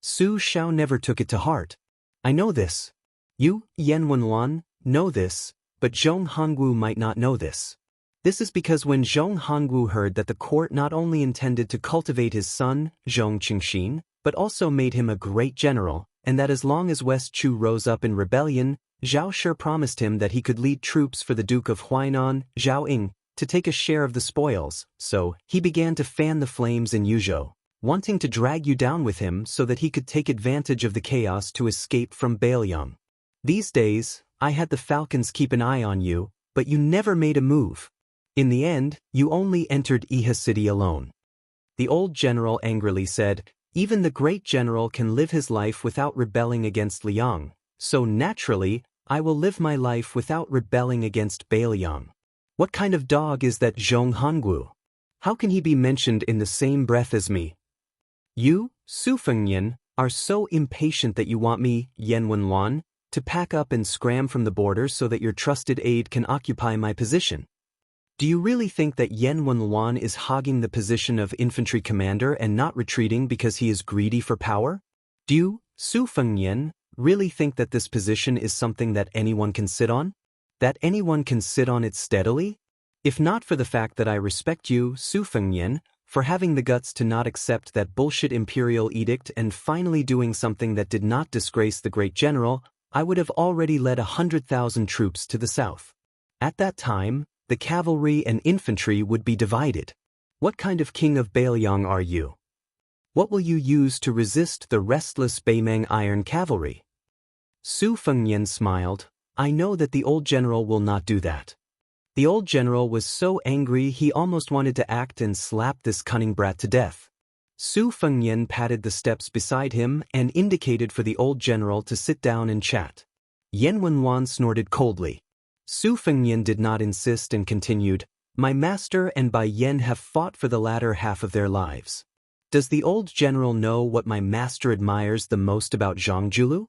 Su Shao never took it to heart. I know this. You, Yan Wenlan, know this, but Zhong Hongwu might not know this. This is because when Zhong Hongwu heard that the court not only intended to cultivate his son, Zhong Qingxin, but also made him a great general, and that as long as West Chu rose up in rebellion, Zhao Shi promised him that he could lead troops for the Duke of Huainan, Zhao Ying, to take a share of the spoils, so he began to fan the flames in Yuzhou, wanting to drag you down with him so that he could take advantage of the chaos to escape from Beiliang. These days, I had the falcons keep an eye on you, but you never made a move. In the end, you only entered Iha City alone." The old general angrily said, Even the great general can live his life without rebelling against Liang, so naturally, I will live my life without rebelling against Bailiang. What kind of dog is that Zhong Hongwu? How can he be mentioned in the same breath as me? You, Su Fengnian, are so impatient that you want me, Yan Wenluan, to pack up and scram from the border so that your trusted aide can occupy my position. Do you really think that Yan Wenluan is hogging the position of infantry commander and not retreating because he is greedy for power? Do you, Su Fengnian, really think that this position is something that anyone can sit on? That anyone can sit on it steadily? If not for the fact that I respect you, Su Fengnian, for having the guts to not accept that bullshit imperial edict and finally doing something that did not disgrace the great general, I would have already led 100,000 troops to the south. At that time, the cavalry and infantry would be divided. What kind of king of Bailiang are you? What will you use to resist the restless Beimeng iron cavalry? Su Fengnian smiled. I know that the old general will not do that. The old general was so angry he almost wanted to act and slap this cunning brat to death. Su Fengnian patted the steps beside him and indicated for the old general to sit down and chat. Yan Wenluan snorted coldly. Su Fengnian did not insist and continued, My master and Bai Yan have fought for the latter half of their lives. Does the old general know what my master admires the most about Zhang?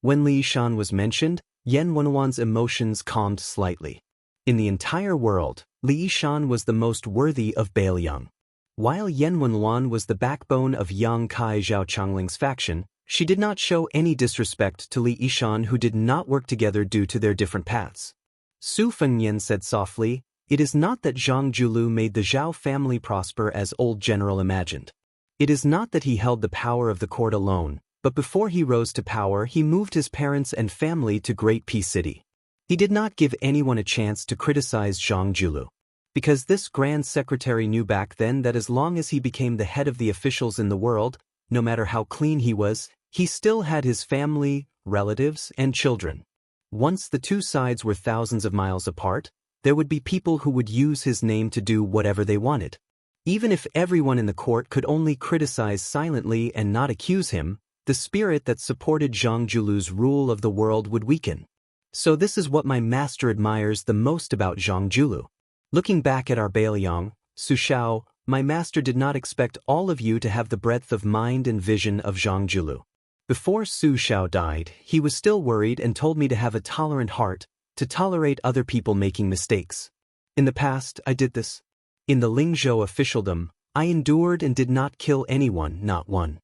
When Li Shan was mentioned, Yan Wenluan's emotions calmed slightly. In the entire world, Li Shan was the most worthy of Bailiang. While Yan Wenluan was the backbone of Yang Kai Zhao Changling's faction, she did not show any disrespect to Li Yishan who did not work together due to their different paths. Su Fengnian said softly, It is not that Zhang Julu made the Zhao family prosper as old general imagined. It is not that he held the power of the court alone, but before he rose to power he moved his parents and family to Great Peace City. He did not give anyone a chance to criticize Zhang Julu. Because this grand secretary knew back then that as long as he became the head of the officials in the world, no matter how clean he was, he still had his family, relatives, and children. Once the two sides were thousands of miles apart, there would be people who would use his name to do whatever they wanted. Even if everyone in the court could only criticize silently and not accuse him, the spirit that supported Zhang Julu's rule of the world would weaken. So this is what my master admires the most about Zhang Julu. Looking back at our Bailiang, Su Shao, my master did not expect all of you to have the breadth of mind and vision of Zhang Julu. Before Su Shao died, he was still worried and told me to have a tolerant heart, to tolerate other people making mistakes. In the past, I did this. In the Lingzhou officialdom, I endured and did not kill anyone, not one.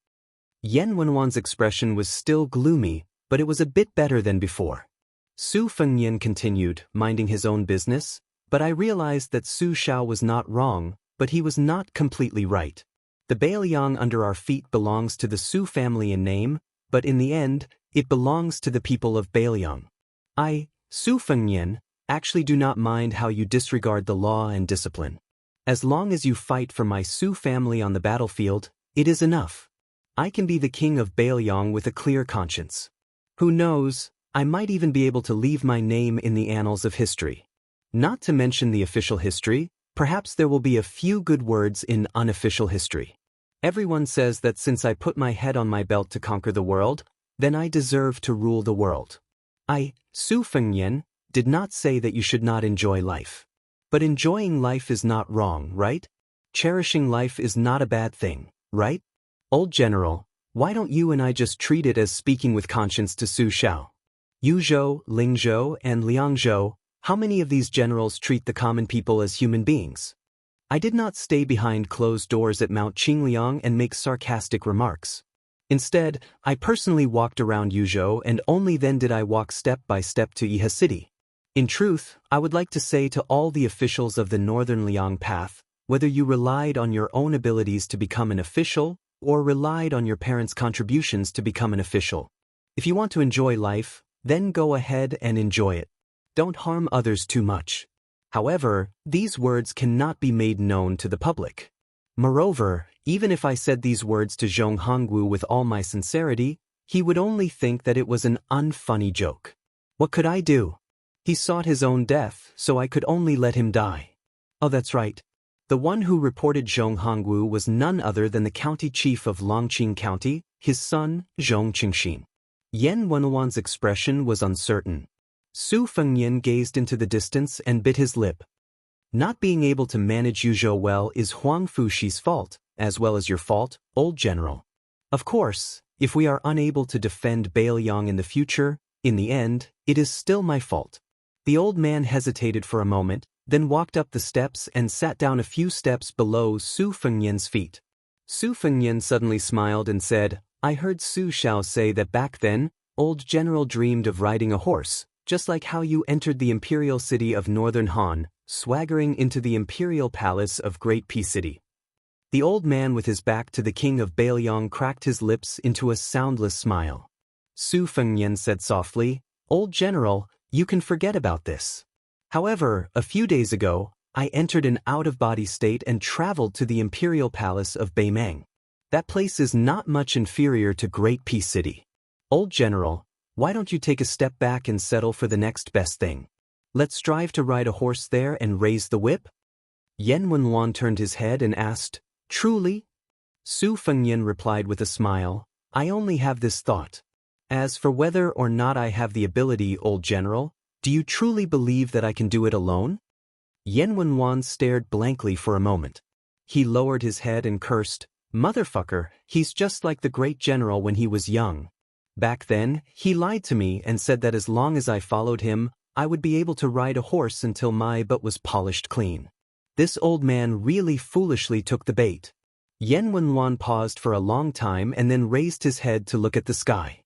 Yan Wenluan's expression was still gloomy, but it was a bit better than before. Su Fengnian continued, minding his own business, but I realized that Su Shao was not wrong, but he was not completely right. The Bailiang under our feet belongs to the Su family in name, but in the end, it belongs to the people of Bailiang. I, Su Fengnian, actually do not mind how you disregard the law and discipline. As long as you fight for my Su family on the battlefield, it is enough. I can be the king of Bailiang with a clear conscience. Who knows, I might even be able to leave my name in the annals of history. Not to mention the official history, perhaps there will be a few good words in unofficial history. Everyone says that since I put my head on my belt to conquer the world, then I deserve to rule the world. I, Su Fengnian, did not say that you should not enjoy life. But enjoying life is not wrong, right? Cherishing life is not a bad thing, right? Old General, why don't you and I just treat it as speaking with conscience to Su Shao? Yuzhou, Lingzhou, and Liangzhou, how many of these generals treat the common people as human beings? I did not stay behind closed doors at Mount Qingliang and make sarcastic remarks. Instead, I personally walked around Yuzhou and only then did I walk step by step to Yihe City. In truth, I would like to say to all the officials of the Northern Liang Path, whether you relied on your own abilities to become an official or relied on your parents' contributions to become an official. If you want to enjoy life, then go ahead and enjoy it. Don't harm others too much. However, these words cannot be made known to the public. Moreover, even if I said these words to Zhong Hongwu with all my sincerity, he would only think that it was an unfunny joke. What could I do? He sought his own death, so I could only let him die. Oh, that's right. The one who reported Zhong Hongwu was none other than the county chief of Longqing County, his son, Zhong Qingxin. Yan Wenwan's expression was uncertain. Su Fengnian gazed into the distance and bit his lip. Not being able to manage Yuzhou well is Huang Fuxi's fault, as well as your fault, old general. Of course, if we are unable to defend Bailiang in the future, in the end, it is still my fault. The old man hesitated for a moment, then walked up the steps and sat down a few steps below Su Fengnian's feet. Su Fengnian suddenly smiled and said, I heard Su Xiao say that back then, old general dreamed of riding a horse, just like how you entered the imperial city of northern Han, swaggering into the imperial palace of Great P City. The old man with his back to the king of Bailiang cracked his lips into a soundless smile. Su Fengnian said softly, Old general, you can forget about this. However, a few days ago, I entered an out-of-body state and traveled to the imperial palace of Beimeng. That place is not much inferior to Great P City. Old general, why don't you take a step back and settle for the next best thing? Let's strive to ride a horse there and raise the whip? Yan Wenwan turned his head and asked, Truly? Su Fengnian replied with a smile, I only have this thought. As for whether or not I have the ability, old general, do you truly believe that I can do it alone? Yan Wenwan stared blankly for a moment. He lowered his head and cursed, Motherfucker, he's just like the great general when he was young. Back then, he lied to me and said that as long as I followed him, I would be able to ride a horse until my butt was polished clean. This old man really foolishly took the bait. Yan Wenwan paused for a long time and then raised his head to look at the sky.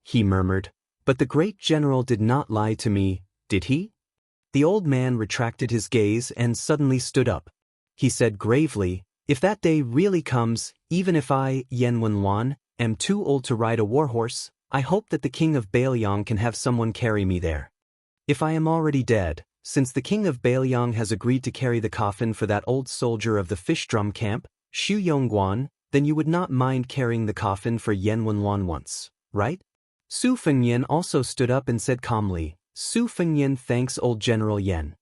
He murmured, But the great general did not lie to me, did he? The old man retracted his gaze and suddenly stood up. He said gravely, If that day really comes, even if I, Yan Wenwan, am too old to ride a warhorse, I hope that the king of Bailiang can have someone carry me there. If I am already dead, since the king of Bailiang has agreed to carry the coffin for that old soldier of the fish drum camp, Xu Yongguan, then you would not mind carrying the coffin for Yan Wenwan once, right? Su Fengnian also stood up and said calmly, Su Fengnian thanks old General Yan.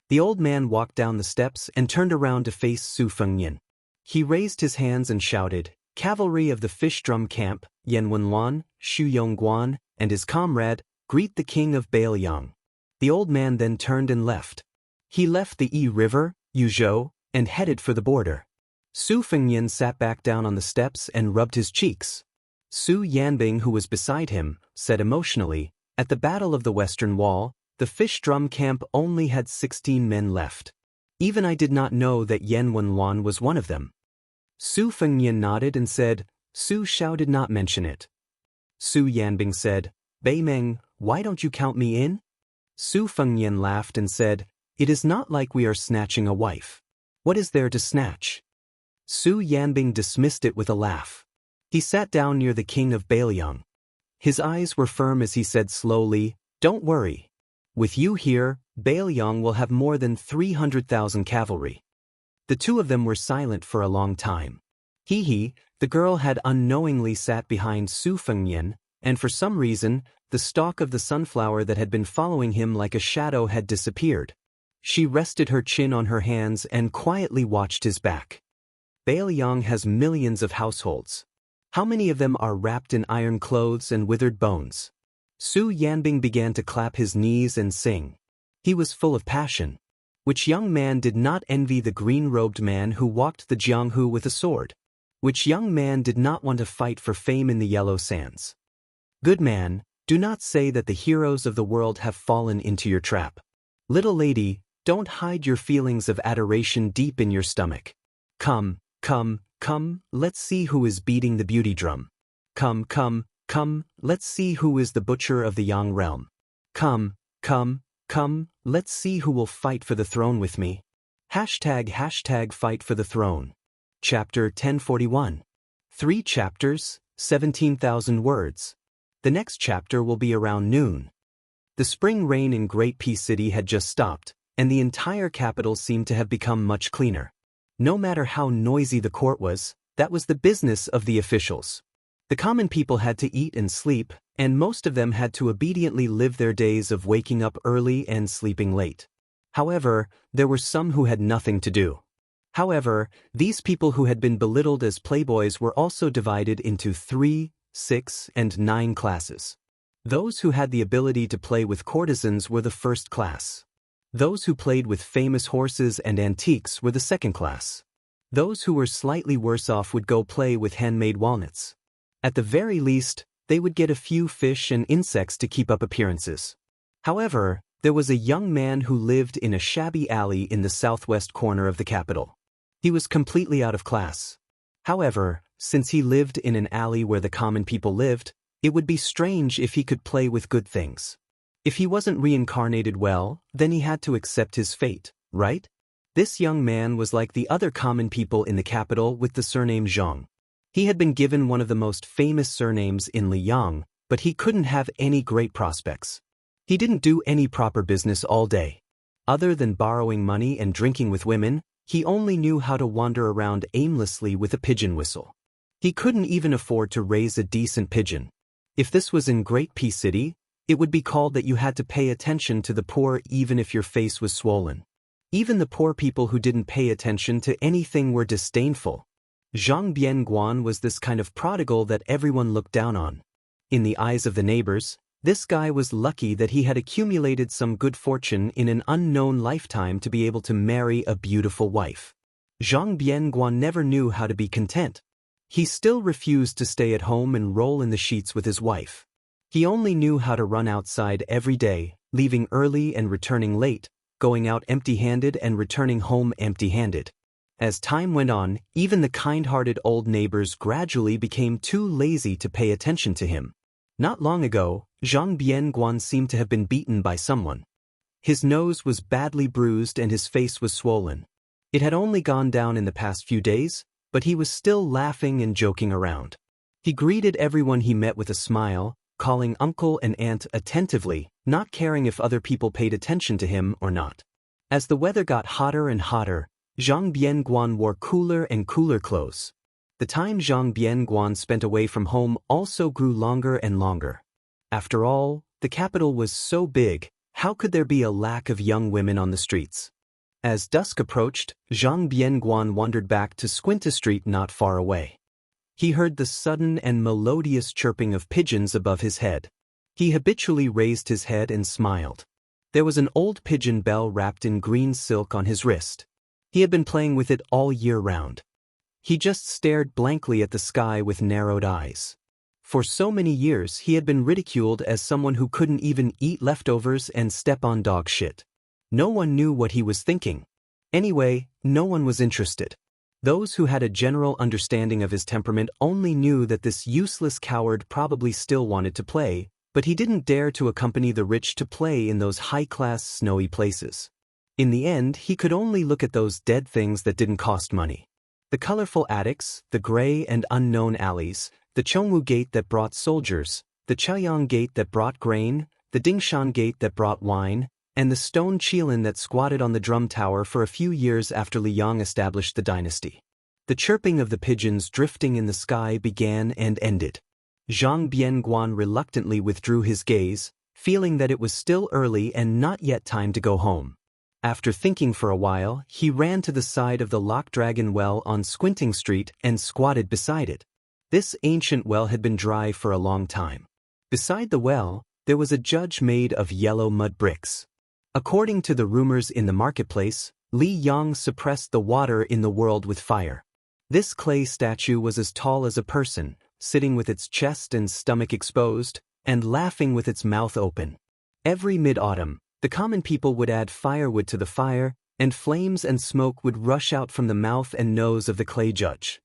The old man walked down the steps and turned around to face Su Fengnian. He raised his hands and shouted, Cavalry of the fish drum camp, Yan Wenwan, Xu Yongguan, and his comrade, greet the king of Bailiang. The old man then turned and left. He left the Yi River, Yuzhou, and headed for the border. Su Fengnian sat back down on the steps and rubbed his cheeks. Su Yanbing, who was beside him, said emotionally, At the Battle of the Western Wall, the fish drum camp only had 16 men left. Even I did not know that Yan Wenwan was one of them. Su Fengnian nodded and said, Su Xiao did not mention it. Su Yanbing said, Beimeng, why don't you count me in? Su Fengnian laughed and said, It is not like we are snatching a wife. What is there to snatch? Su Yanbing dismissed it with a laugh. He sat down near the king of Bailiang. His eyes were firm as he said slowly, Don't worry. With you here, Bailiang will have more than 300,000 cavalry. The two of them were silent for a long time. The girl had unknowingly sat behind Su Fengnian, and for some reason, the stalk of the sunflower that had been following him like a shadow had disappeared. She rested her chin on her hands and quietly watched his back. Bailiang has millions of households. How many of them are wrapped in iron clothes and withered bones? Su Yanbing began to clap his knees and sing. He was full of passion. Which young man did not envy the green-robed man who walked the Jianghu with a sword? Which young man did not want to fight for fame in the yellow sands? Good man, do not say that the heroes of the world have fallen into your trap. Little lady, don't hide your feelings of adoration deep in your stomach. Come, let's see who is beating the beauty drum. Come, let's see who is the butcher of the Yang realm. Come, let's see who will fight for the throne with me. #fight for the throne. Chapter 1041. 3 chapters, 17,000 words. The next chapter will be around noon. The spring rain in Great P City had just stopped, and the entire capital seemed to have become much cleaner. No matter how noisy the court was, that was the business of the officials. The common people had to eat and sleep, and most of them had to obediently live their days of waking up early and sleeping late. However, there were some who had nothing to do. However, these people who had been belittled as playboys were also divided into 3, 6, and 9 classes. Those who had the ability to play with courtesans were the first class. Those who played with famous horses and antiques were the second class. Those who were slightly worse off would go play with handmade walnuts. At the very least, they would get a few fish and insects to keep up appearances. However, there was a young man who lived in a shabby alley in the southwest corner of the capital. He was completely out of class. However, since he lived in an alley where the common people lived, it would be strange if he could play with good things. If he wasn't reincarnated well, then he had to accept his fate, right? This young man was like the other common people in the capital with the surname Zhang. He had been given one of the most famous surnames in Liang, but he couldn't have any great prospects. He didn't do any proper business all day. Other than borrowing money and drinking with women, he only knew how to wander around aimlessly with a pigeon whistle. He couldn't even afford to raise a decent pigeon. If this was in Great Pea City, it would be called that you had to pay attention to the poor even if your face was swollen. Even the poor people who didn't pay attention to anything were disdainful. Zhang Bianguan was this kind of prodigal that everyone looked down on. In the eyes of the neighbors, this guy was lucky that he had accumulated some good fortune in an unknown lifetime to be able to marry a beautiful wife. Zhang Bianguan never knew how to be content. He still refused to stay at home and roll in the sheets with his wife. He only knew how to run outside every day, leaving early and returning late, going out empty-handed and returning home empty-handed. As time went on, even the kind-hearted old neighbors gradually became too lazy to pay attention to him. Not long ago, Zhang Bianguan seemed to have been beaten by someone. His nose was badly bruised and his face was swollen. It had only gone down in the past few days, but he was still laughing and joking around. He greeted everyone he met with a smile, calling uncle and aunt attentively, not caring if other people paid attention to him or not. As the weather got hotter and hotter, Zhang Bianguan wore cooler and cooler clothes. The time Zhang Bianguan spent away from home also grew longer and longer. After all, the capital was so big, how could there be a lack of young women on the streets? As dusk approached, Zhang Bianguan wandered back to Squinta Street not far away. He heard the sudden and melodious chirping of pigeons above his head. He habitually raised his head and smiled. There was an old pigeon bell wrapped in green silk on his wrist. He had been playing with it all year round. He just stared blankly at the sky with narrowed eyes. For so many years he had been ridiculed as someone who couldn't even eat leftovers and step on dog shit. No one knew what he was thinking. Anyway, no one was interested. Those who had a general understanding of his temperament only knew that this useless coward probably still wanted to play, but he didn't dare to accompany the rich to play in those high-class snowy places. In the end, he could only look at those dead things that didn't cost money. The colorful attics, the gray and unknown alleys, the Chongwu Gate that brought soldiers, the Chaoyang Gate that brought grain, the Dingshan Gate that brought wine, and the stone Qilin that squatted on the drum tower for a few years after Liang established the dynasty. The chirping of the pigeons drifting in the sky began and ended. Zhang Bianguan reluctantly withdrew his gaze, feeling that it was still early and not yet time to go home. After thinking for a while, he ran to the side of the Lock Dragon Well on Squinting Street and squatted beside it. This ancient well had been dry for a long time. Beside the well, there was a judge made of yellow mud bricks. According to the rumors in the marketplace, Li Yang suppressed the water in the world with fire. This clay statue was as tall as a person, sitting with its chest and stomach exposed, and laughing with its mouth open. Every mid-autumn, the common people would add firewood to the fire, and flames and smoke would rush out from the mouth and nose of the clay judge.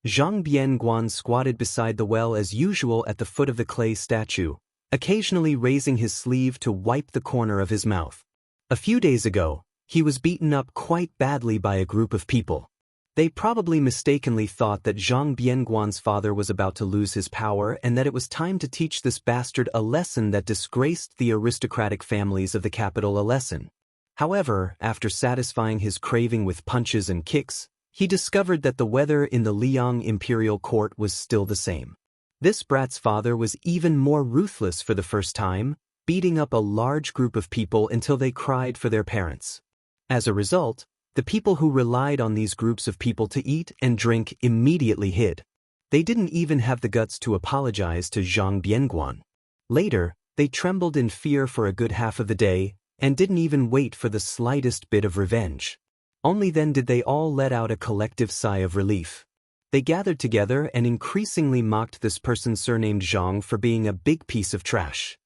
Zhang Bianguan squatted beside the well as usual at the foot of the clay statue, occasionally raising his sleeve to wipe the corner of his mouth. A few days ago, he was beaten up quite badly by a group of people. They probably mistakenly thought that Zhang Bianguan's father was about to lose his power and that it was time to teach this bastard a lesson that disgraced the aristocratic families of the capital a lesson. However, after satisfying his craving with punches and kicks, he discovered that the weather in the Liang imperial court was still the same. This brat's father was even more ruthless for the first time, beating up a large group of people until they cried for their parents. As a result, The people who relied on these groups of people to eat and drink immediately hid. They didn't even have the guts to apologize to Zhang Bianguan. Later, they trembled in fear for a good half of the day and didn't even wait for the slightest bit of revenge. Only then did they all let out a collective sigh of relief. They gathered together and increasingly mocked this person surnamed Zhang for being a big piece of trash.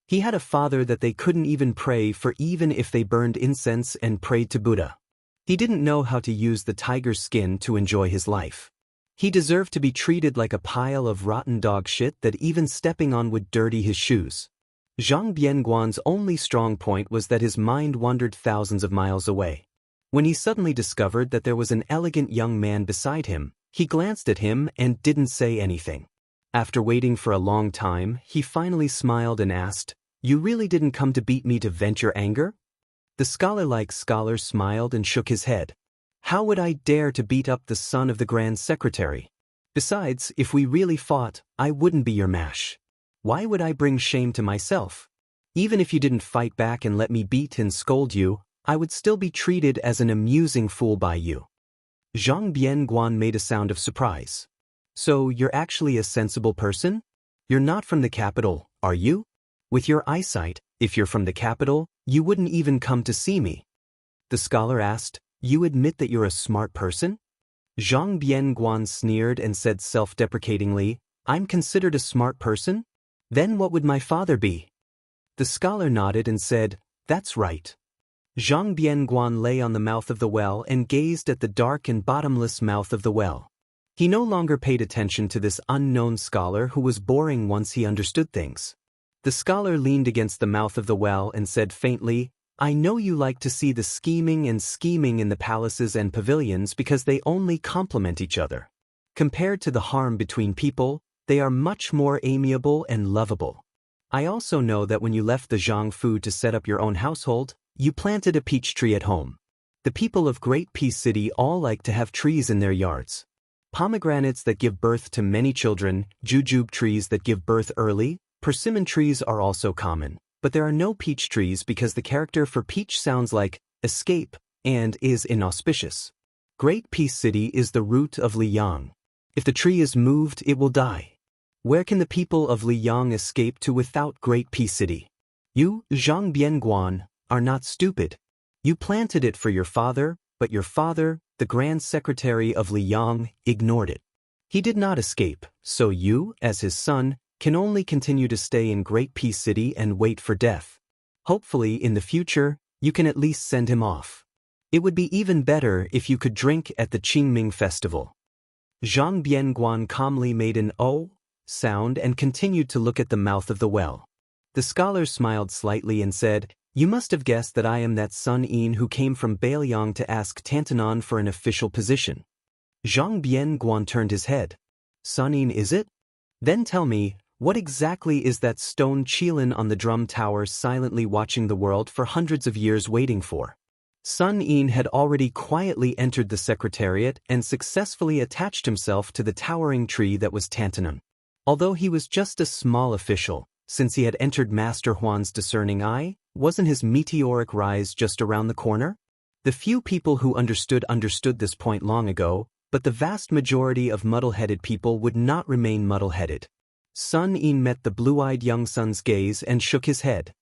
He had a father that they couldn't even pray for even if they burned incense and prayed to Buddha. He didn't know how to use the tiger's skin to enjoy his life. He deserved to be treated like a pile of rotten dog shit that even stepping on would dirty his shoes. Zhang Bianguan's only strong point was that his mind wandered thousands of miles away. When he suddenly discovered that there was an elegant young man beside him, he glanced at him and didn't say anything. After waiting for a long time, he finally smiled and asked, "You really didn't come to beat me to vent your anger?" The scholar-like scholar smiled and shook his head. "How would I dare to beat up the son of the Grand Secretary? Besides, if we really fought, I wouldn't be your mash. Why would I bring shame to myself? Even if you didn't fight back and let me beat and scold you, I would still be treated as an amusing fool by you." Zhang Bianguan made a sound of surprise. "So you're actually a sensible person? You're not from the capital, are you? With your eyesight, if you're from the capital, you wouldn't even come to see me." The scholar asked, "You admit that you're a smart person?" Zhang Bianguan sneered and said self-deprecatingly, "I'm considered a smart person? Then what would my father be?" The scholar nodded and said, "That's right." Zhang Bianguan lay on the mouth of the well and gazed at the dark and bottomless mouth of the well. He no longer paid attention to this unknown scholar who was boring once he understood things. The scholar leaned against the mouth of the well and said faintly, "I know you like to see the scheming in the palaces and pavilions because they only complement each other. Compared to the harm between people, they are much more amiable and lovable. I also know that when you left the Zhang Fu to set up your own household, you planted a peach tree at home. The people of Great Peace City all like to have trees in their yards. Pomegranates that give birth to many children, jujube trees that give birth early, persimmon trees are also common, but there are no peach trees because the character for peach sounds like escape and is inauspicious. Great Peace City is the root of Liyang. If the tree is moved, it will die. Where can the people of Liyang escape to without Great Peace City? You, Zhang Bianguan, are not stupid. You planted it for your father, but your father, the Grand Secretary of Liyang, ignored it. He did not escape, so you, as his son, can only continue to stay in Great Peace City and wait for death. Hopefully, in the future, you can at least send him off. It would be even better if you could drink at the Qingming festival." Zhang Bianguan calmly made an "oh" sound and continued to look at the mouth of the well. The scholar smiled slightly and said, "You must have guessed that I am that Sun Yin who came from Bailiang to ask Tantanon for an official position." Zhang Bianguan turned his head. "Sun Yin, is it? Then tell me, what exactly is that stone Qilin on the drum tower silently watching the world for hundreds of years waiting for?" Sun Yin had already quietly entered the secretariat and successfully attached himself to the towering tree that was Tantanon. Although he was just a small official, since he had entered Master Huan's discerning eye, wasn't his meteoric rise just around the corner? The few people who understood this point long ago, but the vast majority of muddle-headed people would not remain muddle-headed. Sun Yin met the blue-eyed young son's gaze and shook his head.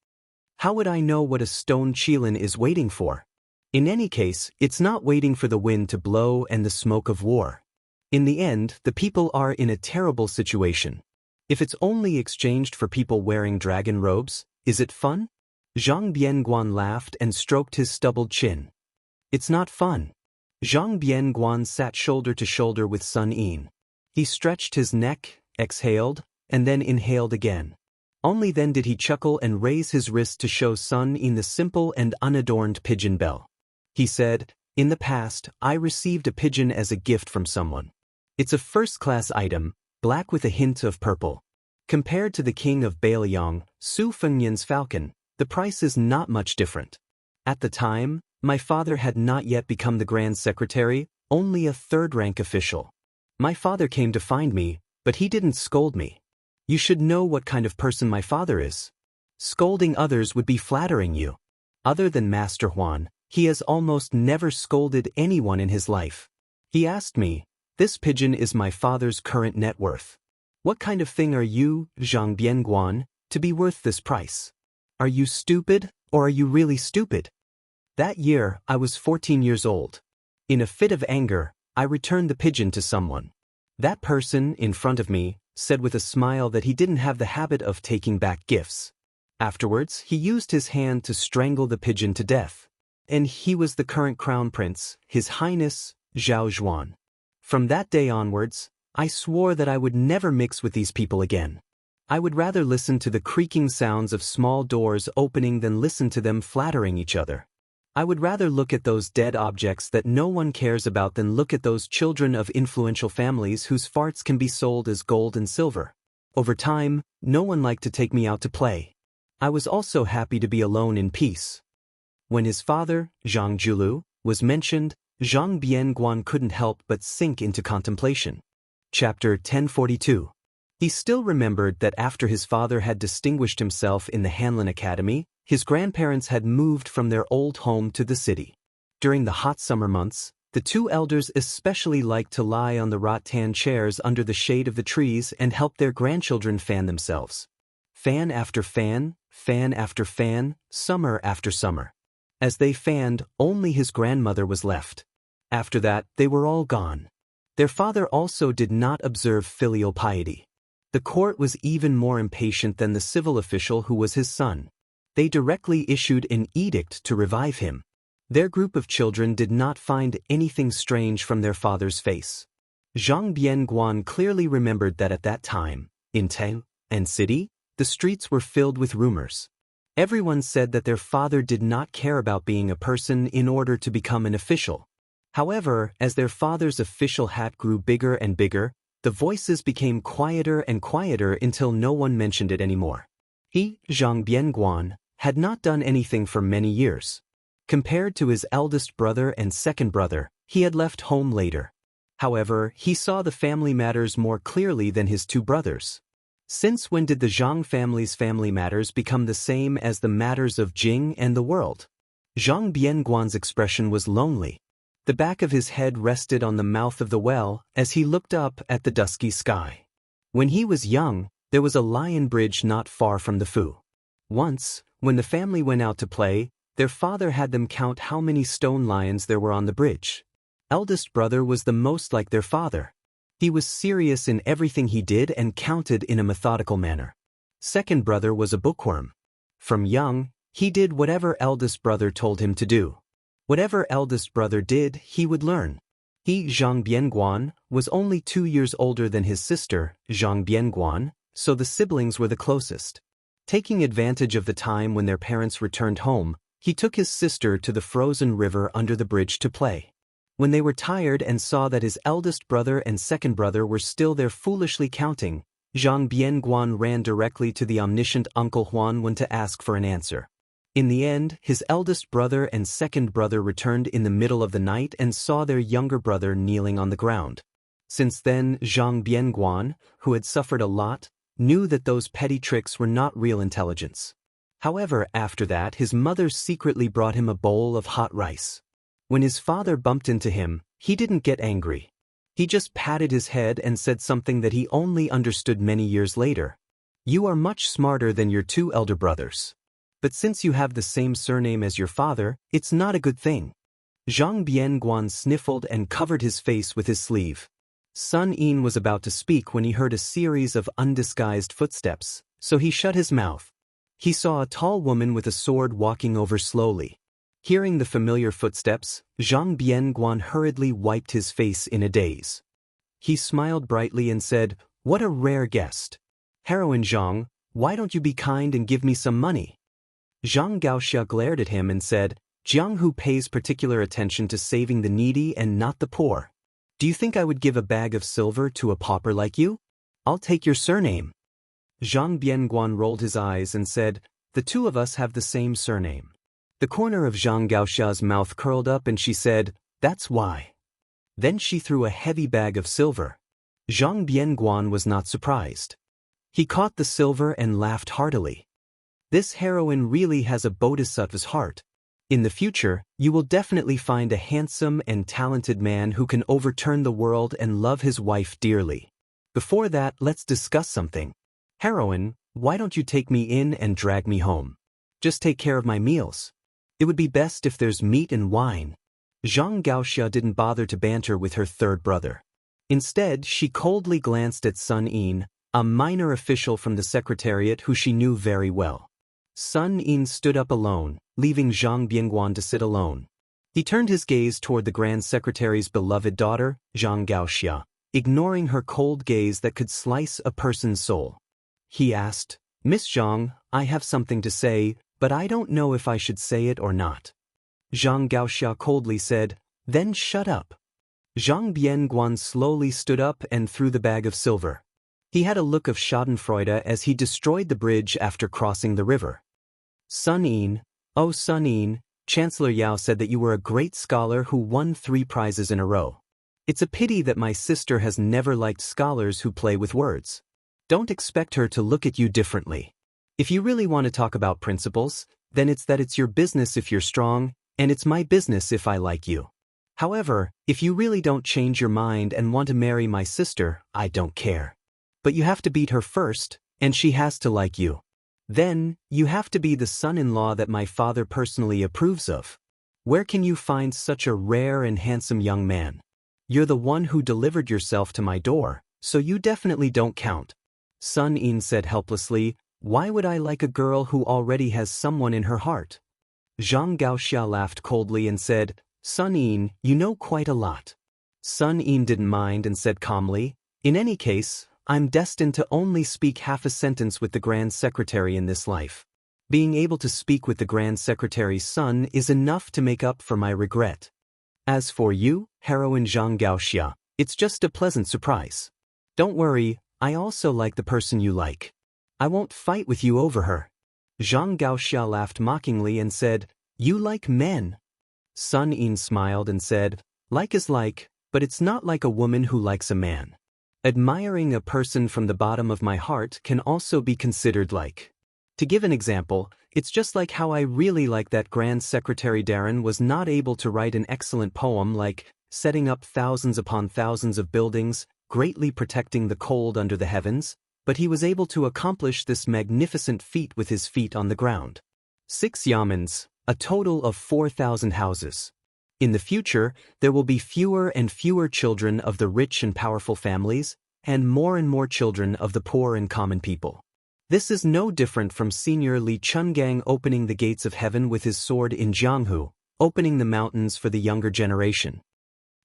"How would I know what a stone Qilin is waiting for? In any case, it's not waiting for the wind to blow and the smoke of war. In the end, the people are in a terrible situation. If it's only exchanged for people wearing dragon robes, is it fun?" Zhang Bianguan laughed and stroked his stubbled chin. "It's not fun." Zhang Bianguan sat shoulder to shoulder with Sun Yin. He stretched his neck, exhaled, and then inhaled again. Only then did he chuckle and raise his wrist to show Sun Yin the simple and unadorned pigeon bell. He said, "In the past, I received a pigeon as a gift from someone. It's a first-class item, black with a hint of purple. Compared to the king of Bailiang, Su Fengyan's falcon, the price is not much different. At the time, my father had not yet become the Grand Secretary, only a third-rank official. My father came to find me, but he didn't scold me. You should know what kind of person my father is. Scolding others would be flattering you. Other than Master Huan, He has almost never scolded anyone in his life. He asked me, "This pigeon is my father's current net worth. What kind of thing are you, Zhang Bianguan, to be worth this price? Are you stupid, or are you really stupid?" That year, I was 14 years old. In a fit of anger, I returned the pigeon to someone. That person, in front of me, said with a smile that he didn't have the habit of taking back gifts. Afterwards, he used his hand to strangle the pigeon to death. And he was the current crown prince, His Highness, Zhao Zhuan. From that day onwards, I swore that I would never mix with these people again. I would rather listen to the creaking sounds of small doors opening than listen to them flattering each other. I would rather look at those dead objects that no one cares about than look at those children of influential families whose farts can be sold as gold and silver. Over time, no one liked to take me out to play. I was also happy to be alone in peace. When his father, Zhang Julu, was mentioned, Zhang Bianguan couldn't help but sink into contemplation. Chapter 1042. He still remembered that after his father had distinguished himself in the Hanlin Academy, his grandparents had moved from their old home to the city. During the hot summer months, the two elders especially liked to lie on the rattan chairs under the shade of the trees and help their grandchildren fan themselves. Fan after fan, fan after fan, summer after summer. As they fanned, only his grandmother was left. After that, they were all gone. Their father also did not observe filial piety. The court was even more impatient than the civil official who was his son. They directly issued an edict to revive him. Their group of children did not find anything strange from their father's face. Zhang Bianguan clearly remembered that at that time, in Tang and city, the streets were filled with rumors. Everyone said that their father did not care about being a person in order to become an official. However, as their father's official hat grew bigger and bigger, the voices became quieter and quieter until no one mentioned it anymore. He, Zhang Bianguan, had not done anything for many years. Compared to his eldest brother and second brother, he had left home later. However, he saw the family matters more clearly than his two brothers. Since when did the Zhang family's family matters become the same as the matters of Jing and the world? Zhang Bianguan's expression was lonely. The back of his head rested on the mouth of the well as he looked up at the dusky sky. When he was young, there was a lion bridge not far from the Fu. Once, when the family went out to play, their father had them count how many stone lions there were on the bridge. Eldest brother was the most like their father. He was serious in everything he did and counted in a methodical manner. Second brother was a bookworm. From young, he did whatever eldest brother told him to do. Whatever eldest brother did, he would learn. He, Zhang Bianguan, was only 2 years older than his sister, Zhang Bianguan, so the siblings were the closest. Taking advantage of the time when their parents returned home, he took his sister to the frozen river under the bridge to play. When they were tired and saw that his eldest brother and second brother were still there foolishly counting, Zhang Bianguan ran directly to the omniscient Uncle Huan to ask for an answer. In the end, his eldest brother and second brother returned in the middle of the night and saw their younger brother kneeling on the ground. Since then, Zhang Bianguan, who had suffered a lot, knew that those petty tricks were not real intelligence. However, after that, his mother secretly brought him a bowl of hot rice. When his father bumped into him, he didn't get angry. He just patted his head and said something that he only understood many years later. "You are much smarter than your two elder brothers. But since you have the same surname as your father, it's not a good thing." Zhang Bianguan sniffled and covered his face with his sleeve. Sun Yin was about to speak when he heard a series of undisguised footsteps, so he shut his mouth. He saw a tall woman with a sword walking over slowly. Hearing the familiar footsteps, Zhang Bianguan hurriedly wiped his face in a daze. He smiled brightly and said, "What a rare guest. Heroine Zhang, why don't you be kind and give me some money?" Zhang Gaoxia glared at him and said, "Jiang Hu pays particular attention to saving the needy and not the poor. Do you think I would give a bag of silver to a pauper like you? I'll take your surname." Zhang Bianguan rolled his eyes and said, "The two of us have the same surname." The corner of Zhang Gaoxia's mouth curled up and she said, "That's why." Then she threw a heavy bag of silver. Zhang Bianguan was not surprised. He caught the silver and laughed heartily. This heroine really has a bodhisattva's heart. In the future, you will definitely find a handsome and talented man who can overturn the world and love his wife dearly. Before that, let's discuss something. Heroine, why don't you take me in and drag me home? Just take care of my meals. It would be best if there's meat and wine. Xianxia didn't bother to banter with her third brother. Instead, she coldly glanced at Sun Yin, a minor official from the secretariat who she knew very well. Sun Yin stood up alone, leaving Zhang Bianguan to sit alone. He turned his gaze toward the Grand Secretary's beloved daughter, Zhang Gaoxia, ignoring her cold gaze that could slice a person's soul. He asked, "Miss Zhang, I have something to say, but I don't know if I should say it or not." Zhang Gaoxia coldly said, "Then shut up." Zhang Bianguan slowly stood up and threw the bag of silver. He had a look of schadenfreude as he destroyed the bridge after crossing the river. Sun Yin, oh Sun Yin, Chancellor Yao said that you were a great scholar who won 3 prizes in a row. It's a pity that my sister has never liked scholars who play with words. Don't expect her to look at you differently. If you really want to talk about principles, then it's your business if you're strong, and it's my business if I like you. However, if you really don't change your mind and want to marry my sister, I don't care. But you have to beat her first, and she has to like you. Then, you have to be the son-in-law that my father personally approves of. Where can you find such a rare and handsome young man? You're the one who delivered yourself to my door, so you definitely don't count. Sun Yin said helplessly, "Why would I like a girl who already has someone in her heart?" Zhang Gaoxia laughed coldly and said, "Sun Yin, you know quite a lot." Sun Yin didn't mind and said calmly, "In any case, I'm destined to only speak half a sentence with the Grand Secretary in this life. Being able to speak with the Grand Secretary's son is enough to make up for my regret. As for you, heroine Zhang Gaoxia, it's just a pleasant surprise. Don't worry, I also like the person you like. I won't fight with you over her." Zhang Gaoxia laughed mockingly and said, "You like men?" Sun Yin smiled and said, "Like is like, but it's not like a woman who likes a man. Admiring a person from the bottom of my heart can also be considered like. To give an example, it's just like how I really like that Grand Secretary Darren was not able to write an excellent poem like setting up thousands upon thousands of buildings, greatly protecting the cold under the heavens, but he was able to accomplish this magnificent feat with his feet on the ground. 6 yamens, a total of 4,000 houses. In the future, there will be fewer and fewer children of the rich and powerful families, and more children of the poor and common people. This is no different from Senior Li Chungang opening the gates of heaven with his sword in Jianghu, opening the mountains for the younger generation."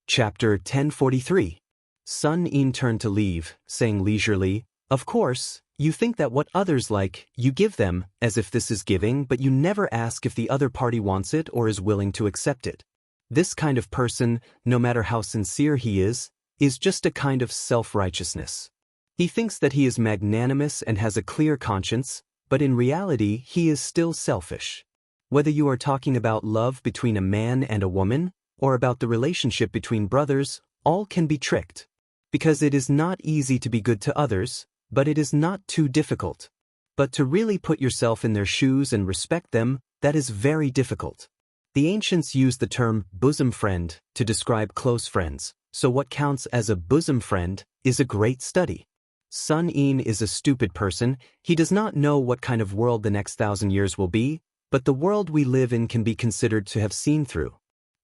Chapter 1043. Sun Yin turned to leave, saying leisurely, "Of course, you think that what others like, you give them, as if this is giving, but you never ask if the other party wants it or is willing to accept it. This kind of person, no matter how sincere he is just a kind of self-righteousness. He thinks that he is magnanimous and has a clear conscience, but in reality he is still selfish. Whether you are talking about love between a man and a woman, or about the relationship between brothers, all can be tricked. Because it is not easy to be good to others, but it is not too difficult. But to really put yourself in their shoes and respect them, that is very difficult. The ancients used the term bosom friend to describe close friends, so what counts as a bosom friend is a great study. Sun Yin is a stupid person. He does not know what kind of world the next 1,000 years will be, but the world we live in can be considered to have seen through.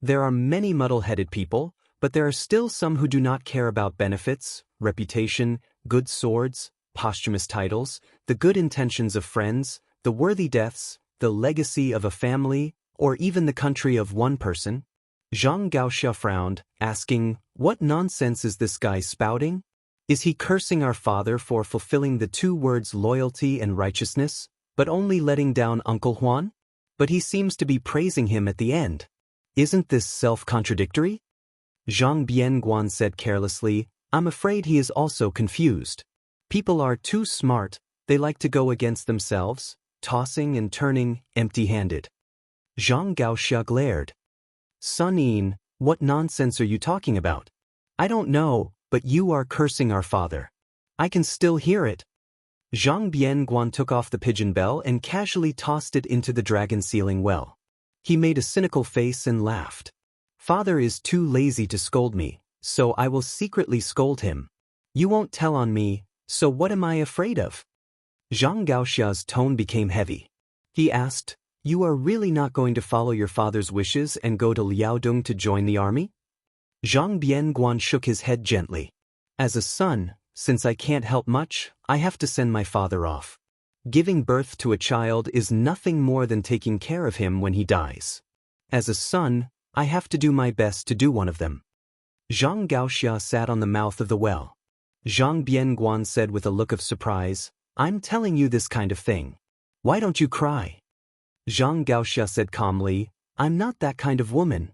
There are many muddle-headed people, but there are still some who do not care about benefits, reputation, good swords, posthumous titles, the good intentions of friends, the worthy deaths, the legacy of a family, or even the country of one person. Zhang Gaoxia frowned, asking, "What nonsense is this guy spouting? Is he cursing our father for fulfilling the 2 words loyalty and righteousness, but only letting down Uncle Huan? But he seems to be praising him at the end. Isn't this self-contradictory?" Zhang Bianguan said carelessly, "I'm afraid he is also confused. People are too smart, they like to go against themselves, tossing and turning, empty-handed." Zhang Gaoxia glared. "Sun Yin, what nonsense are you talking about? I don't know, but you are cursing our father. I can still hear it." Zhang Bianguan took off the pigeon bell and casually tossed it into the dragon ceiling well. He made a cynical face and laughed. Father is too lazy to scold me, so I will secretly scold him. You won't tell on me, so what am I afraid of? Zhang Gaoxia's tone became heavy. He asked, You are really not going to follow your father's wishes and go to Liaodong to join the army? Zhang Bianguan shook his head gently. As a son, since I can't help much, I have to send my father off. Giving birth to a child is nothing more than taking care of him when he dies. As a son, I have to do my best to do one of them. Zhang Gaoxia sat on the mouth of the well. Zhang Bianguan said with a look of surprise, I'm telling you this kind of thing. Why don't you cry? Zhang Gaoxia said calmly, I'm not that kind of woman.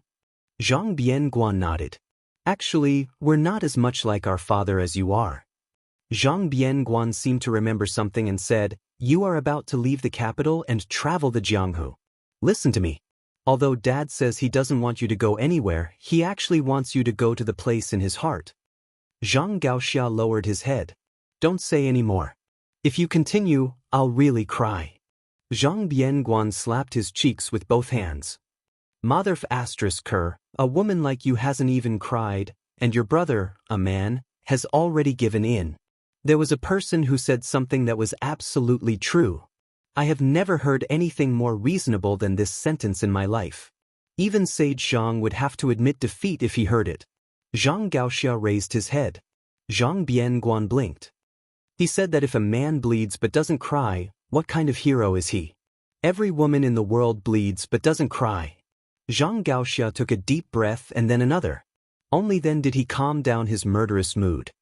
Zhang Bianguan nodded. Actually, we're not as much like our father as you are. Zhang Bianguan seemed to remember something and said, You are about to leave the capital and travel the Jianghu. Listen to me. Although Dad says he doesn't want you to go anywhere, he actually wants you to go to the place in his heart. Zhang Gaoxia lowered his head. Don't say any more. If you continue, I'll really cry. Zhang Bianguan slapped his cheeks with both hands. Motherf *Ker, a woman like you hasn't even cried, and your brother, a man, has already given in. There was a person who said something that was absolutely true. I have never heard anything more reasonable than this sentence in my life. Even Sage Zhang would have to admit defeat if he heard it. Zhang Gaoxia raised his head. Zhang Bianguan blinked. He said that if a man bleeds but doesn't cry, what kind of hero is he? Every woman in the world bleeds but doesn't cry. Zhang Gaoxia took a deep breath and then another. Only then did he calm down his murderous mood.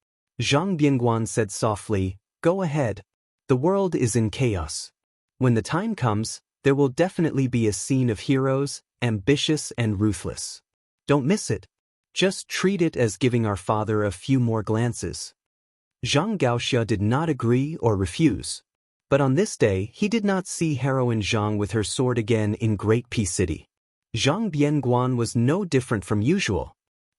Zhang Bianguan said softly, Go ahead. The world is in chaos. When the time comes, there will definitely be a scene of heroes, ambitious and ruthless. Don't miss it. Just treat it as giving our father a few more glances. Zhang Gaoxia did not agree or refuse. But on this day he did not see heroine Zhang with her sword again in Great Peace City. Zhang Bianguan was no different from usual.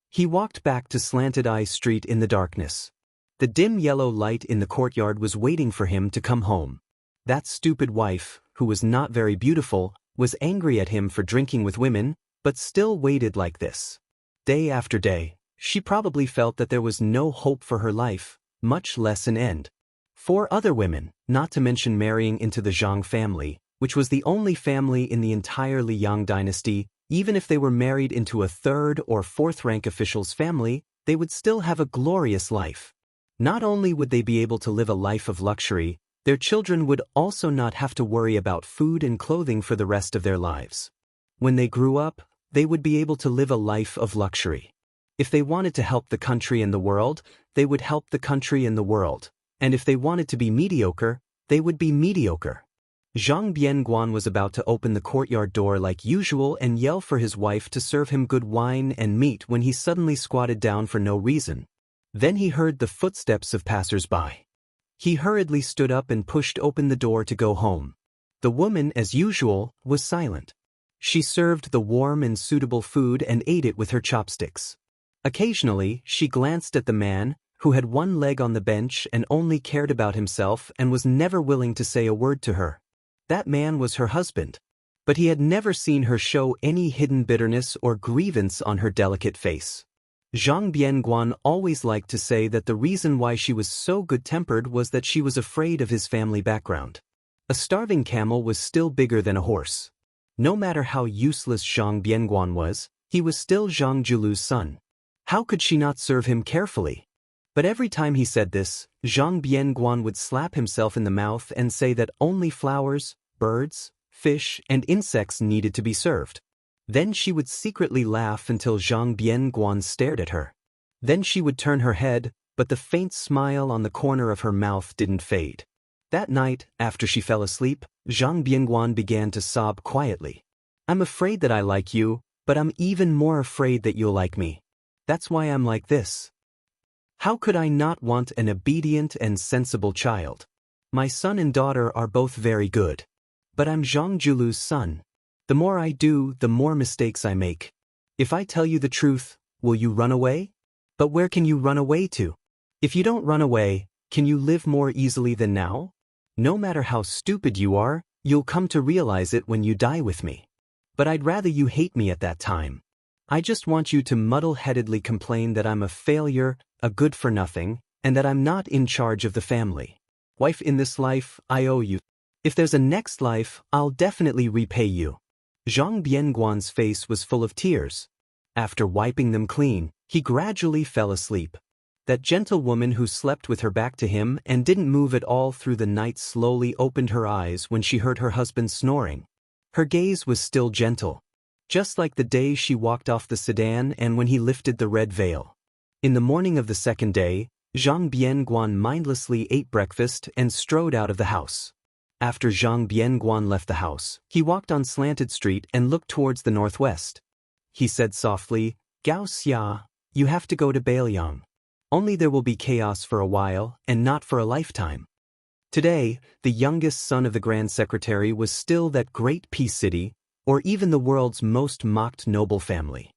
He walked back to Slanted Eye Street in the darkness. The dim yellow light in the courtyard was waiting for him to come home. That stupid wife, who was not very beautiful, was angry at him for drinking with women, but still waited like this. Day after day, she probably felt that there was no hope for her life, much less an end. 4 other women, not to mention marrying into the Zhang family, which was the only family in the entire Liang dynasty, even if they were married into a 3rd or 4th rank official's family, they would still have a glorious life. Not only would they be able to live a life of luxury, their children would also not have to worry about food and clothing for the rest of their lives. When they grew up, they would be able to live a life of luxury. If they wanted to help the country and the world, they would help the country and the world. And if they wanted to be mediocre, they would be mediocre. Zhang Bianguan was about to open the courtyard door like usual and yell for his wife to serve him good wine and meat when he suddenly squatted down for no reason. Then he heard the footsteps of passers-by. He hurriedly stood up and pushed open the door to go home. The woman, as usual, was silent. She served the warm and suitable food and ate it with her chopsticks. Occasionally, she glanced at the man, who had one leg on the bench and only cared about himself and was never willing to say a word to her. That man was her husband. But he had never seen her show any hidden bitterness or grievance on her delicate face. Zhang Bianguan always liked to say that the reason why she was so good-tempered was that she was afraid of his family background. A starving camel was still bigger than a horse. No matter how useless Zhang Bianguan was, he was still Zhang Julu's son. How could she not serve him carefully? But every time he said this, Zhang Bianguan would slap himself in the mouth and say that only flowers, birds, fish, and insects needed to be served. Then she would secretly laugh until Zhang Bianguan stared at her. Then she would turn her head, but the faint smile on the corner of her mouth didn't fade. That night, after she fell asleep, Zhang Bianguan began to sob quietly. I'm afraid that I like you, but I'm even more afraid that you'll like me. That's why I'm like this. How could I not want an obedient and sensible child? My son and daughter are both very good. But I'm Zhang Julu's son. The more I do, the more mistakes I make. If I tell you the truth, will you run away? But where can you run away to? If you don't run away, can you live more easily than now? No matter how stupid you are, you'll come to realize it when you die with me. but I'd rather you hate me at that time. I just want you to muddle-headedly complain that I'm a failure, a good-for-nothing, and that I'm not in charge of the family. Wife, in this life, I owe you. If there's a next life, I'll definitely repay you. Zhang Bianguan's face was full of tears. After wiping them clean, he gradually fell asleep. That gentle woman who slept with her back to him and didn't move at all through the night slowly opened her eyes when she heard her husband snoring. Her gaze was still gentle, just like the day she walked off the sedan and when he lifted the red veil. In the morning of the second day, Zhang Bianguan mindlessly ate breakfast and strode out of the house. After Zhang Bianguan left the house, he walked on Slanted Street and looked towards the northwest. He said softly, "Gao Xia, you have to go to Bailiang. Only there will be chaos for a while, and not for a lifetime." Today, the youngest son of the Grand Secretary was still that great peace city, or even the world's most mocked noble family.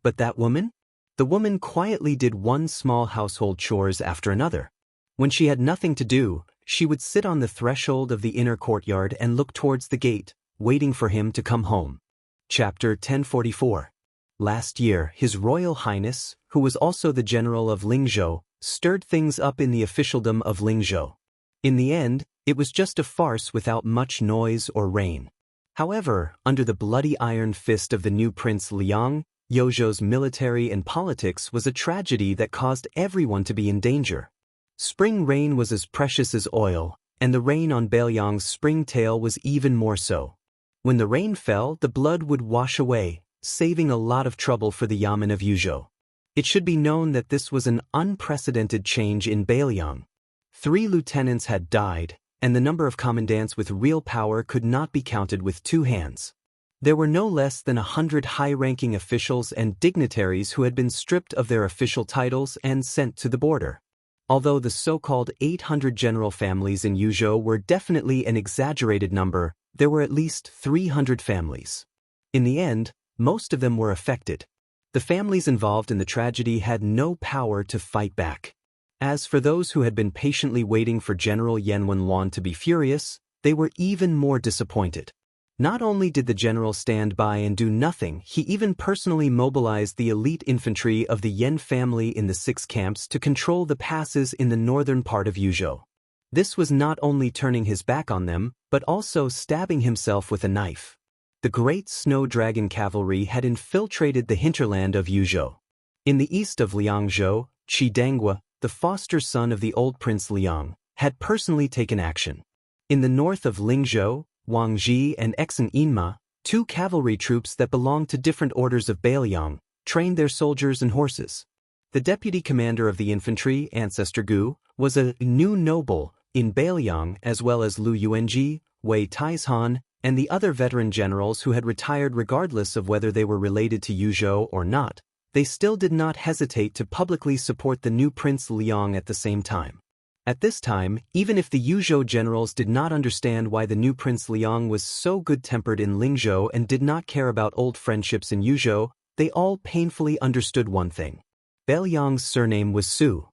But that woman? The woman quietly did one small household chores after another. When she had nothing to do, she would sit on the threshold of the inner courtyard and look towards the gate, waiting for him to come home. Chapter 1044. Last year, His Royal Highness, who was also the general of Lingzhou, stirred things up in the officialdom of Lingzhou. In the end, it was just a farce without much noise or rain. However, under the bloody iron fist of the new Prince Liang, Yozhou's military and politics was a tragedy that caused everyone to be in danger. Spring rain was as precious as oil, and the rain on Bailiang's springtail was even more so. When the rain fell, the blood would wash away, saving a lot of trouble for the Yamen of Yuzhou. It should be known that this was an unprecedented change in Bailiang. 3 lieutenants had died, and the number of commandants with real power could not be counted with 2 hands. There were no less than 100 high-ranking officials and dignitaries who had been stripped of their official titles and sent to the border. Although the so-called 800 general families in Yuzhou were definitely an exaggerated number, there were at least 300 families. In the end, most of them were affected. The families involved in the tragedy had no power to fight back. As for those who had been patiently waiting for General Yan Wenluan to be furious, they were even more disappointed. Not only did the general stand by and do nothing, he even personally mobilized the elite infantry of the Yan family in the 6 camps to control the passes in the northern part of Yuzhou. This was not only turning his back on them, but also stabbing himself with a knife. The great snow dragon cavalry had infiltrated the hinterland of Yuzhou. In the east of Liangzhou, Qi Dangua, the foster son of the old Prince Liang, had personally taken action. In the north of Lingzhou, Wangji and Exen Yinma, 2 cavalry troops that belonged to different orders of Bailiang, trained their soldiers and horses. The deputy commander of the infantry, Ancestor Gu, was a new noble in Bailiang, as well as Lu Yuanji, Wei Taizhan, and the other veteran generals who had retired regardless of whether they were related to Yuzhou or not. They still did not hesitate to publicly support the new Prince Liang at the same time. At this time, even if the Yuzhou generals did not understand why the new Prince Liang was so good-tempered in Lingzhou and did not care about old friendships in Yuzhou, they all painfully understood one thing. Bailiang's surname was Su.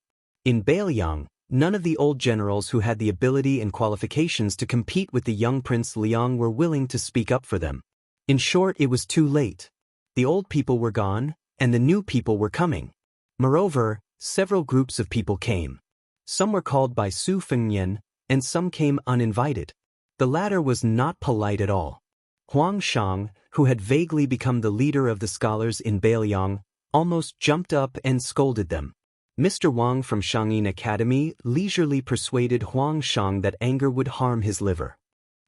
In Bailiang, none of the old generals who had the ability and qualifications to compete with the young Prince Liang were willing to speak up for them. In short, it was too late. The old people were gone, and the new people were coming. Moreover, several groups of people came. Some were called by Su Fengnian, and some came uninvited. The latter was not polite at all. Huang Shang, who had vaguely become the leader of the scholars in Bailiang, almost jumped up and scolded them. Mr. Wang from Shangyin Academy leisurely persuaded Huang Shang that anger would harm his liver.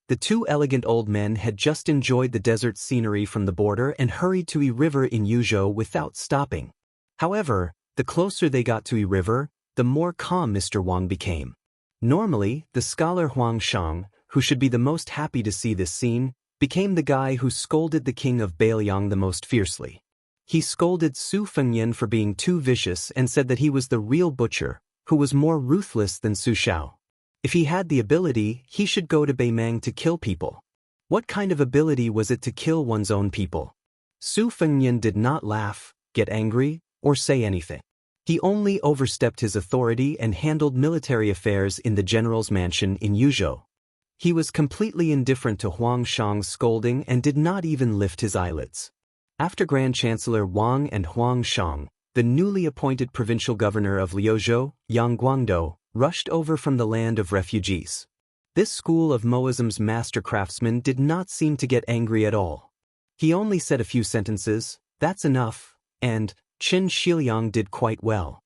The 2 elegant old men had just enjoyed the desert scenery from the border and hurried to a river in Yuzhou without stopping. However, the closer they got to a river, the more calm Mr. Wang became. Normally, the scholar Huang Shang, who should be the most happy to see this scene, became the guy who scolded the king of Bailiang the most fiercely. He scolded Su Fengnian for being too vicious and said that he was the real butcher, who was more ruthless than Su Shao. If he had the ability, he should go to Beimang to kill people. What kind of ability was it to kill one's own people? Su Fengnian did not laugh, get angry, or say anything. He only overstepped his authority and handled military affairs in the general's mansion in Yuzhou. He was completely indifferent to Huang Shang's scolding and did not even lift his eyelids. After Grand Chancellor Wang and Huang Shang, the newly appointed provincial governor of Liuzhou, Yang Guangdou, rushed over from the land of refugees. This school of Moism's master craftsman did not seem to get angry at all. He only said a few sentences, "That's enough," and Qin Shiliang did quite well.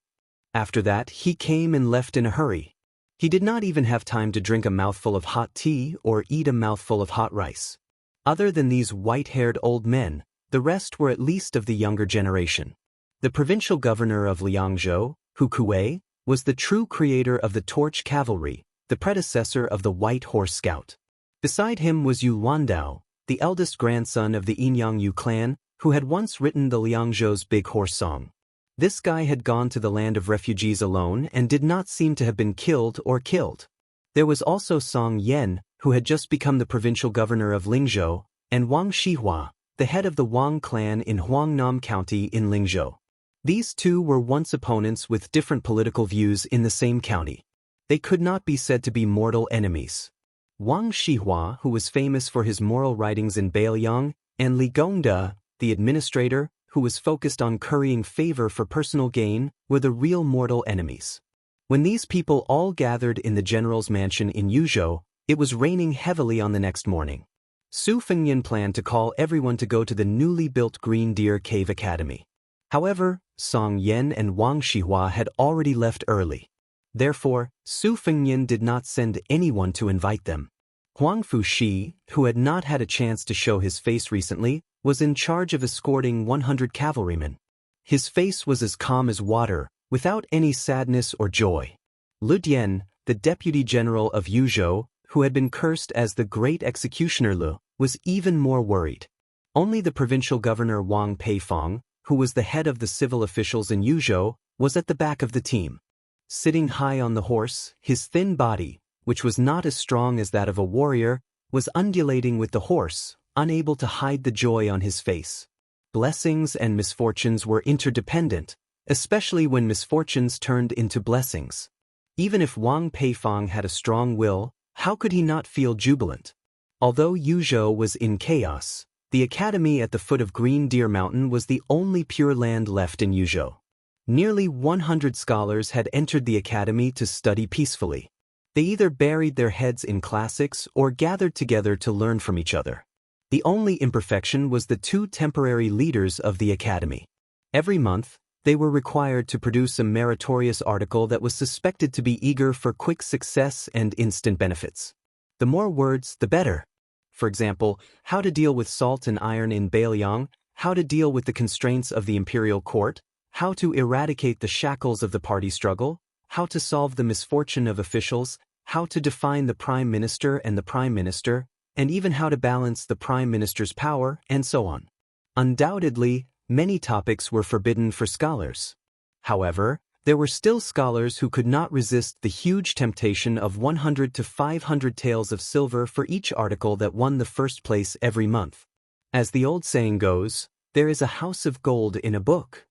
After that, he came and left in a hurry. He did not even have time to drink a mouthful of hot tea or eat a mouthful of hot rice. Other than these white-haired old men, the rest were at least of the younger generation. The provincial governor of Liangzhou, Hu Kuei, was the true creator of the Torch Cavalry, the predecessor of the White Horse Scout. Beside him was Yu Luandao, the eldest grandson of the Yinyang Yu clan, who had once written the Liangzhou's Big Horse Song. This guy had gone to the land of refugees alone and did not seem to have been killed or killed. There was also Song Yan, who had just become the provincial governor of Lingzhou, and Wang Shihua, the head of the Wang clan in Huangnam County in Lingzhou. These two were once opponents with different political views in the same county. They could not be said to be mortal enemies. Wang Shihua, who was famous for his moral writings in Beiliang, and Li Gongda, the administrator, who was focused on currying favor for personal gain, were the real mortal enemies. When these people all gathered in the general's mansion in Yuzhou, it was raining heavily on the next morning. Su Fengyan planned to call everyone to go to the newly built Green Deer Cave Academy. However, Song Yan and Wang Shihua had already left early. Therefore, Su Fengyan did not send anyone to invite them. Huang Fushi, who had not had a chance to show his face recently, was in charge of escorting 100 cavalrymen. His face was as calm as water, without any sadness or joy. Lu Dian, the deputy general of Yuzhou, who had been cursed as the great executioner Lu, was even more worried. Only the provincial governor Wang Peifong, who was the head of the civil officials in Yuzhou, was at the back of the team. Sitting high on the horse, his thin body, which was not as strong as that of a warrior, was undulating with the horse, unable to hide the joy on his face. Blessings and misfortunes were interdependent, especially when misfortunes turned into blessings. Even if Wang Peifong had a strong will, how could he not feel jubilant? Although Yuzhou was in chaos, the academy at the foot of Green Deer Mountain was the only pure land left in Yuzhou. Nearly 100 scholars had entered the academy to study peacefully. They either buried their heads in classics or gathered together to learn from each other. The only imperfection was the two temporary leaders of the academy. Every month, they were required to produce a meritorious article that was suspected to be eager for quick success and instant benefits. The more words, the better. For example, how to deal with salt and iron in Beiliang, how to deal with the constraints of the imperial court, how to eradicate the shackles of the party struggle, how to solve the misfortune of officials, how to define the prime minister and the prime minister, and even how to balance the prime minister's power, and so on. Undoubtedly, many topics were forbidden for scholars. However, there were still scholars who could not resist the huge temptation of 100 to 500 taels of silver for each article that won the first place every month. As the old saying goes, there is a house of gold in a book.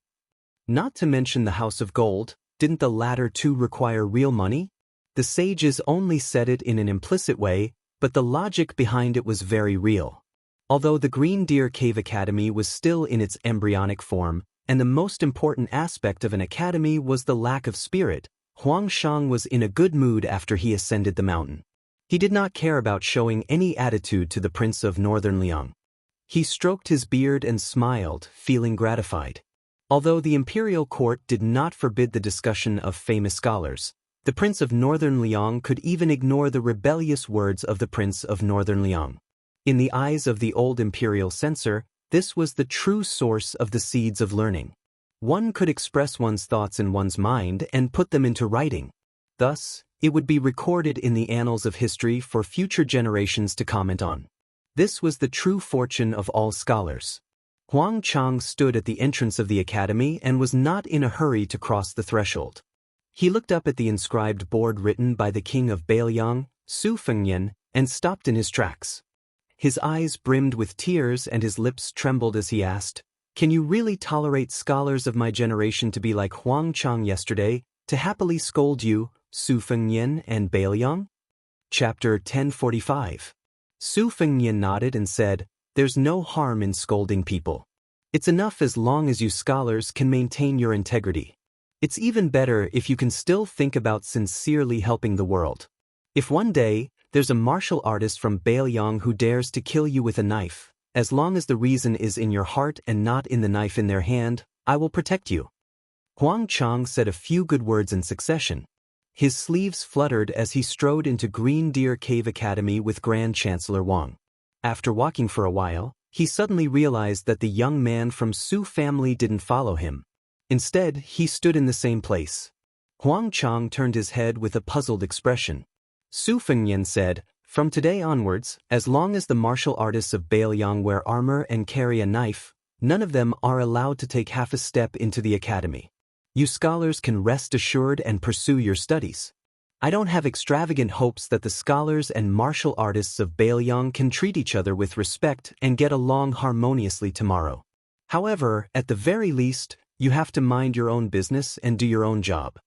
Not to mention the house of gold, didn't the latter too require real money? The sages only said it in an implicit way, but the logic behind it was very real. Although the Green Deer Cave Academy was still in its embryonic form, and the most important aspect of an academy was the lack of spirit, Huang Shang was in a good mood after he ascended the mountain. He did not care about showing any attitude to the Prince of Northern Liang. He stroked his beard and smiled, feeling gratified. Although the imperial court did not forbid the discussion of famous scholars, the Prince of Northern Liang could even ignore the rebellious words of the Prince of Northern Liang. In the eyes of the old imperial censor, this was the true source of the seeds of learning. One could express one's thoughts in one's mind and put them into writing. Thus, it would be recorded in the annals of history for future generations to comment on. This was the true fortune of all scholars. Huang Chang stood at the entrance of the academy and was not in a hurry to cross the threshold. He looked up at the inscribed board written by the king of Beiliang, Su Fengyan, and stopped in his tracks. His eyes brimmed with tears and his lips trembled as he asked, "Can you really tolerate scholars of my generation to be like Huang Chang yesterday, to happily scold you, Su Fengyan and Beiliang?" Chapter 1045. Su Fengnian nodded and said, "There's no harm in scolding people. It's enough as long as you scholars can maintain your integrity. It's even better if you can still think about sincerely helping the world. If one day, there's a martial artist from Bailiang who dares to kill you with a knife, as long as the reason is in your heart and not in the knife in their hand, I will protect you." Huang Chang said a few good words in succession. His sleeves fluttered as he strode into Green Deer Cave Academy with Grand Chancellor Wang. After walking for a while, he suddenly realized that the young man from Su family didn't follow him. Instead, he stood in the same place. Huang Chang turned his head with a puzzled expression. Su Fengnian said, "From today onwards, as long as the martial artists of Bailiang wear armor and carry a knife, none of them are allowed to take half a step into the academy. You scholars can rest assured and pursue your studies. I don't have extravagant hopes that the scholars and martial artists of Bailiang can treat each other with respect and get along harmoniously tomorrow. However, at the very least, you have to mind your own business and do your own job.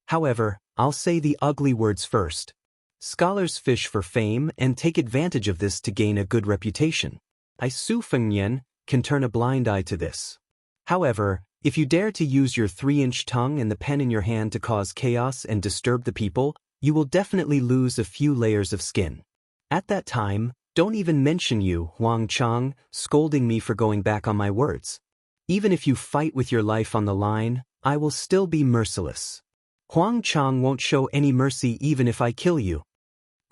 However, I'll say the ugly words first. Scholars fish for fame and take advantage of this to gain a good reputation. I, Su Fengnian, can turn a blind eye to this. However, if you dare to use your 3-inch tongue and the pen in your hand to cause chaos and disturb the people, you will definitely lose a few layers of skin. At that time, don't even mention you, Huang Chang, scolding me for going back on my words. Even if you fight with your life on the line, I will still be merciless. Huang Chang won't show any mercy even if I kill you."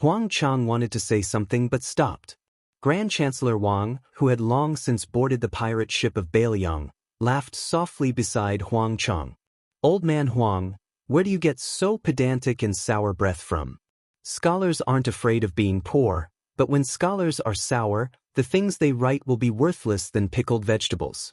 Huang Chang wanted to say something but stopped. Grand Chancellor Wang, who had long since boarded the pirate ship of Bailiang, laughed softly beside Huang Chang. "Old man Huang, where do you get so pedantic and sour breath from? Scholars aren't afraid of being poor, but when scholars are sour, the things they write will be worthless than pickled vegetables."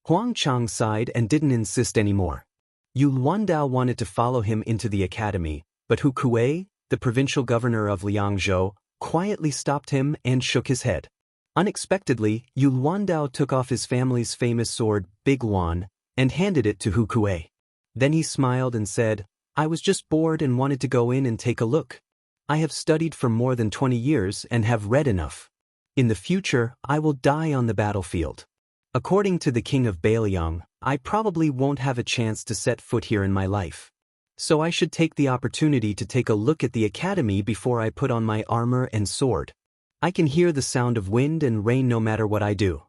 Huang Chang sighed and didn't insist anymore. Yu Luandao wanted to follow him into the academy, but Hu Kuei, the provincial governor of Liangzhou, quietly stopped him and shook his head. Unexpectedly, Yu Luandao took off his family's famous sword, Big Luan, and handed it to Hu Kuei. Then he smiled and said, "I was just bored and wanted to go in and take a look. I have studied for more than 20 years and have read enough. In the future, I will die on the battlefield. According to the king of Bailiang, I probably won't have a chance to set foot here in my life. So I should take the opportunity to take a look at the academy before I put on my armor and sword. I can hear the sound of wind and rain no matter what I do.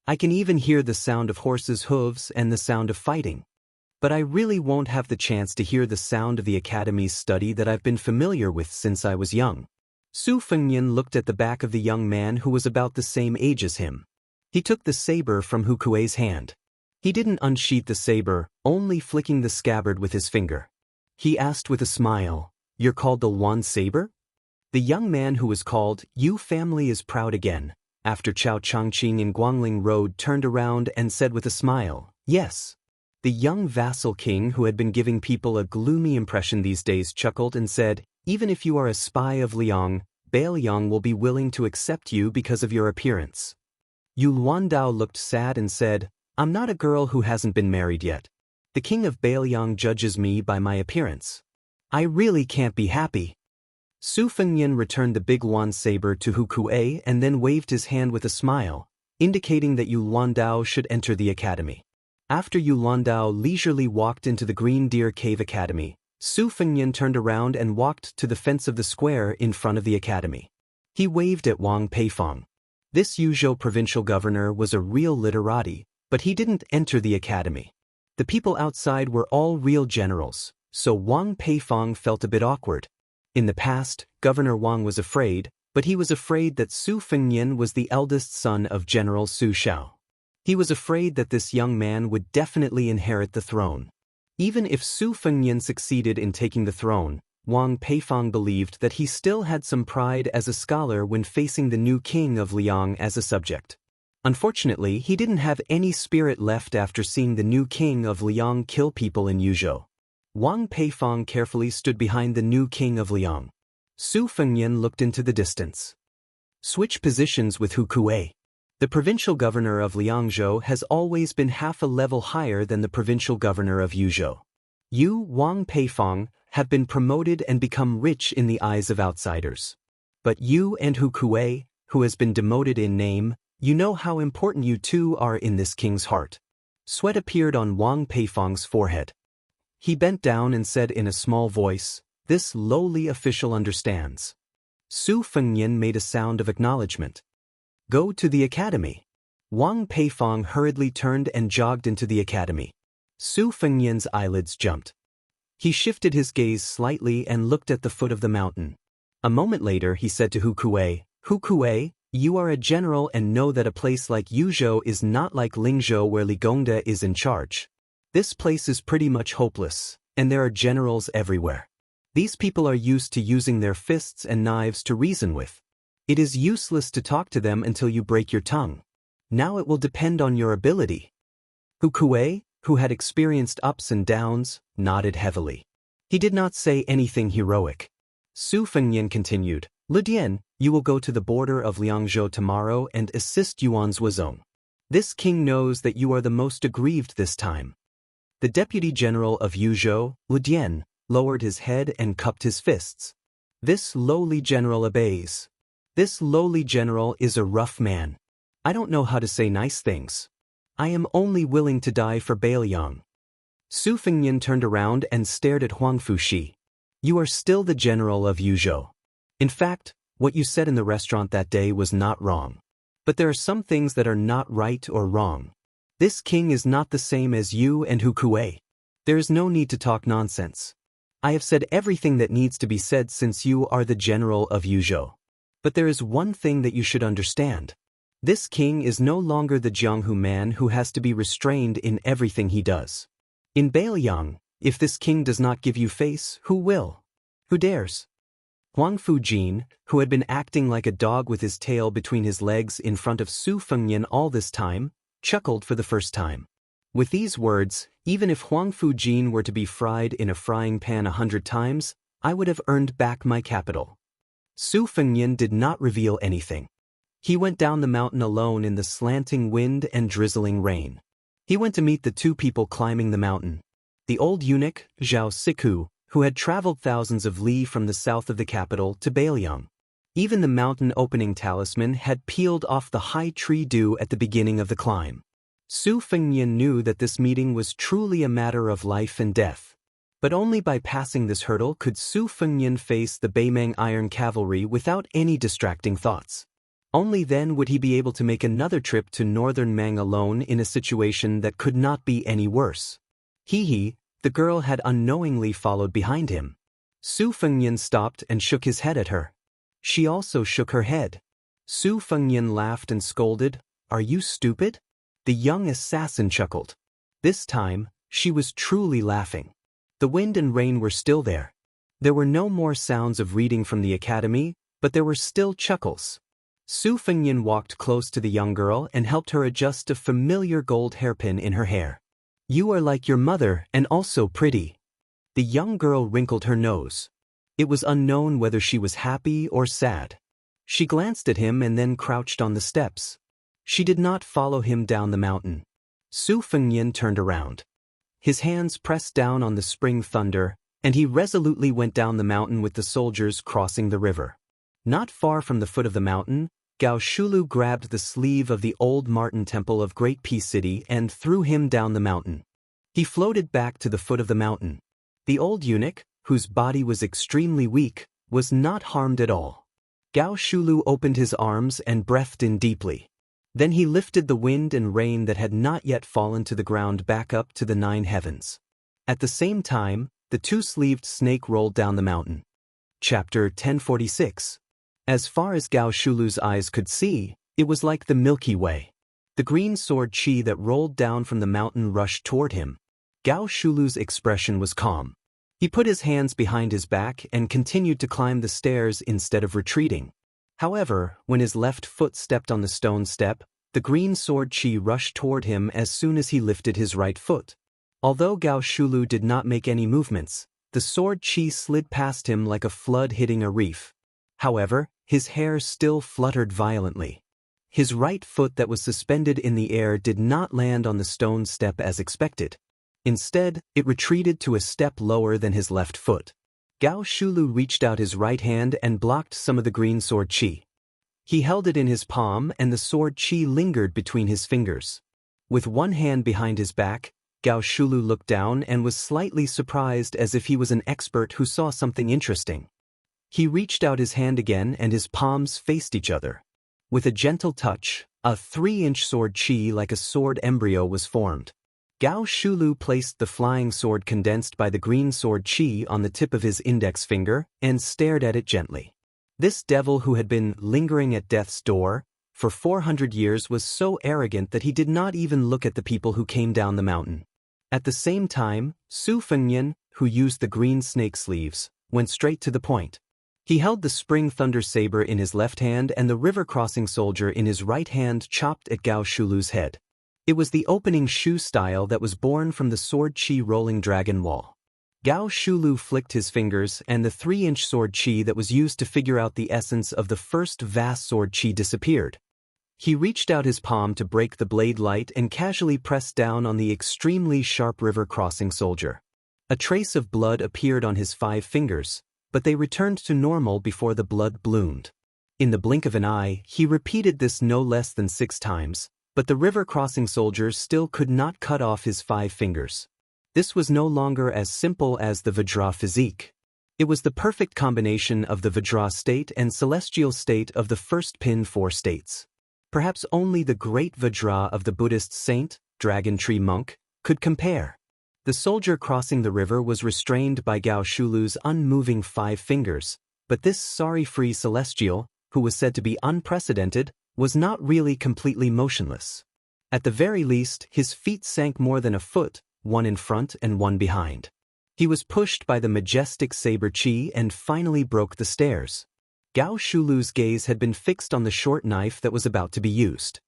I can even hear the sound of horses' hooves and the sound of fighting. But I really won't have the chance to hear the sound of the academy's study that I've been familiar with since I was young." Su Fengnian looked at the back of the young man who was about the same age as him. He took the saber from Hu Kuei's hand. He didn't unsheath the saber, only flicking the scabbard with his finger. He asked with a smile, "You're called the Luan Saber?" The young man who was called Yu family is proud again, after Chao Changqing in Guangling Road turned around and said with a smile, "Yes." The young vassal king who had been giving people a gloomy impression these days chuckled and said, "Even if you are a spy of Liang, Bailiang will be willing to accept you because of your appearance." Yu Luandao looked sad and said, "I'm not a girl who hasn't been married yet. The king of Bailiang judges me by my appearance. I really can't be happy." Su Fengnian returned the Big Luan saber to Hu Kuei and then waved his hand with a smile, indicating that Yu Luandao should enter the academy. After Yu Luandao leisurely walked into the Green Deer Cave Academy, Su Fengnian turned around and walked to the fence of the square in front of the academy. He waved at Wang Peifong. This Yuzhou provincial governor was a real literati, but he didn't enter the academy. The people outside were all real generals, so Wang Peifong felt a bit awkward. In the past, Governor Wang was afraid, but he was afraid that Su Fengnian was the eldest son of General Su Xiao. He was afraid that this young man would definitely inherit the throne. Even if Su Fengnian succeeded in taking the throne, Wang Peifong believed that he still had some pride as a scholar when facing the new king of Liang as a subject. Unfortunately, he didn't have any spirit left after seeing the new king of Liang kill people in Yuzhou. Wang Peifong carefully stood behind the new king of Liang. Su Fengnian looked into the distance. Switch positions with Hu Kuei. The provincial governor of Liangzhou has always been half a level higher than the provincial governor of Yuzhou. You, Wang Peifong, have been promoted and become rich in the eyes of outsiders. But you and Hu Kuei, who has been demoted in name, you know how important you two are in this king's heart. Sweat appeared on Wang Peifong's forehead. He bent down and said in a small voice, "This lowly official understands." Su Fengnian made a sound of acknowledgement. "Go to the academy." Wang Peifong hurriedly turned and jogged into the academy. Su Fengnian's eyelids jumped. He shifted his gaze slightly and looked at the foot of the mountain. A moment later he said to Hu Kuei, "Hu Kuei, you are a general and know that a place like Yuzhou is not like Lingzhou where Li Gongda is in charge. This place is pretty much hopeless, and there are generals everywhere. These people are used to using their fists and knives to reason with. It is useless to talk to them until you break your tongue. Now it will depend on your ability." Hu Kuei, who had experienced ups and downs, nodded heavily. He did not say anything heroic. Su Fengnian continued, "Lu Dian, you will go to the border of Liangzhou tomorrow and assist Yuan Zuozong. This king knows that you are the most aggrieved this time." The deputy general of Yuzhou, Lu Dian, lowered his head and cupped his fists. This lowly general obeys. This lowly general is a rough man. I don't know how to say nice things. I am only willing to die for Bailiang. Su Fengnian turned around and stared at Huang Fuxi. "You are still the general of Yuzhou. In fact, what you said in the restaurant that day was not wrong. But there are some things that are not right or wrong. This king is not the same as you and Hu Kuei. There is no need to talk nonsense. I have said everything that needs to be said since you are the general of Yuzhou. But there is one thing that you should understand. This king is no longer the Jianghu man who has to be restrained in everything he does. In Bailiang, if this king does not give you face, who will? Who dares?" Huang Fujin, who had been acting like a dog with his tail between his legs in front of Su Fengnian all this time, chuckled for the first time. With these words, even if Huang Fujin were to be fried in a frying pan 100 times, I would have earned back my capital. Su Fengnian did not reveal anything. He went down the mountain alone in the slanting wind and drizzling rain. He went to meet the two people climbing the mountain. The old eunuch, Zhao Siku, who had traveled thousands of li from the south of the capital to Bailiang. Even the mountain opening talisman had peeled off the high tree dew at the beginning of the climb. Su Fengnian knew that this meeting was truly a matter of life and death. But only by passing this hurdle could Su Fengnian face the Beimeng Iron Cavalry without any distracting thoughts. Only then would he be able to make another trip to northern Mang alone in a situation that could not be any worse. He, the girl had unknowingly followed behind him. Su Fengnian stopped and shook his head at her. She also shook her head. Su Fengnian laughed and scolded, "Are you stupid?" The young assassin chuckled. This time, she was truly laughing. The wind and rain were still there. There were no more sounds of reading from the academy, but there were still chuckles. Su Fengnian walked close to the young girl and helped her adjust a familiar gold hairpin in her hair. "You are like your mother and also pretty." The young girl wrinkled her nose. It was unknown whether she was happy or sad. She glanced at him and then crouched on the steps. She did not follow him down the mountain. Su Fengnian turned around. His hands pressed down on the spring thunder, and he resolutely went down the mountain with the soldiers crossing the river. Not far from the foot of the mountain, Gao Shulu grabbed the sleeve of the old Martin Temple of Great Peace City and threw him down the mountain. He floated back to the foot of the mountain. The old eunuch, whose body was extremely weak, was not harmed at all. Gao Shulu opened his arms and breathed in deeply. Then he lifted the wind and rain that had not yet fallen to the ground back up to the 9 heavens. At the same time, the two-sleeved snake rolled down the mountain. Chapter 1046. As far as Gao Shulu's eyes could see, it was like the Milky Way. The green sword chi that rolled down from the mountain rushed toward him. Gao Shulu's expression was calm. He put his hands behind his back and continued to climb the stairs instead of retreating. However, when his left foot stepped on the stone step, the green sword chi rushed toward him as soon as he lifted his right foot. Although Gao Shulu did not make any movements, the sword chi slid past him like a flood hitting a reef. However, his hair still fluttered violently. His right foot that was suspended in the air did not land on the stone step as expected. Instead, it retreated to a step lower than his left foot. Gao Shulu reached out his right hand and blocked some of the green sword qi. He held it in his palm and the sword qi lingered between his fingers. With one hand behind his back, Gao Shulu looked down and was slightly surprised as if he was an expert who saw something interesting. He reached out his hand again and his palms faced each other. With a gentle touch, a 3-inch sword qi like a sword embryo was formed. Gao Shulu placed the flying sword condensed by the green sword qi on the tip of his index finger and stared at it gently. This devil who had been lingering at death's door for 400 years was so arrogant that he did not even look at the people who came down the mountain. At the same time, Su Fengnian, who used the green snake sleeves, went straight to the point. He held the spring thunder saber in his left hand and the river-crossing soldier in his right hand chopped at Gao Shulu's head. It was the opening shu style that was born from the sword qi rolling dragon wall. Gao Shulu flicked his fingers and the 3-inch sword qi that was used to figure out the essence of the first vast sword qi disappeared. He reached out his palm to break the blade light and casually pressed down on the extremely sharp river-crossing soldier. A trace of blood appeared on his 5 fingers, but they returned to normal before the blood bloomed. In the blink of an eye, he repeated this no less than 6 times, but the river-crossing soldier still could not cut off his 5 fingers. This was no longer as simple as the Vajra physique. It was the perfect combination of the Vajra state and celestial state of the first pin 4 states. Perhaps only the great Vajra of the Buddhist saint, dragon tree monk, could compare. The soldier crossing the river was restrained by Gao Shulu's unmoving 5 fingers, but this sorry-free celestial, who was said to be unprecedented, was not really completely motionless. At the very least, his feet sank more than a foot, one in front and one behind. He was pushed by the majestic saber qi and finally broke the stairs. Gao Shulu's gaze had been fixed on the short knife that was about to be used.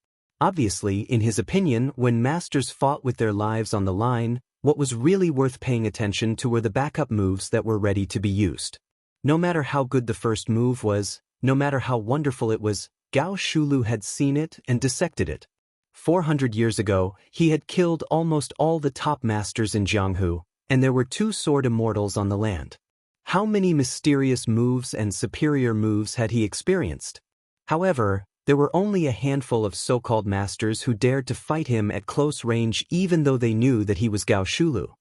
Obviously, in his opinion, when masters fought with their lives on the line, what was really worth paying attention to were the backup moves that were ready to be used. No matter how good the first move was, no matter how wonderful it was, Gao Shulu had seen it and dissected it. 400 years ago, he had killed almost all the top masters in Jianghu, and there were 2 sword immortals on the land. How many mysterious moves and superior moves had he experienced? However, there were only a handful of so-called masters who dared to fight him at close range even though they knew that he was Gao Shulu.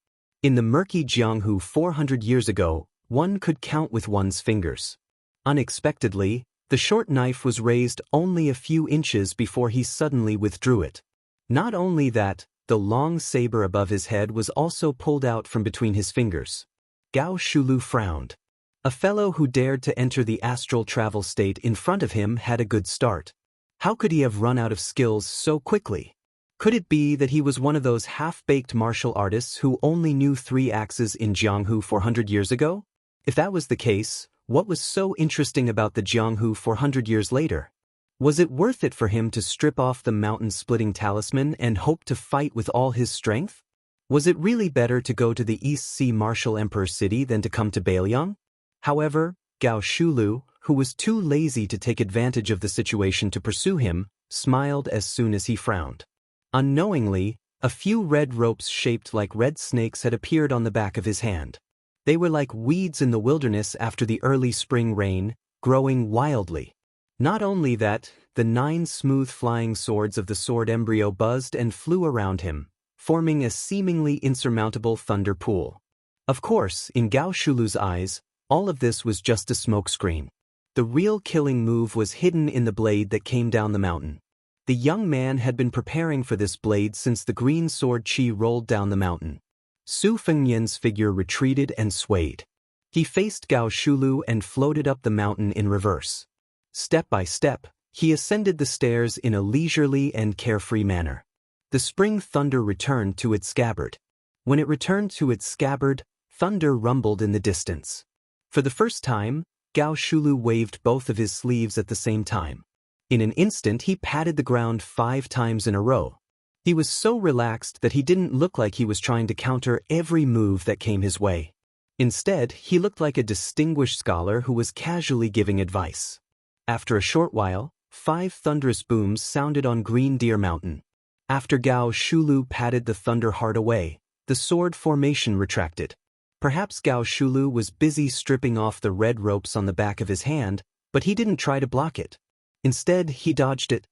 In the murky Jianghu 400 years ago, one could count with one's fingers. Unexpectedly, the short knife was raised only a few inches before he suddenly withdrew it. Not only that, the long saber above his head was also pulled out from between his fingers. Gao Shulu frowned. A fellow who dared to enter the astral travel state in front of him had a good start. How could he have run out of skills so quickly? Could it be that he was one of those half-baked martial artists who only knew 3 axes in Jianghu 400 years ago? If that was the case, what was so interesting about the Jianghu 400 years later? Was it worth it for him to strip off the mountain-splitting talisman and hope to fight with all his strength? Was it really better to go to the East Sea Martial Emperor city than to come to Bailiang? However, Gao Shulu, who was too lazy to take advantage of the situation to pursue him, smiled as soon as he frowned. Unknowingly, a few red ropes shaped like red snakes had appeared on the back of his hand. They were like weeds in the wilderness after the early spring rain, growing wildly. Not only that, the 9 smooth flying swords of the sword embryo buzzed and flew around him, forming a seemingly insurmountable thunder pool. Of course, in Gao Shulu's eyes, all of this was just a smokescreen. The real killing move was hidden in the blade that came down the mountain. The young man had been preparing for this blade since the green sword qi rolled down the mountain. Su Fengnian's figure retreated and swayed. He faced Gao Shulu and floated up the mountain in reverse. Step by step, he ascended the stairs in a leisurely and carefree manner. The spring thunder returned to its scabbard. When it returned to its scabbard, thunder rumbled in the distance. For the first time, Gao Shulu waved both of his sleeves at the same time. In an instant he patted the ground 5 times in a row. He was so relaxed that he didn't look like he was trying to counter every move that came his way. Instead, he looked like a distinguished scholar who was casually giving advice. After a short while, 5 thunderous booms sounded on Green Deer Mountain. After Gao Shulu patted the thunder heart away, the sword formation retracted. Perhaps Gao Shulu was busy stripping off the red ropes on the back of his hand, but he didn't try to block it. Instead, he dodged it.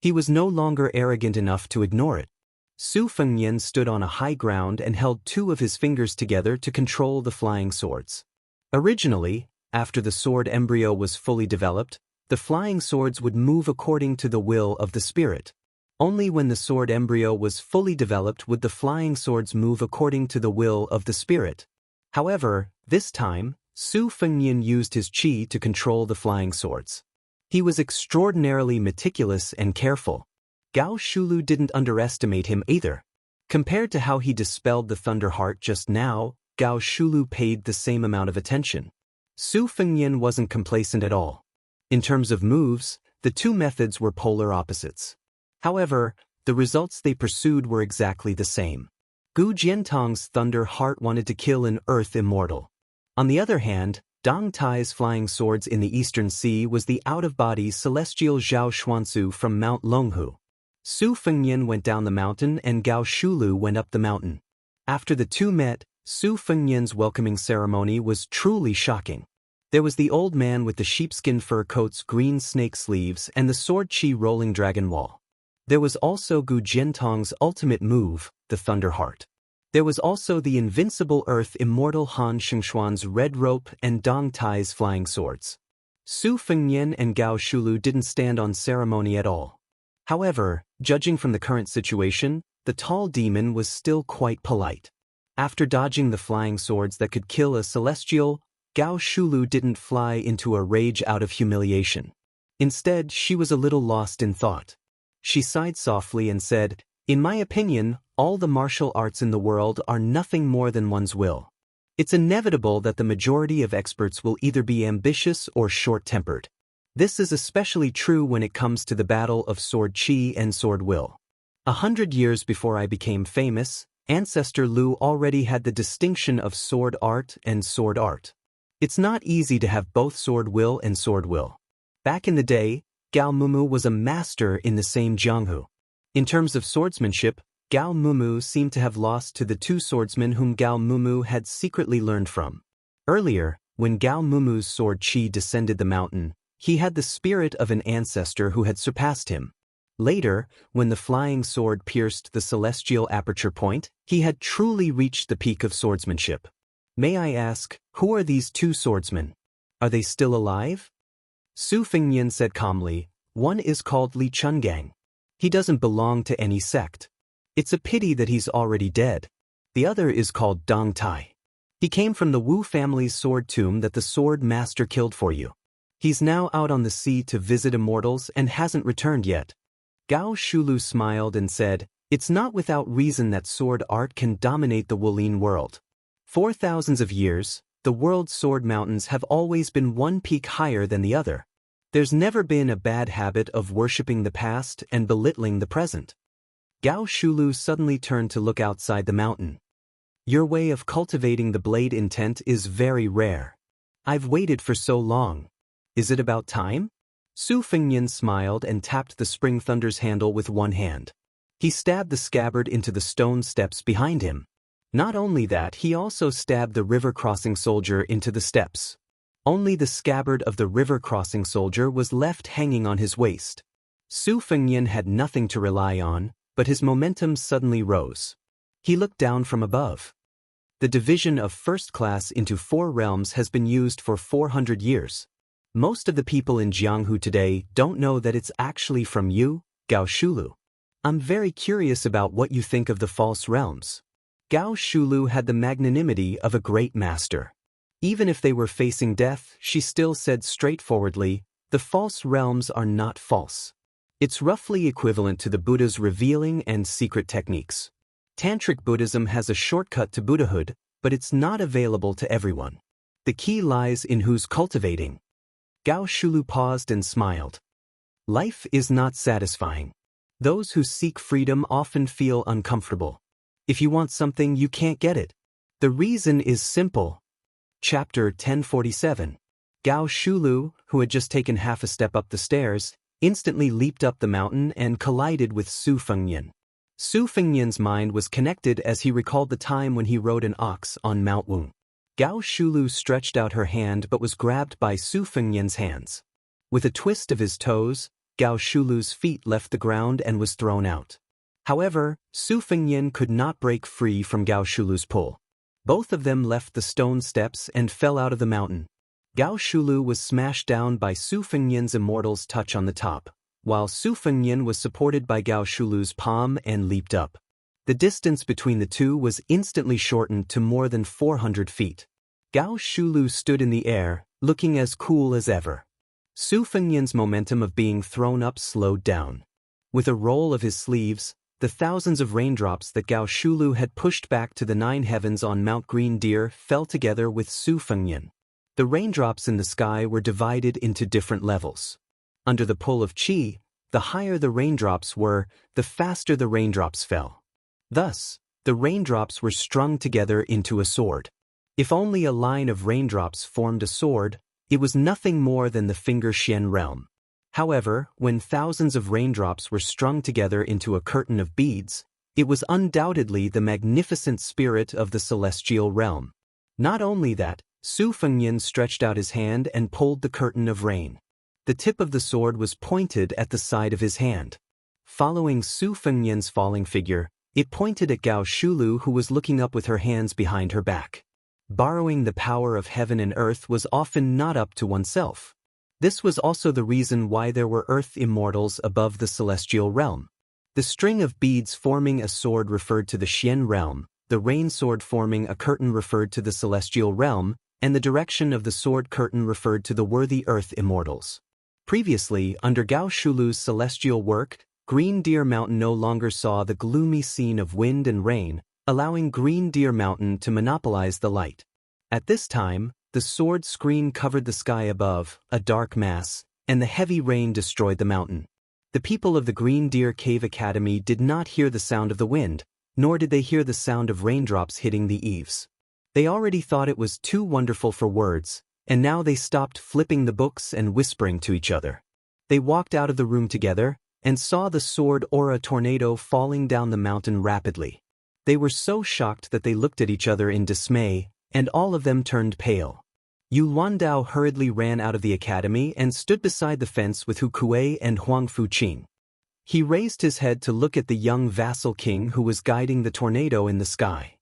He was no longer arrogant enough to ignore it. Su Fengnian stood on a high ground and held two of his fingers together to control the flying swords. Originally, after the sword embryo was fully developed, the flying swords would move according to the will of the spirit. Only when the sword embryo was fully developed would the flying swords move according to the will of the spirit. However, this time, Su Fengnian used his qi to control the flying swords. He was extraordinarily meticulous and careful. Gao Shulu didn't underestimate him either. Compared to how he dispelled the Thunder Heart just now, Gao Shulu paid the same amount of attention. Su Fengnian wasn't complacent at all. In terms of moves, the two methods were polar opposites. However, the results they pursued were exactly the same. Gu Jiantong's Thunder Heart wanted to kill an Earth Immortal. On the other hand, Dong Tai's flying swords in the Eastern Sea was the out-of-body celestial Zhao Xuanzu from Mount Longhu. Su Fengnian went down the mountain and Gao Shulu went up the mountain. After the two met, Su Fengnian's welcoming ceremony was truly shocking. There was the old man with the sheepskin fur coat's green snake sleeves and the sword chi rolling dragon wall. There was also Gu Jiantong's ultimate move, the Thunder Heart. There was also the invincible Earth Immortal Han Xingshuan's red rope and Dong Tai's flying swords. Su Fengnian and Gao Shulu didn't stand on ceremony at all. However, judging from the current situation, the tall demon was still quite polite. After dodging the flying swords that could kill a celestial, Gao Shulu didn't fly into a rage out of humiliation. Instead, she was a little lost in thought. She sighed softly and said, "In my opinion, all the martial arts in the world are nothing more than one's will. It's inevitable that the majority of experts will either be ambitious or short-tempered. This is especially true when it comes to the battle of sword chi and sword will. 100 years before I became famous, Ancestor Lu already had the distinction of sword art and sword art. It's not easy to have both sword will and sword will. Back in the day, Gao Mumu was a master in the same Jianghu. In terms of swordsmanship, Gao Mumu seemed to have lost to the two swordsmen whom Gao Mumu had secretly learned from. Earlier, when Gao Mumu's sword qi descended the mountain, he had the spirit of an ancestor who had surpassed him. Later, when the flying sword pierced the celestial aperture point, he had truly reached the peak of swordsmanship. May I ask, who are these two swordsmen? Are they still alive? Su Fengnian said calmly, "One is called Li Chungang. He doesn't belong to any sect. It's a pity that he's already dead. The other is called Dong Tai. He came from the Wu family's sword tomb that the sword master killed for you. He's now out on the sea to visit immortals and hasn't returned yet." Gao Shulu smiled and said, "It's not without reason that sword art can dominate the Wulin world. For thousands of years, the world's sword mountains have always been one peak higher than the other. There's never been a bad habit of worshipping the past and belittling the present." Gao Shulu suddenly turned to look outside the mountain. "Your way of cultivating the blade intent is very rare. I've waited for so long. Is it about time?" Su Fengnian smiled and tapped the Spring Thunder's handle with one hand. He stabbed the scabbard into the stone steps behind him. Not only that, he also stabbed the river-crossing soldier into the steps. Only the scabbard of the river-crossing soldier was left hanging on his waist. Su Fengnian had nothing to rely on, but his momentum suddenly rose. He looked down from above. The division of first class into 4 realms has been used for 400 years. Most of the people in Jianghu today don't know that it's actually from you, Gao Shulu. I'm very curious about what you think of the false realms. Gao Shulu had the magnanimity of a great master. Even if they were facing death, she still said straightforwardly, "The false realms are not false." It's roughly equivalent to the Buddha's revealing and secret techniques. Tantric Buddhism has a shortcut to Buddhahood, but it's not available to everyone. The key lies in who's cultivating. Gao Shulu paused and smiled. Life is not satisfying. Those who seek freedom often feel uncomfortable. If you want something, you can't get it. The reason is simple. Chapter 1047. Gao Shulu, who had just taken half a step up the stairs, instantly leaped up the mountain and collided with Su Fengnian. Su Fengnian's mind was connected as he recalled the time when he rode an ox on Mount Wu. Gao Shulu stretched out her hand but was grabbed by Su Fengyan's hands. With a twist of his toes, Gao Shulu's feet left the ground and was thrown out. However, Su Fengyan could not break free from Gao Shulu's pull. Both of them left the stone steps and fell out of the mountain. Gao Shulu was smashed down by Su Fengyan's immortal's touch on the top, while Su Fengyan was supported by Gao Shulu's palm and leaped up. The distance between the two was instantly shortened to more than 400 feet. Gao Shulu stood in the air, looking as cool as ever. Su Fengyan's momentum of being thrown up slowed down. With a roll of his sleeves, the thousands of raindrops that Gao Shulu had pushed back to the 9 heavens on Mount Green Deer fell together with Su Fengyan. The raindrops in the sky were divided into different levels. Under the pull of qi, the higher the raindrops were, the faster the raindrops fell. Thus, the raindrops were strung together into a sword. If only a line of raindrops formed a sword, it was nothing more than the finger Xian realm. However, when thousands of raindrops were strung together into a curtain of beads, it was undoubtedly the magnificent spirit of the celestial realm. Not only that, Su Fengyan stretched out his hand and pulled the curtain of rain. The tip of the sword was pointed at the side of his hand. Following Su Fengyan's falling figure, it pointed at Gao Shulu, who was looking up with her hands behind her back. Borrowing the power of heaven and earth was often not up to oneself. This was also the reason why there were earth immortals above the celestial realm. The string of beads forming a sword referred to the Xian realm, the rain sword forming a curtain referred to the celestial realm, and the direction of the sword curtain referred to the worthy earth immortals. Previously, under Gao Shulu's celestial work, Green Deer Mountain no longer saw the gloomy scene of wind and rain, allowing Green Deer Mountain to monopolize the light. At this time, the sword screen covered the sky above, a dark mass, and the heavy rain destroyed the mountain. The people of the Green Deer Cave Academy did not hear the sound of the wind, nor did they hear the sound of raindrops hitting the eaves. They already thought it was too wonderful for words, and now they stopped flipping the books and whispering to each other. They walked out of the room together, and saw the sword aura tornado falling down the mountain rapidly. They were so shocked that they looked at each other in dismay, and all of them turned pale. Yu Luandao hurriedly ran out of the academy and stood beside the fence with Hu Kuei and Huang Fuqing. He raised his head to look at the young vassal king who was guiding the tornado in the sky.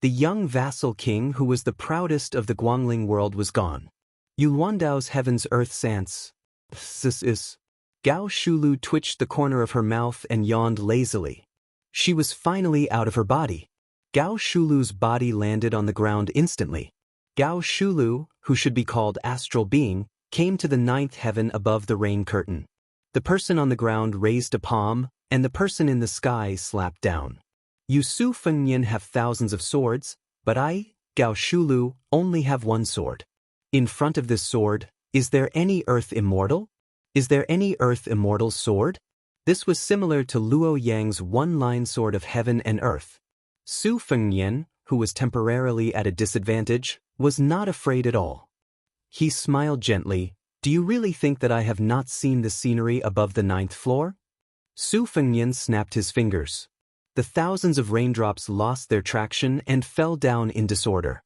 The young vassal king who was the proudest of the Guangling world was gone. Yu Luandao's heavens earth sans. This is. Gao Shulu twitched the corner of her mouth and yawned lazily. She was finally out of her body. Gao Shulu's body landed on the ground instantly. Gao Shulu, who should be called astral being, came to the 9th heaven above the rain curtain. The person on the ground raised a palm, and the person in the sky slapped down. You Su Fengyan have thousands of swords, but I, Gao Shulu, only have one sword. In front of this sword, is there any earth immortal? Is there any earth immortal sword? This was similar to Luo Yang's one-line sword of heaven and earth. Su Fengyan, who was temporarily at a disadvantage, was not afraid at all. He smiled gently. Do you really think that I have not seen the scenery above the 9th floor? Su Fengyan snapped his fingers. The thousands of raindrops lost their traction and fell down in disorder.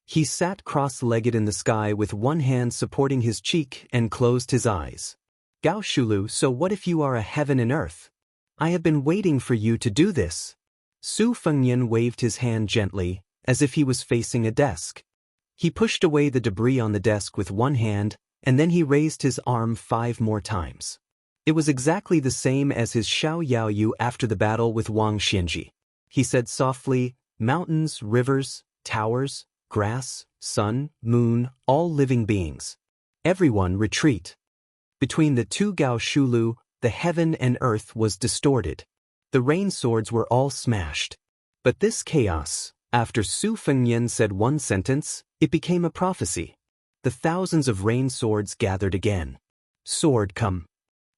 He sat cross-legged in the sky with one hand supporting his cheek and closed his eyes. Gao Shulu, so what if you are a heaven and earth? I have been waiting for you to do this. Su Fengyan waved his hand gently, as if he was facing a desk. He pushed away the debris on the desk with one hand, and then he raised his arm 5 more times. It was exactly the same as his Xiao Yaoyu after the battle with Wang Xianji. He said softly, mountains, rivers, towers, grass, sun, moon, all living beings. Everyone retreat. Between the two Gao Shulu, the heaven and earth was distorted. The rain swords were all smashed. But this chaos, after Su Fengyan said one sentence, it became a prophecy. The thousands of rain swords gathered again. Sword come.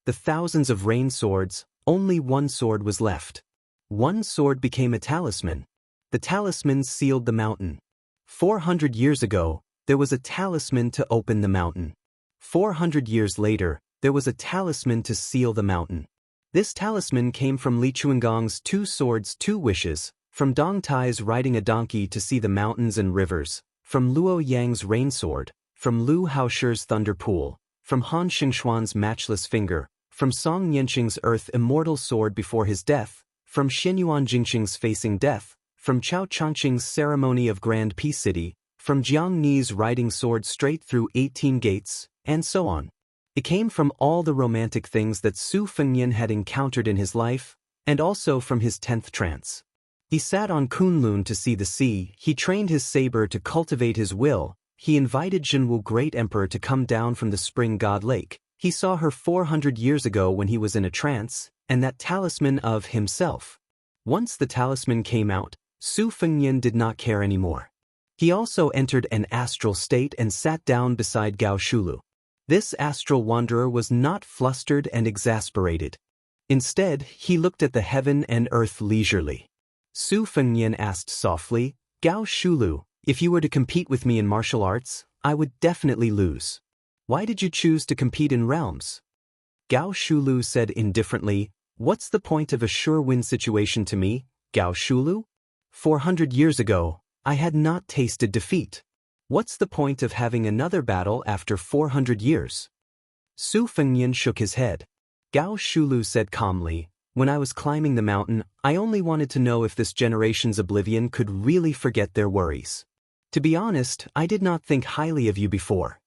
The thousands of rain swords, only one sword was left. One sword became a talisman. The talisman sealed the mountain. 400 years ago, there was a talisman to open the mountain. 400 years later, there was a talisman to seal the mountain. This talisman came from Li Chuangong's 2 swords 2 wishes, from Dong Tai's riding a donkey to see the mountains and rivers, from Luo Yang's rain sword, from Lu Haoshi's thunder pool, from Han Xingxuan's matchless finger, from Song Nianqing's earth immortal sword before his death, from Xianyuan Jingxing's facing death, from Chao Changqing's ceremony of Grand Peace City, from Jiang Ni's riding sword straight through 18 gates, and so on. It came from all the romantic things that Su Fengnian had encountered in his life, and also from his 10th trance. He sat on Kunlun to see the sea, he trained his saber to cultivate his will, he invited Jinwu Great Emperor to come down from the spring god lake, he saw her 400 years ago when he was in a trance, and that talisman of himself. Once the talisman came out, Su Fengnian did not care anymore. He also entered an astral state and sat down beside Gao Shulu. This astral wanderer was not flustered and exasperated. Instead, he looked at the heaven and earth leisurely. Su Fengnian asked softly, Gao Shulu, if you were to compete with me in martial arts, I would definitely lose. Why did you choose to compete in realms? Gao Shulu said indifferently, what's the point of a sure-win situation to me, Gao Shulu? 400 years ago, I had not tasted defeat. What's the point of having another battle after 400 years? Su Fengnian shook his head. Gao Shulu said calmly, when I was climbing the mountain, I only wanted to know if this generation's oblivion could really forget their worries. To be honest, I did not think highly of you before.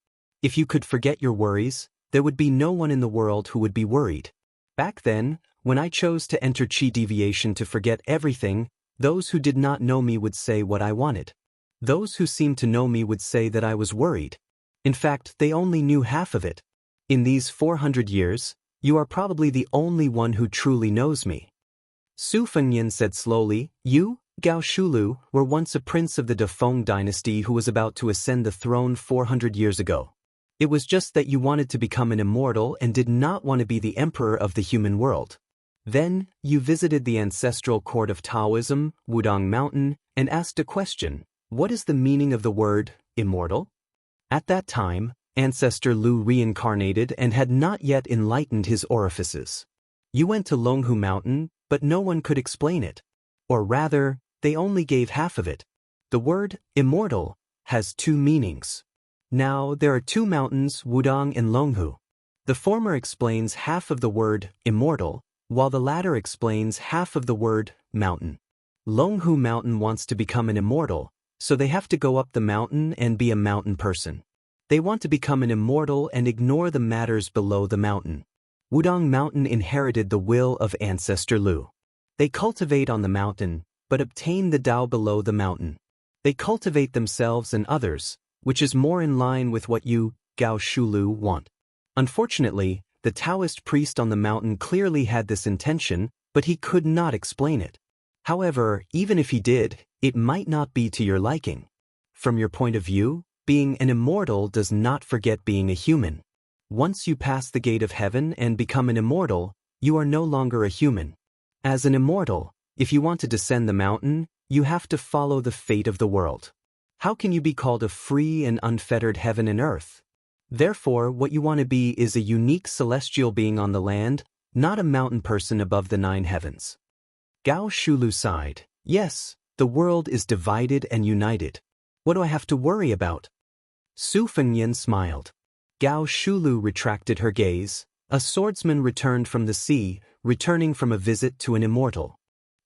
If you could forget your worries, there would be no one in the world who would be worried. Back then, when I chose to enter Qi deviation to forget everything, those who did not know me would say what I wanted. Those who seemed to know me would say that I was worried. In fact, they only knew half of it. In these 400 years, you are probably the only one who truly knows me. Su Fengnian said slowly, you, Gao Shulu, were once a prince of the Defeng dynasty who was about to ascend the throne 400 years ago. It was just that you wanted to become an immortal and did not want to be the emperor of the human world. Then, you visited the ancestral court of Taoism, Wudong Mountain, and asked a question, what is the meaning of the word, immortal? At that time, Ancestor Lu reincarnated and had not yet enlightened his orifices. You went to Longhu Mountain, but no one could explain it. Or rather, they only gave half of it. The word, immortal, has two meanings. Now, there are two mountains, Wudong and Longhu. The former explains half of the word, immortal, while the latter explains half of the word, mountain. Longhu Mountain wants to become an immortal, so they have to go up the mountain and be a mountain person. They want to become an immortal and ignore the matters below the mountain. Wudong Mountain inherited the will of Ancestor Lu. They cultivate on the mountain, but obtain the Tao below the mountain. They cultivate themselves and others, which is more in line with what you, Gao Shulu, want. Unfortunately, the Taoist priest on the mountain clearly had this intention, but he could not explain it. However, even if he did, it might not be to your liking. From your point of view, being an immortal does not forget being a human. Once you pass the gate of heaven and become an immortal, you are no longer a human. As an immortal, if you want to descend the mountain, you have to follow the fate of the world. How can you be called a free and unfettered heaven and earth? Therefore, what you want to be is a unique celestial being on the land, not a mountain person above the 9 heavens. Gao Shulu sighed. Yes, the world is divided and united. What do I have to worry about? Su Fengnian smiled. Gao Shulu retracted her gaze. A swordsman returned from the sea, returning from a visit to an immortal.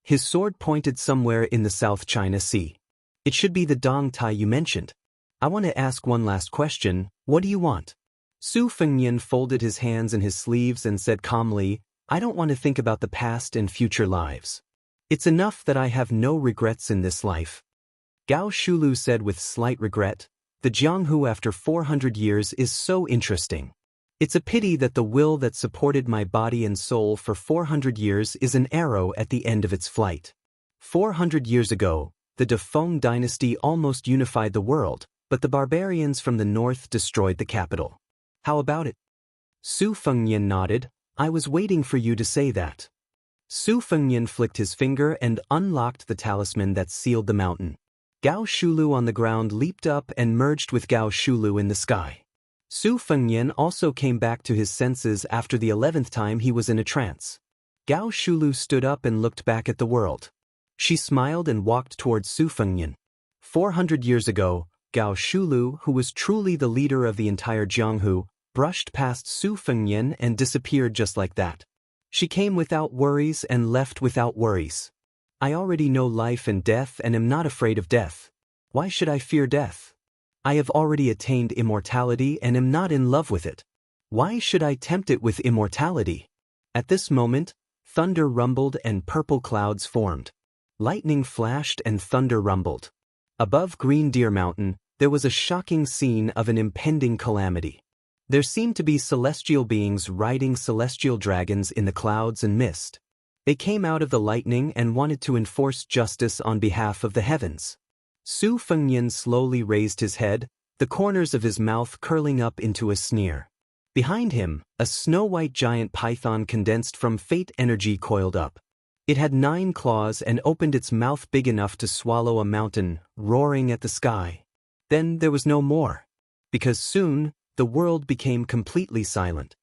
His sword pointed somewhere in the South China Sea. It should be the Dong Tai you mentioned. I want to ask one last question. What do you want? Su Fengnian folded his hands in his sleeves and said calmly, I don't want to think about the past and future lives. It's enough that I have no regrets in this life. Gao Shulu said with slight regret, the Jianghu after 400 years is so interesting. It's a pity that the will that supported my body and soul for 400 years is an arrow at the end of its flight. 400 years ago, the Defeng dynasty almost unified the world, but the barbarians from the north destroyed the capital. How about it? Su Fengnian nodded. I was waiting for you to say that. Su Fengnian flicked his finger and unlocked the talisman that sealed the mountain. Gao Shulu on the ground leaped up and merged with Gao Shulu in the sky. Su Fengnian also came back to his senses after the 11th time he was in a trance. Gao Shulu stood up and looked back at the world. She smiled and walked towards Su Fengnian. 400 years ago, Gao Shulu, who was truly the leader of the entire Jianghu, brushed past Su Fengnian and disappeared just like that. She came without worries and left without worries. I already know life and death and am not afraid of death. Why should I fear death? I have already attained immortality and am not in love with it. Why should I tempt it with immortality? At this moment, thunder rumbled and purple clouds formed. Lightning flashed and thunder rumbled. Above Green Deer Mountain, there was a shocking scene of an impending calamity. There seemed to be celestial beings riding celestial dragons in the clouds and mist. They came out of the lightning and wanted to enforce justice on behalf of the heavens. Su Fengnian slowly raised his head, the corners of his mouth curling up into a sneer. Behind him, a snow-white giant python condensed from fate energy coiled up. It had 9 claws and opened its mouth big enough to swallow a mountain, roaring at the sky. Then there was no more. Because soon, the world became completely silent.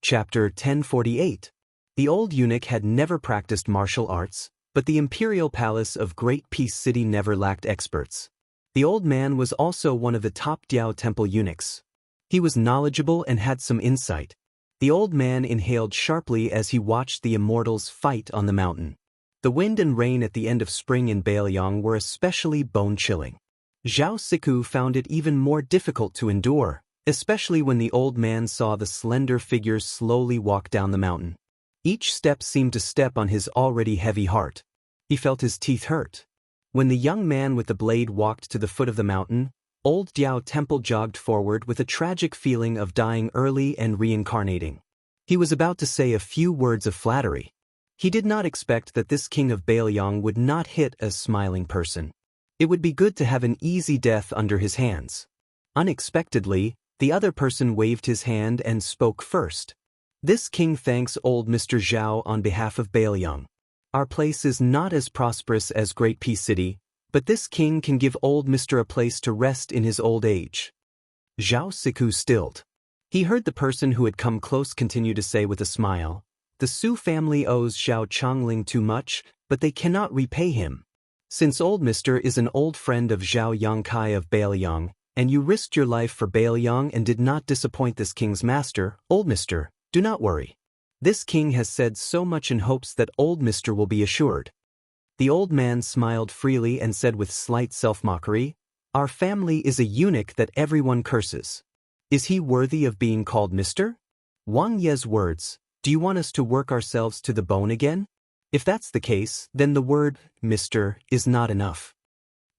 Chapter 1048. The old eunuch had never practiced martial arts, but the imperial palace of Great Peace City never lacked experts. The old man was also one of the top Diao Temple eunuchs. He was knowledgeable and had some insight. The old man inhaled sharply as he watched the immortals fight on the mountain. The wind and rain at the end of spring in Bailiang were especially bone-chilling. Zhao Siku found it even more difficult to endure, especially when the old man saw the slender figures slowly walk down the mountain. Each step seemed to step on his already heavy heart. He felt his teeth hurt. When the young man with the blade walked to the foot of the mountain, old Diao Temple jogged forward with a tragic feeling of dying early and reincarnating. He was about to say a few words of flattery. He did not expect that this king of Bailiang would not hit a smiling person. It would be good to have an easy death under his hands. Unexpectedly, the other person waved his hand and spoke first. This king thanks old Mr. Zhao on behalf of Bailiang. Our place is not as prosperous as Great Peace City, but this king can give old Mr. a place to rest in his old age. Zhao Siku stilled. He heard the person who had come close continue to say with a smile, "The Su family owes Zhao Chongling too much, but they cannot repay him. Since old Mr. is an old friend of Zhao Yangkai of Bailiang, and you risked your life for Bailiang and did not disappoint this king's master, old Mr., do not worry. This king has said so much in hopes that old Mr. will be assured." The old man smiled freely and said with slight self-mockery, "Our family is a eunuch that everyone curses. Is he worthy of being called Mr.? Wang Ye's words, do you want us to work ourselves to the bone again? If that's the case, then the word, Mr., is not enough."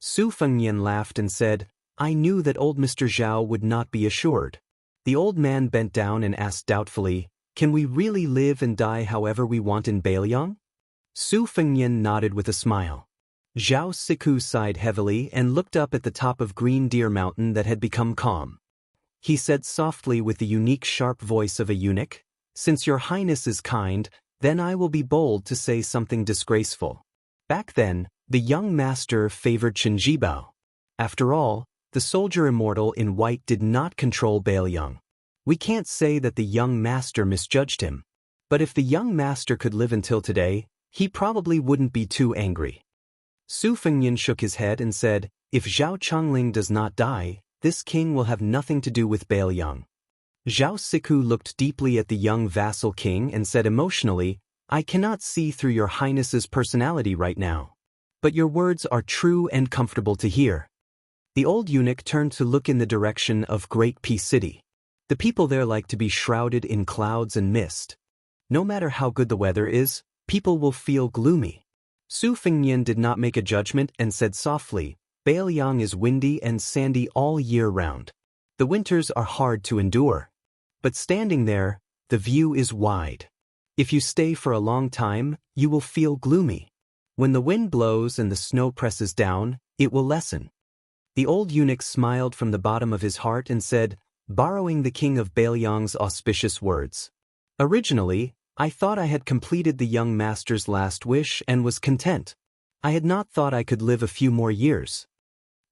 Su Fengnian laughed and said, "I knew that old Mr. Zhao would not be assured." The old man bent down and asked doubtfully, "Can we really live and die however we want in Bailiang?" Su Fengnian nodded with a smile. Zhao Siku sighed heavily and looked up at the top of Green Deer Mountain that had become calm. He said softly with the unique sharp voice of a eunuch, "Since your highness is kind, then I will be bold to say something disgraceful. Back then, the young master favored Qinjibao. After all, the soldier immortal in white did not control Bailiang. We can't say that the young master misjudged him. But if the young master could live until today, he probably wouldn't be too angry." Su Fengnian shook his head and said, "If Zhao Chongling does not die, this king will have nothing to do with Bailiang." Zhao Siku looked deeply at the young vassal king and said emotionally, "I cannot see through your highness's personality right now. But your words are true and comfortable to hear." The old eunuch turned to look in the direction of Great Peace City. The people there like to be shrouded in clouds and mist. No matter how good the weather is, people will feel gloomy. Su Fengnian did not make a judgment and said softly, "Bailiang is windy and sandy all year round. The winters are hard to endure. But standing there, the view is wide. If you stay for a long time, you will feel gloomy. When the wind blows and the snow presses down, it will lessen." The old eunuch smiled from the bottom of his heart and said, borrowing the king of Bailiang's auspicious words, "Originally, I thought I had completed the young master's last wish and was content. I had not thought I could live a few more years."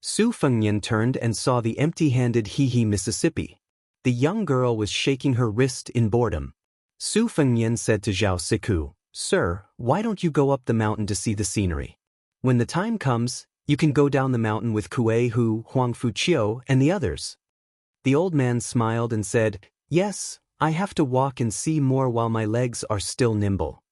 Su Fengnian turned and saw the empty-handed Hehe Mississippi. The young girl was shaking her wrist in boredom. Su Fengnian said to Zhao Siku, "Sir, why don't you go up the mountain to see the scenery? When the time comes, You can go down the mountain with Kuei Hu, Huang Fuqiu, and the others." The old man smiled and said, "Yes, I have to walk and see more while my legs are still nimble."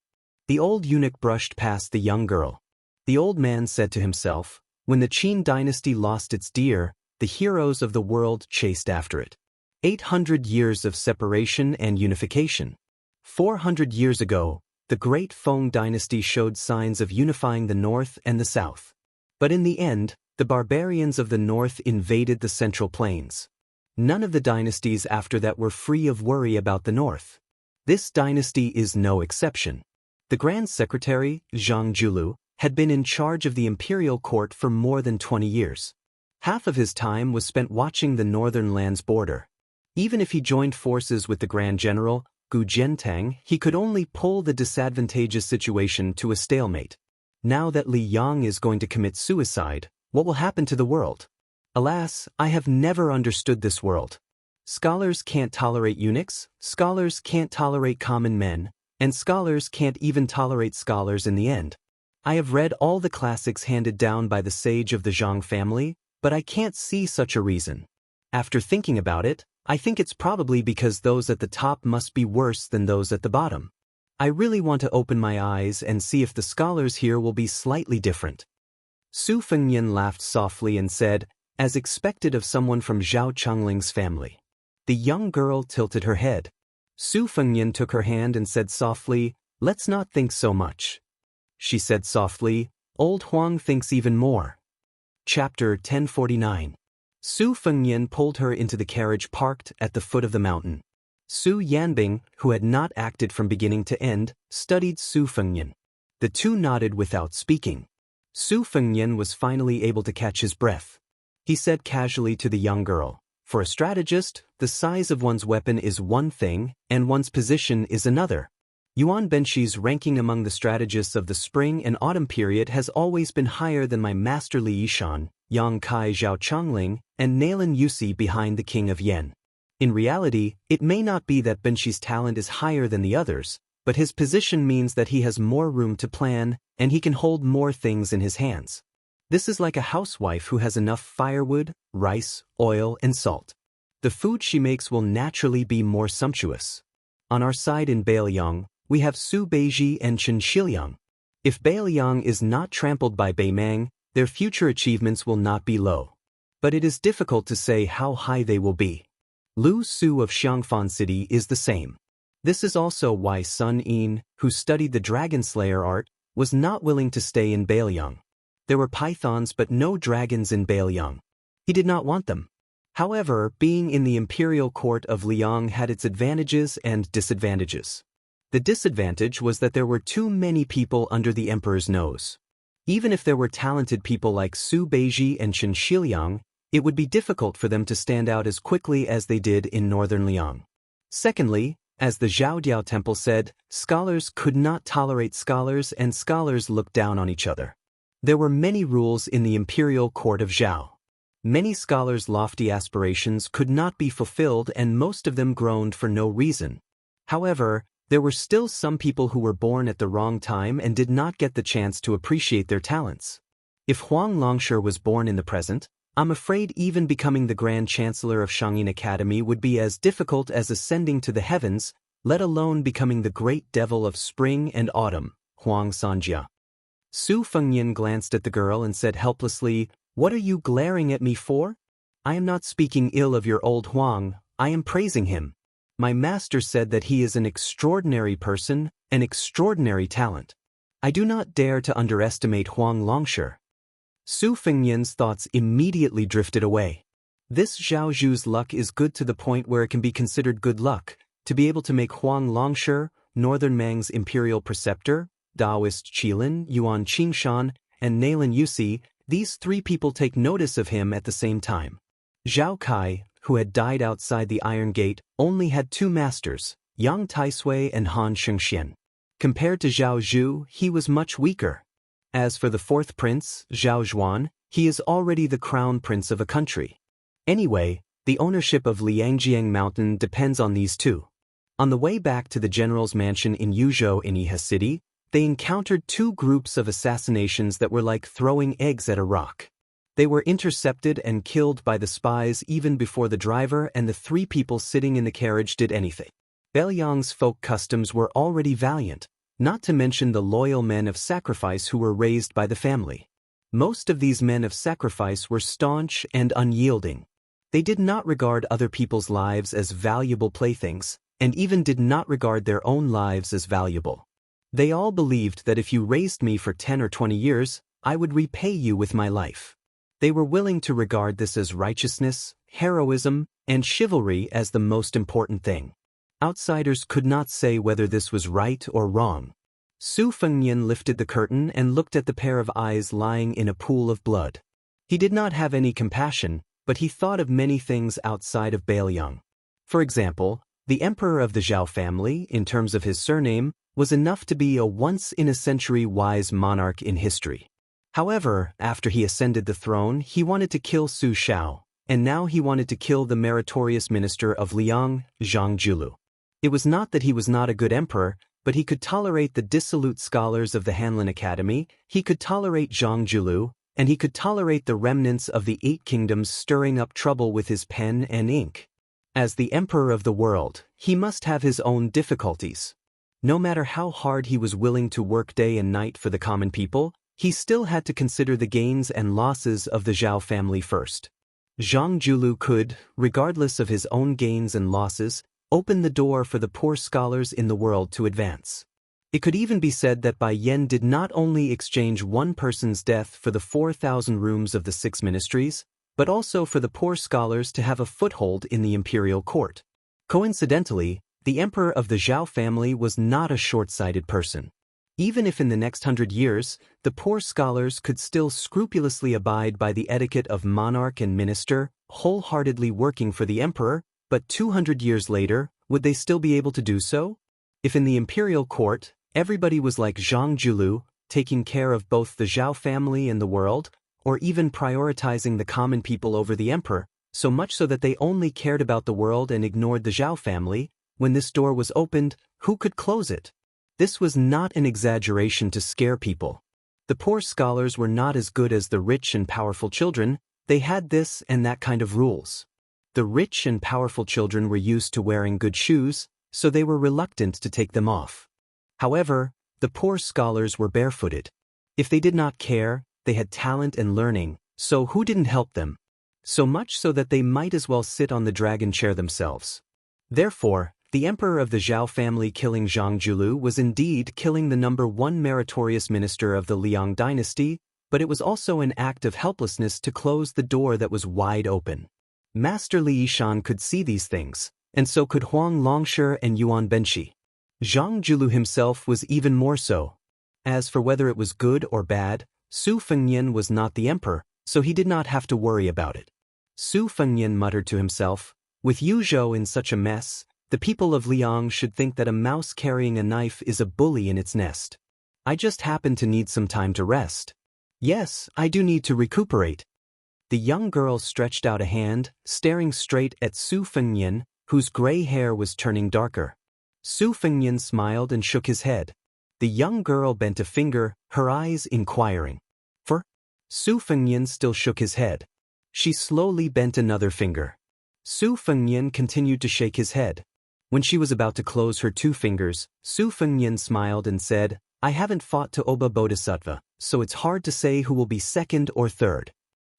The old eunuch brushed past the young girl. The old man said to himself, "When the Qin dynasty lost its deer, the heroes of the world chased after it. 800 years of separation and unification. 400 years ago, the great Feng dynasty showed signs of unifying the north and the south. But in the end, the barbarians of the north invaded the Central Plains. None of the dynasties after that were free of worry about the north. This dynasty is no exception. The Grand Secretary, Zhang Julu, had been in charge of the imperial court for more than 20 years. Half of his time was spent watching the northern land's border. Even if he joined forces with the Grand General, Gu Jiantang, he could only pull the disadvantageous situation to a stalemate. Now that Li Yang is going to commit suicide, what will happen to the world? Alas, I have never understood this world. Scholars can't tolerate eunuchs, scholars can't tolerate common men, and scholars can't even tolerate scholars in the end. I have read all the classics handed down by the sage of the Zhang family, but I can't see such a reason. After thinking about it, I think it's probably because those at the top must be worse than those at the bottom. I really want to open my eyes and see if the scholars here will be slightly different." Su Fengyan laughed softly and said, as expected of someone from Zhao Chongling's family. The young girl tilted her head. Su Fengyan took her hand and said softly, "Let's not think so much." She said softly, "Old Huang thinks even more." Chapter 1049. Su Fengyan pulled her into the carriage parked at the foot of the mountain. Su Yanbing, who had not acted from beginning to end, studied Su Fengyan. The two nodded without speaking. Su Fengyan was finally able to catch his breath. He said casually to the young girl, "For a strategist, the size of one's weapon is one thing, and one's position is another. Yuan Benxi's ranking among the strategists of the spring and autumn period has always been higher than my master Li Yishan, Yang Kai Zhao Chongling, and Nailan Yusi behind the king of Yen. In reality, it may not be that Benxi's talent is higher than the others, but his position means that he has more room to plan, and he can hold more things in his hands. This is like a housewife who has enough firewood, rice, oil, and salt. The food she makes will naturally be more sumptuous. On our side in Beiliang, we have Su Beiji and Chen Shiliang. If Beiliang is not trampled by Beimang, their future achievements will not be low. But it is difficult to say how high they will be. Lu Su of Xiangfan City is the same. This is also why Sun Yin, who studied the Dragon Slayer art, was not willing to stay in Beiliang. There were pythons but no dragons in Beiliang. He did not want them. However, being in the imperial court of Liang had its advantages and disadvantages. The disadvantage was that there were too many people under the emperor's nose. Even if there were talented people like Su Beiji and Chen Shiliang, it would be difficult for them to stand out as quickly as they did in northern Liang. Secondly, as the Zhaodiao temple said, scholars could not tolerate scholars and scholars looked down on each other. There were many rules in the imperial court of Zhao. Many scholars' lofty aspirations could not be fulfilled and most of them groaned for no reason. However, there were still some people who were born at the wrong time and did not get the chance to appreciate their talents. If Huang Longshi was born in the present, I'm afraid even becoming the Grand Chancellor of Shangyin Academy would be as difficult as ascending to the heavens, let alone becoming the great devil of spring and autumn, Huang Sanjia. Su Fengyan glanced at the girl and said helplessly, "What are you glaring at me for? I am not speaking ill of your old Huang, I am praising him. My master said that he is an extraordinary person, an extraordinary talent. I do not dare to underestimate Huang Longshi." Su Fengyan's thoughts immediately drifted away. This Zhao Zhu's luck is good to the point where it can be considered good luck, to be able to make Huang Longshi, Northern Mang's imperial preceptor, Daoist Qilin, Yuan Qingshan, and Nailan Yusi, these three people take notice of him at the same time. Zhao Kai, who had died outside the Iron Gate, only had two masters, Yang Taisui and Han Shengxian. Compared to Zhao Zhu, he was much weaker. As for the fourth prince, Zhao Zhuan, he is already the crown prince of a country. Anyway, the ownership of Liangjiang Mountain depends on these two. On the way back to the general's mansion in Yuzhou in Iha City, They encountered two groups of assassinations that were like throwing eggs at a rock. They were intercepted and killed by the spies even before the driver and the three people sitting in the carriage did anything. Bailiang's folk customs were already valiant, not to mention the loyal men of sacrifice who were raised by the family. Most of these men of sacrifice were staunch and unyielding. They did not regard other people's lives as valuable playthings, and even did not regard their own lives as valuable. They all believed that if you raised me for 10 or 20 years, I would repay you with my life. They were willing to regard this as righteousness, heroism, and chivalry as the most important thing. Outsiders could not say whether this was right or wrong. Su Fengnian lifted the curtain and looked at the pair of eyes lying in a pool of blood. He did not have any compassion, but he thought of many things outside of Bailiang. For example, the emperor of the Zhao family, in terms of his surname, was enough to be a once-in-a-century wise monarch in history. However, after he ascended the throne, he wanted to kill Su Shao, and now he wanted to kill the meritorious minister of Liang, Zhang Julu. It was not that he was not a good emperor, but he could tolerate the dissolute scholars of the Hanlin Academy, he could tolerate Zhang Julu, and he could tolerate the remnants of the 8 kingdoms stirring up trouble with his pen and ink. As the emperor of the world, he must have his own difficulties. No matter how hard he was willing to work day and night for the common people, he still had to consider the gains and losses of the Zhao family first. Zhang Julu could, regardless of his own gains and losses, open the door for the poor scholars in the world to advance. It could even be said that Bai Yan did not only exchange one person's death for the 4,000 rooms of the 6 ministries, but also for the poor scholars to have a foothold in the imperial court. Coincidentally, the emperor of the Zhao family was not a short-sighted person. Even if in the next 100 years, the poor scholars could still scrupulously abide by the etiquette of monarch and minister, wholeheartedly working for the emperor, but 200 years later, would they still be able to do so? If in the imperial court, everybody was like Zhang Julu, taking care of both the Zhao family and the world, or even prioritizing the common people over the emperor, so much so that they only cared about the world and ignored the Zhao family, when this door was opened, who could close it? This was not an exaggeration to scare people. The poor scholars were not as good as the rich and powerful children, they had this and that kind of rules. The rich and powerful children were used to wearing good shoes, so they were reluctant to take them off. However, the poor scholars were barefooted. If they did not care, they had talent and learning, so who didn't help them? So much so that they might as well sit on the dragon chair themselves. Therefore, the emperor of the Zhao family killing Zhang Julu was indeed killing the number 1 meritorious minister of the Liang dynasty, but it was also an act of helplessness to close the door that was wide open. Master Li Yishan could see these things, and so could Huang Longshi and Yuan Benshi. Zhang Julu himself was even more so. As for whether it was good or bad, Su Fengnian was not the emperor, so he did not have to worry about it. Su Fengnian muttered to himself, with Yu Zhou in such a mess, the people of Liang should think that a mouse carrying a knife is a bully in its nest. I just happen to need some time to rest. Yes, I do need to recuperate. The young girl stretched out a hand, staring straight at Su Fengnian, whose gray hair was turning darker. Su Fengnian smiled and shook his head. The young girl bent a finger, her eyes inquiring. For? Su Fengnian still shook his head. She slowly bent another finger. Su Fengnian continued to shake his head. When she was about to close her 2 fingers, Su Fengnian smiled and said, I haven't fought to Oba Bodhisattva, so it's hard to say who will be second or third.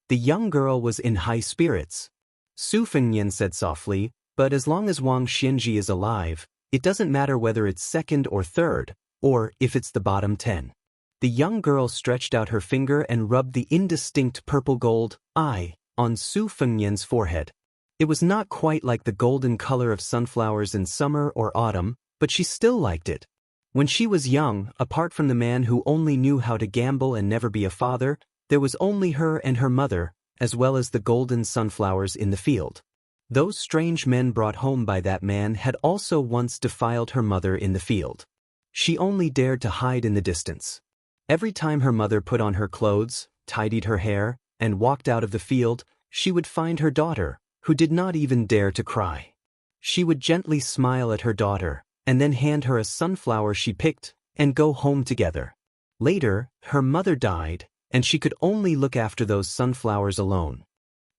The young girl was in high spirits. Su Fengnian said softly, but as long as Wang Xianji is alive, it doesn't matter whether it's second or third, or if it's the bottom 10. The young girl stretched out her finger and rubbed the indistinct purple-gold eye on Su Fengnian's forehead. It was not quite like the golden color of sunflowers in summer or autumn, but she still liked it. When she was young, apart from the man who only knew how to gamble and never be a father, there was only her and her mother, as well as the golden sunflowers in the field. Those strange men brought home by that man had also once defiled her mother in the field. She only dared to hide in the distance. Every time her mother put on her clothes, tidied her hair, and walked out of the field, she would find her daughter, who did not even dare to cry. She would gently smile at her daughter, and then hand her a sunflower she picked, and go home together. Later, her mother died, and she could only look after those sunflowers alone.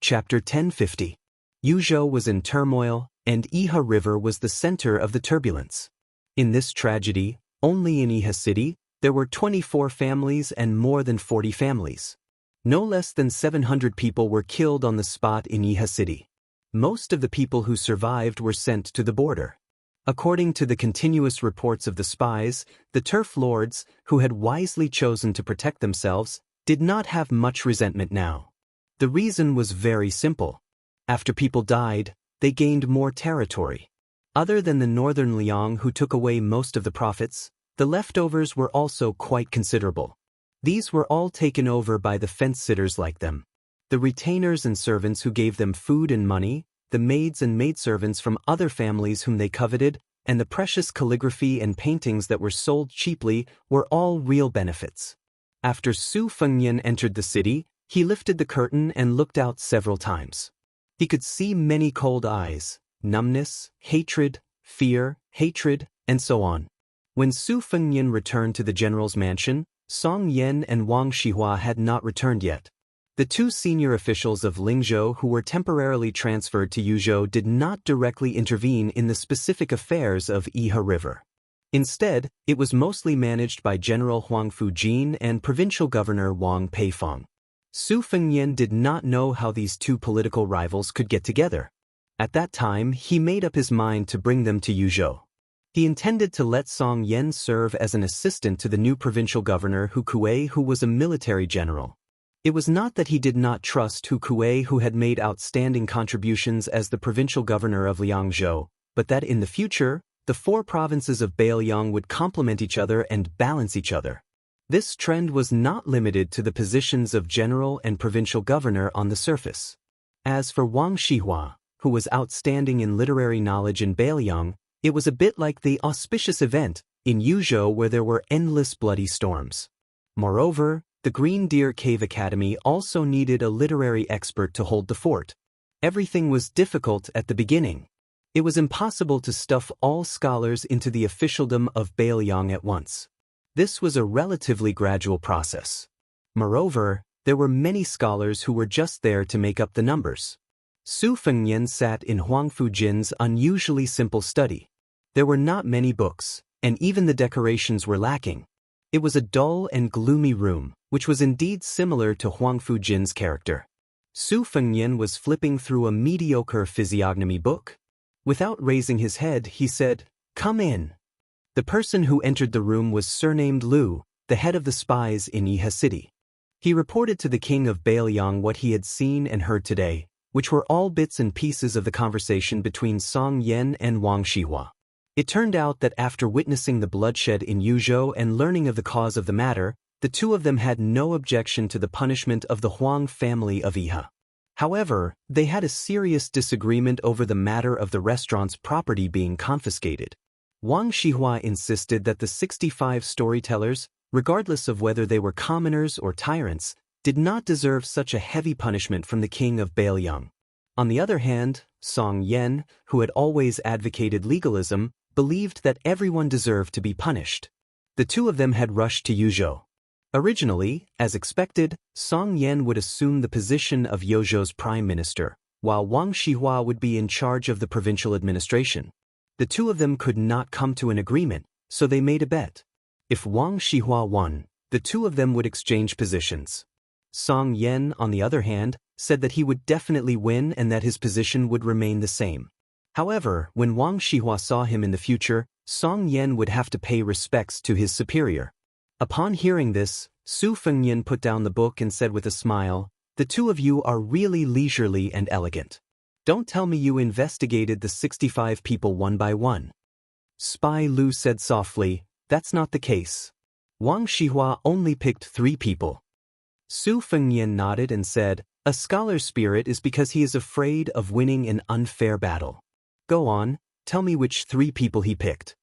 Chapter 1050. Yuzhou was in turmoil, and Iha River was the center of the turbulence. In this tragedy, only in Iha City, there were 24 families and more than 40 families. No less than 700 people were killed on the spot in Iha City. Most of the people who survived were sent to the border. According to the continuous reports of the spies, the turf lords, who had wisely chosen to protect themselves, did not have much resentment now. The reason was very simple. After people died, they gained more territory. Other than the northern Liang who took away most of the profits, the leftovers were also quite considerable. These were all taken over by the fence-sitters like them. The retainers and servants who gave them food and money, the maids and maidservants from other families whom they coveted, and the precious calligraphy and paintings that were sold cheaply were all real benefits. After Su Fengnian entered the city, he lifted the curtain and looked out several times. He could see many cold eyes, numbness, hatred, fear, hatred, and so on. When Su Fengnian returned to the general's mansion, Song Yan and Wang Xihua had not returned yet. The two senior officials of Lingzhou who were temporarily transferred to Yuzhou did not directly intervene in the specific affairs of Iha River. Instead, it was mostly managed by General Huang Fujin and Provincial Governor Wang Peifeng. Su Fengnian did not know how these two political rivals could get together. At that time, he made up his mind to bring them to Yuzhou. He intended to let Song Yan serve as an assistant to the new provincial governor Hu Kuei, who was a military general. It was not that he did not trust Hu Kuei, who had made outstanding contributions as the provincial governor of Liangzhou, but that in the future, the four provinces of Beiliang would complement each other and balance each other. This trend was not limited to the positions of general and provincial governor on the surface. As for Wang Xihua, who was outstanding in literary knowledge in Beiliang, it was a bit like the auspicious event in Yuzhou where there were endless bloody storms. Moreover, the Green Deer Cave Academy also needed a literary expert to hold the fort. Everything was difficult at the beginning. It was impossible to stuff all scholars into the officialdom of Beiliang at once. This was a relatively gradual process. Moreover, there were many scholars who were just there to make up the numbers. Su Fengnian sat in Huang Fujin's unusually simple study. There were not many books, and even the decorations were lacking. It was a dull and gloomy room, which was indeed similar to Huang Fujin's character. Su Fengnian was flipping through a mediocre physiognomy book. Without raising his head, he said, "Come in." The person who entered the room was surnamed Lu, the head of the spies in Iha City. He reported to the king of Beiliang what he had seen and heard today, which were all bits and pieces of the conversation between Song Yan and Wang Xihua. It turned out that after witnessing the bloodshed in Yuzhou and learning of the cause of the matter, the two of them had no objection to the punishment of the Huang family of Iha. However, they had a serious disagreement over the matter of the restaurant's property being confiscated. Wang Xihua insisted that the 65 storytellers, regardless of whether they were commoners or tyrants, did not deserve such a heavy punishment from the king of Beiliang. On the other hand, Song Yan, who had always advocated legalism, believed that everyone deserved to be punished. The two of them had rushed to Yuzhou. Originally, as expected, Song Yan would assume the position of Yuzhou's prime minister, while Wang Xihua would be in charge of the provincial administration. The two of them could not come to an agreement, so they made a bet. If Wang Xihua won, the two of them would exchange positions. Song Yan, on the other hand, said that he would definitely win and that his position would remain the same. However, when Wang Xihua saw him in the future, Song Yan would have to pay respects to his superior. Upon hearing this, Su Fengnian put down the book and said with a smile, "The two of you are really leisurely and elegant. Don't tell me you investigated the 65 people one by one." Spy Lu said softly, "That's not the case. Wang Xihua only picked 3 people." Su Fengnian nodded and said, "A scholar's spirit is because he is afraid of winning an unfair battle. Go on, tell me which 3 people he picked."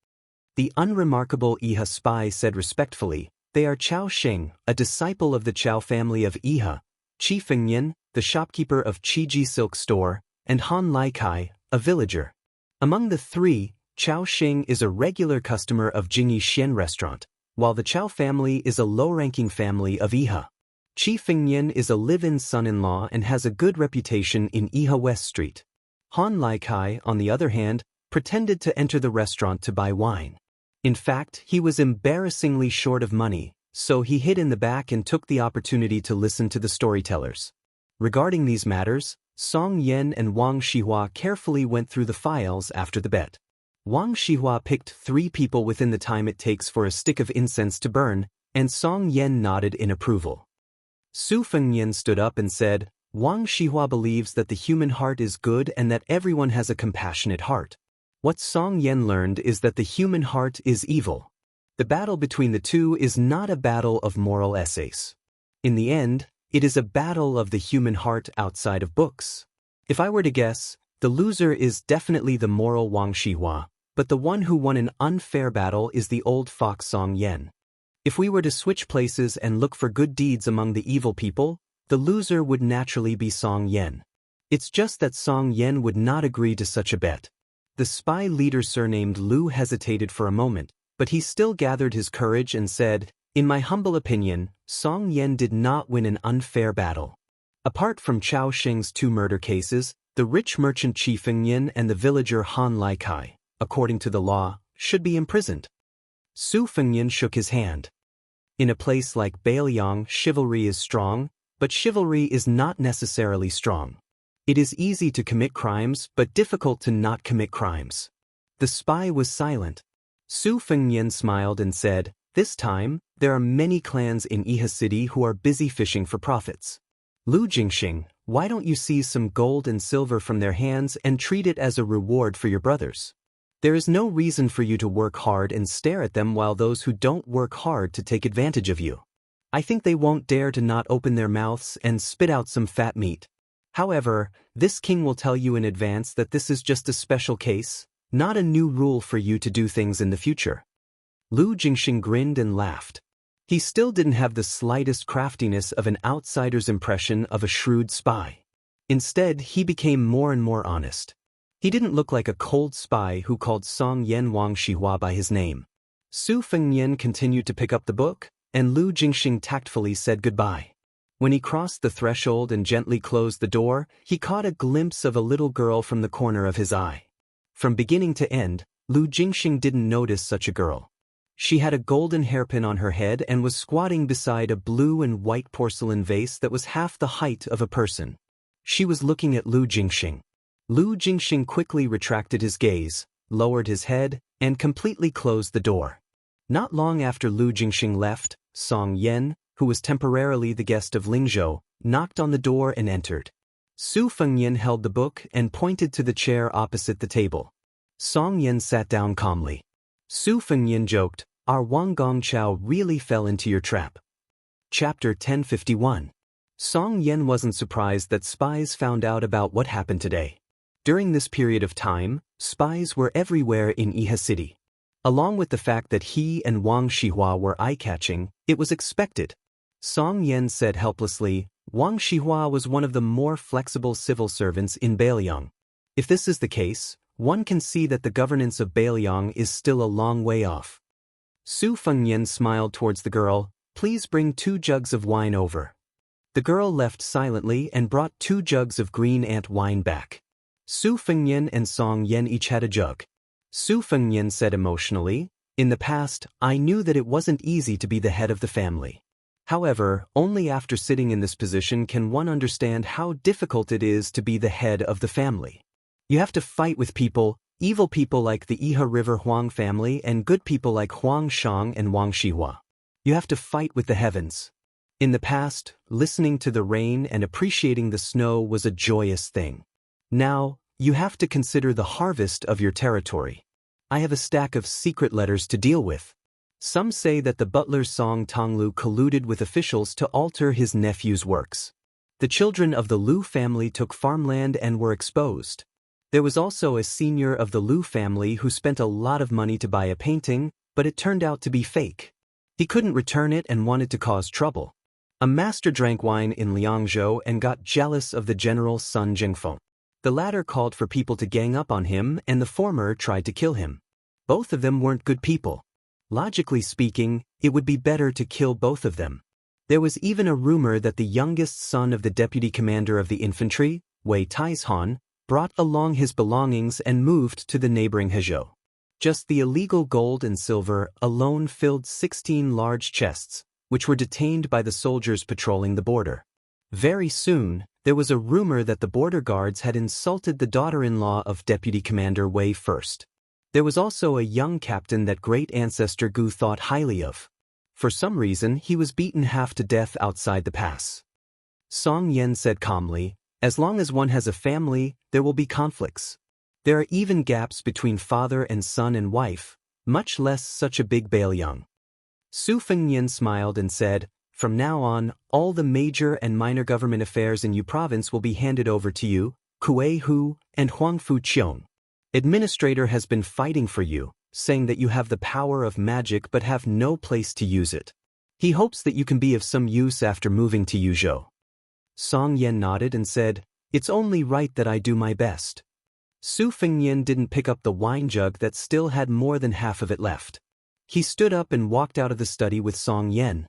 The unremarkable Iha spy said respectfully, "They are Chao Xing, a disciple of the Chao family of Iha, Qi Fengnian, the shopkeeper of Qiji Silk Store, and Han Laikai, a villager. Among the 3, Chao Xing is a regular customer of Jingyi Xian restaurant, while the Chao family is a low-ranking family of Iha. Qi Fengnian is a live-in son-in-law and has a good reputation in Iha West Street. Han Laikai, on the other hand, pretended to enter the restaurant to buy wine. In fact, he was embarrassingly short of money, so he hid in the back and took the opportunity to listen to the storytellers. Regarding these matters, Song Yan and Wang Shihua carefully went through the files after the bet. Wang Shihua picked 3 people within the time it takes for a stick of incense to burn, and Song Yan nodded in approval. Su Fengnian stood up and said, Wang Shihua believes that the human heart is good and that everyone has a compassionate heart. What Song Yan learned is that the human heart is evil. The battle between the two is not a battle of moral essays. In the end, it is a battle of the human heart outside of books. If I were to guess, the loser is definitely the moral Wang Shihua, but the one who won an unfair battle is the old fox Song Yan. If we were to switch places and look for good deeds among the evil people, the loser would naturally be Song Yan. It's just that Song Yan would not agree to such a bet. The spy leader surnamed Lu hesitated for a moment, but he still gathered his courage and said, in my humble opinion, Song Yan did not win an unfair battle. Apart from Chao Sheng's 2 murder cases, the rich merchant Qi Fengnian and the villager Han Laikai, according to the law, should be imprisoned. Su Fengnian shook his hand. In a place like Bailiang, chivalry is strong, but chivalry is not necessarily strong. It is easy to commit crimes, but difficult to not commit crimes. The spy was silent. Su Fengnian smiled and said, this time, there are many clans in Iha City who are busy fishing for profits. Lu Jingxing, why don't you seize some gold and silver from their hands and treat it as a reward for your brothers? There is no reason for you to work hard and stare at them while those who don't work hard to take advantage of you. I think they won't dare to not open their mouths and spit out some fat meat. However, this king will tell you in advance that this is just a special case, not a new rule for you to do things in the future. Lu Jingxing grinned and laughed. He still didn't have the slightest craftiness of an outsider's impression of a shrewd spy. Instead, he became more and more honest. He didn't look like a cold spy who called Song Yan Wang Shihua by his name. Su Fengnian continued to pick up the book, and Lu Jingxing tactfully said goodbye. When he crossed the threshold and gently closed the door, he caught a glimpse of a little girl from the corner of his eye. From beginning to end, Lu Jingxing didn't notice such a girl. She had a golden hairpin on her head and was squatting beside a blue and white porcelain vase that was half the height of a person. She was looking at Lu Jingxing. Lu Jingxing quickly retracted his gaze, lowered his head, and completely closed the door. Not long after Lu Jingxing left, Song Yan, who was temporarily the guest of Lingzhou, knocked on the door and entered. Su Fengnian held the book and pointed to the chair opposite the table. Song Yan sat down calmly. Su Fengnian joked, our Wang Gongqiao really fell into your trap. Chapter 1051. Song Yan wasn't surprised that spies found out about what happened today. During this period of time, spies were everywhere in Iha City. Along with the fact that he and Wang Shihua were eye-catching, it was expected. Song Yan said helplessly, Wang Shihua was one of the more flexible civil servants in Bailiang. If this is the case, one can see that the governance of Bailiang is still a long way off. Su Fengnian smiled towards the girl, please bring 2 jugs of wine over. The girl left silently and brought 2 jugs of green ant wine back. Su Fengnian and Song Yan each had a jug. Su Fengnian said emotionally, in the past, I knew that it wasn't easy to be the head of the family. However, only after sitting in this position can one understand how difficult it is to be the head of the family. You have to fight with people, evil people like the Iha River Huang family and good people like Huang Shang and Wang Shihua. You have to fight with the heavens. In the past, listening to the rain and appreciating the snow was a joyous thing. Now, you have to consider the harvest of your territory. I have a stack of secret letters to deal with. Some say that the butler Song Tonglu colluded with officials to alter his nephew's works. The children of the Lu family took farmland and were exposed. There was also a senior of the Lu family who spent a lot of money to buy a painting, but it turned out to be fake. He couldn't return it and wanted to cause trouble. A master drank wine in Liangzhou and got jealous of the general Sun Jingfeng. The latter called for people to gang up on him and the former tried to kill him. Both of them weren't good people. Logically speaking, it would be better to kill both of them. There was even a rumor that the youngest son of the deputy commander of the infantry, Wei Taizhan, brought along his belongings and moved to the neighboring Hezhou. Just the illegal gold and silver alone filled 16 large chests, which were detained by the soldiers patrolling the border. Very soon, there was a rumor that the border guards had insulted the daughter-in-law of Deputy Commander Wei first. There was also a young captain that great ancestor Gu thought highly of. For some reason, he was beaten half to death outside the pass. Song Yan said calmly, "As long as one has a family, there will be conflicts. There are even gaps between father and son and wife, much less such a big Bailiang." Su Fengnian smiled and said, "From now on, all the major and minor government affairs in Yu Province will be handed over to you, Kuei Hu, and Huang Fu Qiong. Administrator has been fighting for you, saying that you have the power of magic but have no place to use it. He hopes that you can be of some use after moving to Yuzhou." Song Yan nodded and said, "It's only right that I do my best." Su Fengnian didn't pick up the wine jug that still had more than half of it left. He stood up and walked out of the study with Song Yan.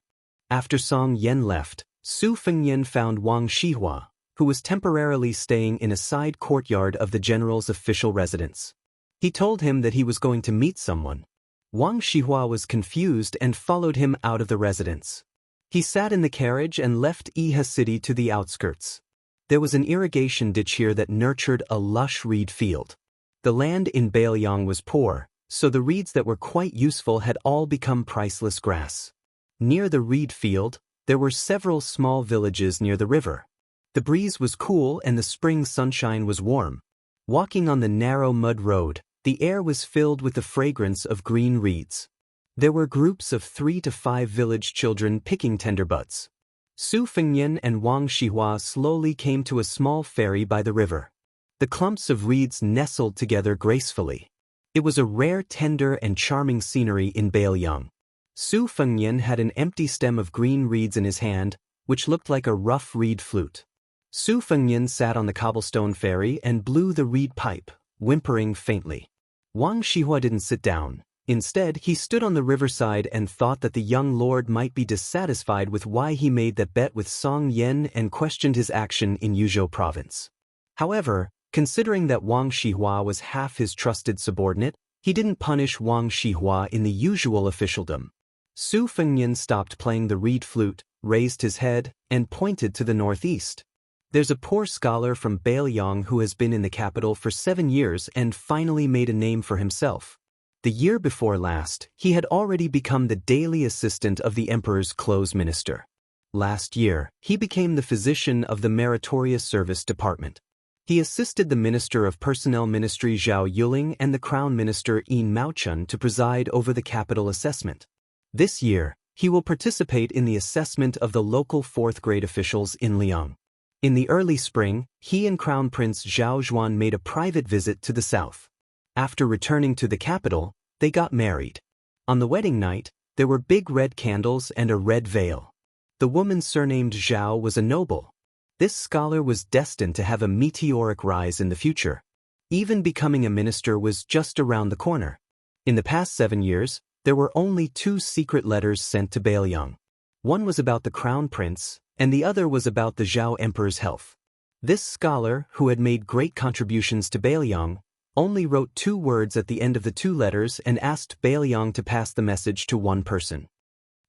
After Song Yan left, Su Fengnian found Wang Shihua, who was temporarily staying in a side courtyard of the general's official residence. He told him that he was going to meet someone. Wang Shihua was confused and followed him out of the residence. He sat in the carriage and left Iha City to the outskirts. There was an irrigation ditch here that nurtured a lush reed field. The land in Bailiang was poor, so the reeds that were quite useful had all become priceless grass. Near the reed field, there were several small villages near the river. The breeze was cool and the spring sunshine was warm. Walking on the narrow mud road, the air was filled with the fragrance of green reeds. There were groups of 3 to 5 village children picking tender buds. Su Fengnian and Wang Shihua slowly came to a small ferry by the river. The clumps of reeds nestled together gracefully. It was a rare, tender, and charming scenery in Bailiang. Su Fengnian had an empty stem of green reeds in his hand, which looked like a rough reed flute. Su Fengnian sat on the cobblestone ferry and blew the reed pipe, whimpering faintly. Wang Shihua didn't sit down. Instead, he stood on the riverside and thought that the young lord might be dissatisfied with why he made that bet with Song Yan and questioned his action in Yuzhou province. However, considering that Wang Shihua was half his trusted subordinate, he didn't punish Wang Shihua in the usual officialdom. Su Fengnian stopped playing the reed flute, raised his head, and pointed to the northeast. "There's a poor scholar from Bailiang who has been in the capital for 7 years and finally made a name for himself. The year before last, he had already become the daily assistant of the emperor's clothes minister. Last year, he became the physician of the Meritorious Service Department. He assisted the Minister of Personnel Ministry Zhao Yuling and the Crown Minister Yin Maochun to preside over the capital assessment. This year, he will participate in the assessment of the local 4th grade officials in Liang. In the early spring, he and Crown Prince Zhao Zhuan made a private visit to the south. After returning to the capital, they got married. On the wedding night, there were big red candles and a red veil. The woman surnamed Zhao was a noble. This scholar was destined to have a meteoric rise in the future. Even becoming a minister was just around the corner. In the past 7 years, there were only 2 secret letters sent to Bailiang. One was about the crown prince, and the other was about the Zhao emperor's health. This scholar, who had made great contributions to Bailiang, only wrote 2 words at the end of the 2 letters and asked Bailiang to pass the message to one person.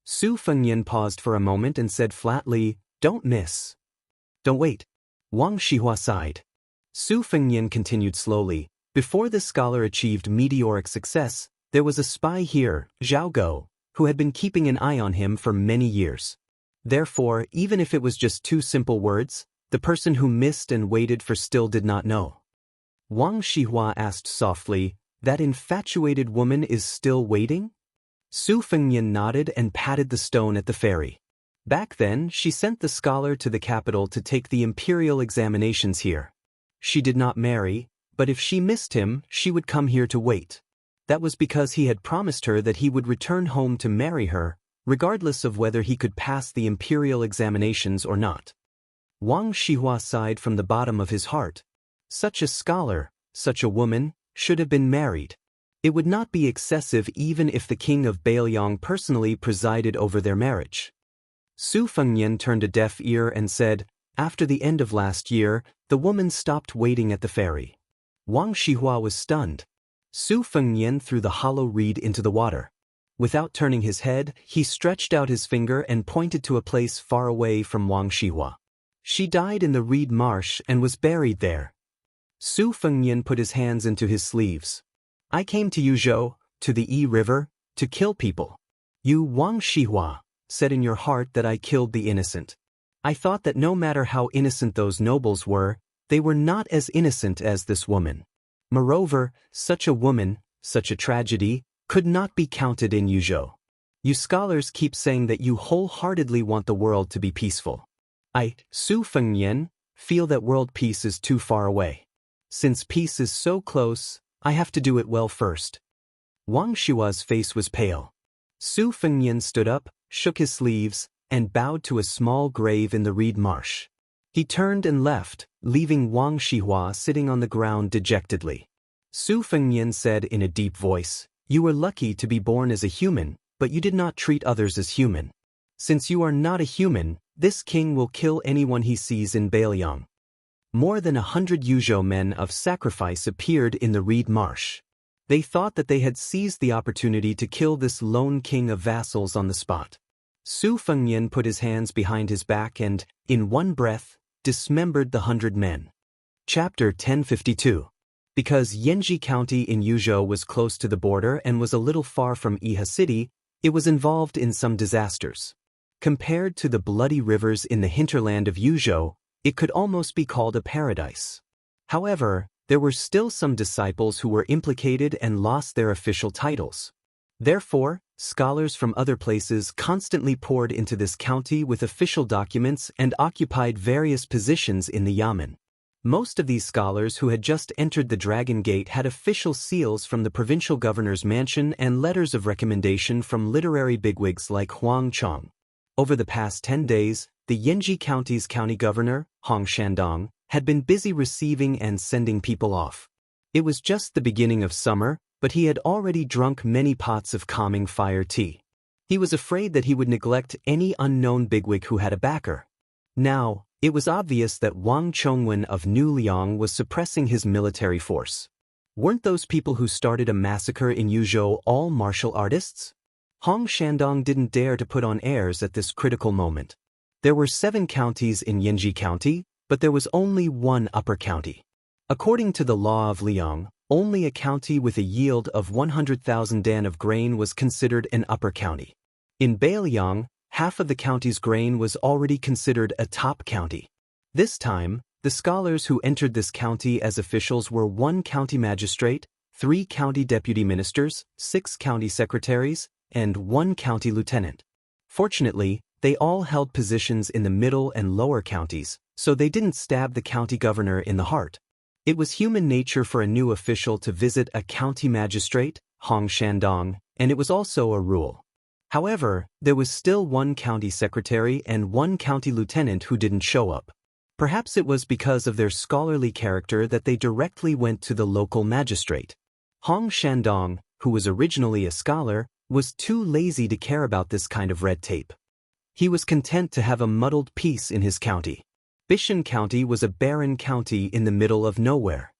Su Fengnian paused for a moment and said flatly, "Don't miss." "Don't wait." Wang Shihua sighed. Su Fengnian continued slowly, "Before this scholar achieved meteoric success, there was a spy here, Zhao Go, who had been keeping an eye on him for many years. Therefore, even if it was just 2 simple words, the person who missed and waited for still did not know." Wang Shihua asked softly, "That infatuated woman is still waiting?" Su Fengnian nodded and patted the stone at the ferry. Back then, she sent the scholar to the capital to take the imperial examinations here. She did not marry, but if she missed him, she would come here to wait. That was because he had promised her that he would return home to marry her, regardless of whether he could pass the imperial examinations or not. Wang Shihua sighed from the bottom of his heart. Such a scholar, such a woman, should have been married. It would not be excessive even if the king of Bailiang personally presided over their marriage. Su Fengnian turned a deaf ear and said, "After the end of last year, the woman stopped waiting at the ferry." Wang Shihua was stunned. Su Fengnian threw the hollow reed into the water. Without turning his head, he stretched out his finger and pointed to a place far away from Wang Shihua. She died in the reed marsh and was buried there. Su Fengnian put his hands into his sleeves. "I came to Yuzhou, to the Yi River, to kill people. You, Wang Shihua, said in your heart that I killed the innocent. I thought that no matter how innocent those nobles were, they were not as innocent as this woman. Moreover, such a woman, such a tragedy, could not be counted in Yuzhou. You scholars keep saying that you wholeheartedly want the world to be peaceful. I, Su Fengnian, feel that world peace is too far away. Since peace is so close, I have to do it well first." Wang Shihua's face was pale. Su Fengnian stood up, shook his sleeves, and bowed to a small grave in the reed marsh. He turned and left, leaving Wang Shihua sitting on the ground dejectedly. Su Fengnian said in a deep voice, "You were lucky to be born as a human, but you did not treat others as human. Since you are not a human, this king will kill anyone he sees in Bailiang." More than 100 Yuzhou men of sacrifice appeared in the reed marsh. They thought that they had seized the opportunity to kill this lone king of vassals on the spot. Su Fengnian put his hands behind his back and, in one breath, dismembered the 100 men. Chapter 1052. Because Yanji County in Yuzhou was close to the border and was a little far from Iha City, it was involved in some disasters. Compared to the bloody rivers in the hinterland of Yuzhou, it could almost be called a paradise. However, there were still some disciples who were implicated and lost their official titles. Therefore, scholars from other places constantly poured into this county with official documents and occupied various positions in the yamen. Most of these scholars who had just entered the Dragon Gate had official seals from the provincial governor's mansion and letters of recommendation from literary bigwigs like Huang Chong. Over the past 10 days, the Yanji County's county governor, Hong Shandong, had been busy receiving and sending people off. It was just the beginning of summer, but he had already drunk many pots of calming fire tea. He was afraid that he would neglect any unknown bigwig who had a backer. Now, it was obvious that Wang Chongwen of New Liang was suppressing his military force. Weren't those people who started a massacre in Yuzhou all martial artists? Hong Shandong didn't dare to put on airs at this critical moment. There were 7 counties in Yanji County, but there was only one upper county. According to the law of Liang, only a county with a yield of 100,000 dan of grain was considered an upper county. In Bailiang, half of the county's grain was already considered a top county. This time, the scholars who entered this county as officials were 1 county magistrate, 3 county deputy ministers, 6 county secretaries, and 1 county lieutenant. Fortunately, they all held positions in the middle and lower counties, so they didn't stab the county governor in the heart. It was human nature for a new official to visit a county magistrate, Hong Shandong, and it was also a rule. However, there was still 1 county secretary and 1 county lieutenant who didn't show up. Perhaps it was because of their scholarly character that they directly went to the local magistrate. Hong Shandong, who was originally a scholar, was too lazy to care about this kind of red tape. He was content to have a muddled peace in his county. Bishan County was a barren county in the middle of nowhere.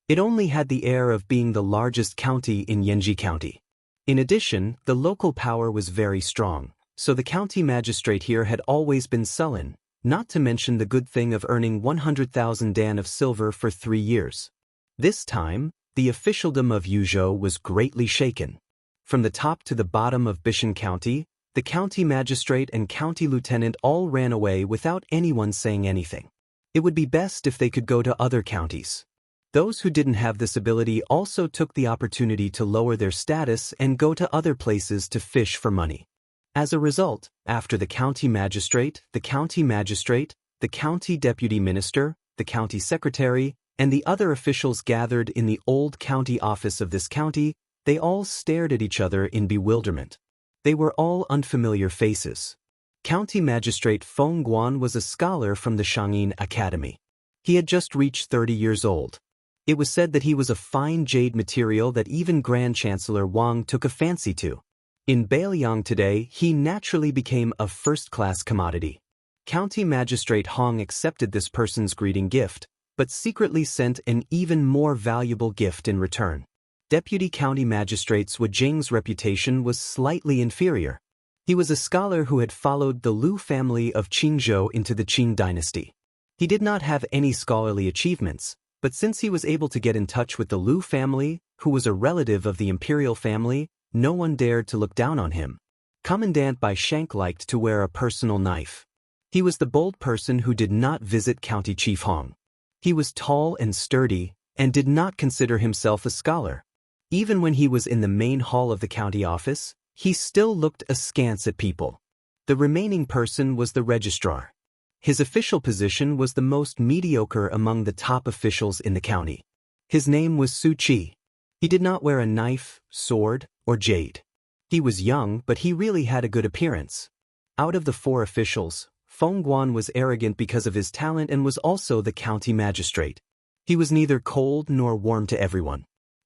It only had the air of being the largest county in Yanji County. In addition, the local power was very strong, so the county magistrate here had always been sullen, not to mention the good thing of earning 100,000 dan of silver for 3 years. This time, the officialdom of Yuzhou was greatly shaken. From the top to the bottom of Bishan County, the county magistrate and county lieutenant all ran away without anyone saying anything. It would be best if they could go to other counties. Those who didn't have this ability also took the opportunity to lower their status and go to other places to fish for money. As a result, after the county magistrate, the county deputy minister, the county secretary, and the other officials gathered in the old county office of this county, they all stared at each other in bewilderment. They were all unfamiliar faces. County Magistrate Feng Guan was a scholar from the Shangyin Academy. He had just reached 30 years old. It was said that he was a fine jade material that even Grand Chancellor Wang took a fancy to. In Bailiang today, he naturally became a first-class commodity. County Magistrate Hong accepted this person's greeting gift, but secretly sent an even more valuable gift in return. Deputy County Magistrate Zhuo Jing's reputation was slightly inferior. He was a scholar who had followed the Liu family of Qingzhou into the Qing dynasty. He did not have any scholarly achievements, but since he was able to get in touch with the Liu family, who was a relative of the imperial family, no one dared to look down on him. Commandant Bai Shank liked to wear a personal knife. He was the bold person who did not visit County Chief Hong. He was tall and sturdy, and did not consider himself a scholar. Even when he was in the main hall of the county office, he still looked askance at people. The remaining person was the registrar. His official position was the most mediocre among the top officials in the county. His name was Su Qi. He did not wear a knife, sword, or jade. He was young, but he really had a good appearance. Out of the 4 officials, Feng Guan was arrogant because of his talent and was also the county magistrate. He was neither cold nor warm to everyone.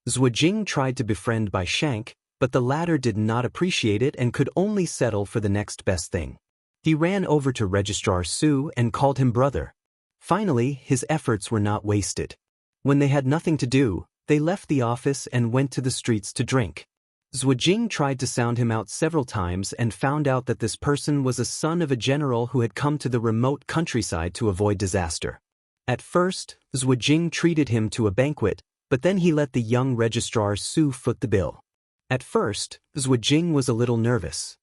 Zhuo Jing tried to befriend Bai Shank, but the latter did not appreciate it and could only settle for the next best thing. He ran over to Registrar Su and called him brother. Finally, his efforts were not wasted. When they had nothing to do, they left the office and went to the streets to drink. Zhuo Jing tried to sound him out several times and found out that this person was a son of a general who had come to the remote countryside to avoid disaster. At first, Zhuo Jing treated him to a banquet, but then he let the young Registrar Su foot the bill. At first, Zhuo Jing was a little nervous.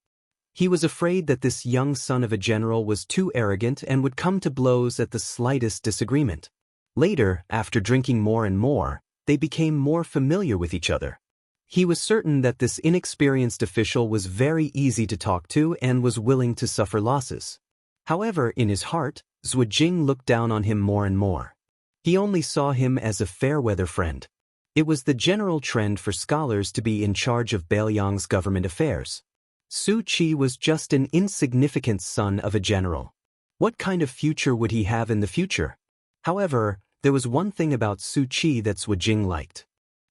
He was afraid that this young son of a general was too arrogant and would come to blows at the slightest disagreement. Later, after drinking more and more, they became more familiar with each other. He was certain that this inexperienced official was very easy to talk to and was willing to suffer losses. However, in his heart, Zhuo Jing looked down on him more and more. He only saw him as a fair-weather friend. It was the general trend for scholars to be in charge of Bailiang's government affairs. Su Qi was just an insignificant son of a general. What kind of future would he have in the future? However, there was one thing about Su Qi that Zhuo Jing liked.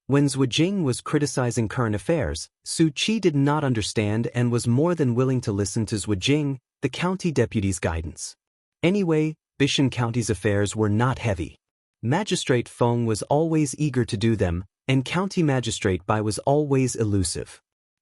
When Zhuo Jing was criticizing current affairs, Su Qi did not understand and was more than willing to listen to Zhuo Jing, the county deputy's guidance. Anyway, Bishan County's affairs were not heavy. Magistrate Feng was always eager to do them, and County Magistrate Bai was always elusive.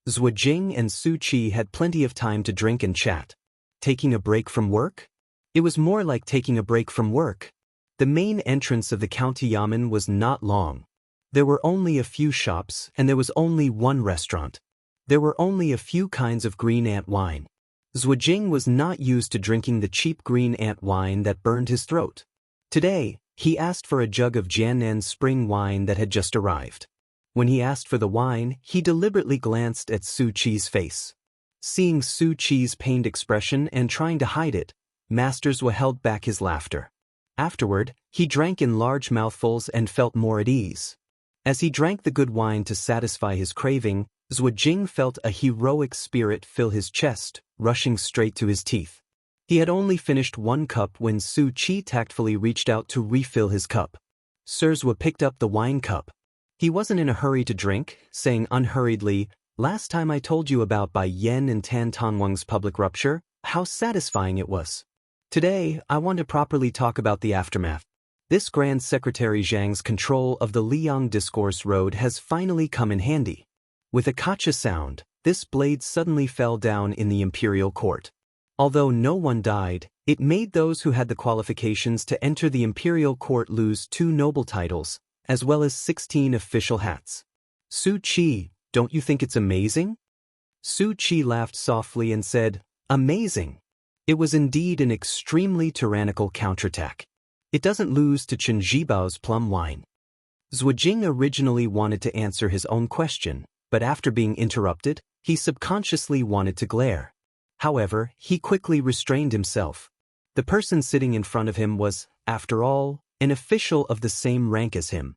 Zhuo Jing and Su Qi had plenty of time to drink and chat. Taking a break from work? It was more like taking a break from work. The main entrance of the county yamen was not long. There were only a few shops, and there was only one restaurant. There were only a few kinds of green ant wine. Zhuo Jing was not used to drinking the cheap green ant wine that burned his throat. Today, he asked for a jug of Jiannan spring wine that had just arrived. When he asked for the wine, he deliberately glanced at Su Qi's face. Seeing Su Qi's pained expression and trying to hide it, Master Zhuo held back his laughter. Afterward, he drank in large mouthfuls and felt more at ease. As he drank the good wine to satisfy his craving, Zhuo Jing felt a heroic spirit fill his chest, rushing straight to his teeth. He had only finished 1 cup when Su Qi tactfully reached out to refill his cup. Sir Zhuo picked up the wine cup. He wasn't in a hurry to drink, saying unhurriedly, "Last time I told you about Bai Yan and Tan Tongwang's public rupture, how satisfying it was. Today, I want to properly talk about the aftermath. This Grand Secretary Zhang's control of the Liang Discourse Road has finally come in handy." With a kacha sound, this blade suddenly fell down in the imperial court. Although no one died, it made those who had the qualifications to enter the imperial court lose 2 noble titles, as well as 16 official hats. "Su Qi, don't you think it's amazing?" Su Qi laughed softly and said, "Amazing." It was indeed an extremely tyrannical counterattack. It doesn't lose to Chen Zhibao's plum wine. Zhuo Jing originally wanted to answer his own question, but after being interrupted, he subconsciously wanted to glare. However, he quickly restrained himself. The person sitting in front of him was, after all, an official of the same rank as him.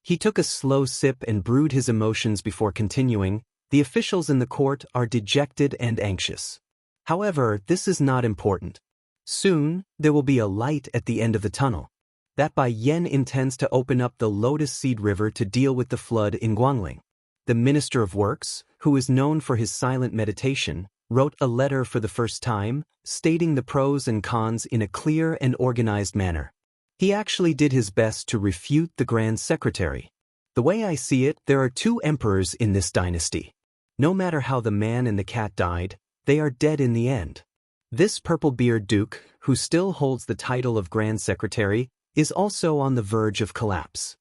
He took a slow sip and brewed his emotions before continuing. "The officials in the court are dejected and anxious. However, this is not important. Soon, there will be a light at the end of the tunnel. That Bai Yan intends to open up the Lotus Seed River to deal with the flood in Guangling. The Minister of Works, who is known for his silent meditation, wrote a letter for the first time, stating the pros and cons in a clear and organized manner. He actually did his best to refute the Grand Secretary. The way I see it, there are two emperors in this dynasty. No matter how the man and the cat died, they are dead in the end. This purple-beard duke, who still holds the title of Grand Secretary, is also on the verge of collapse.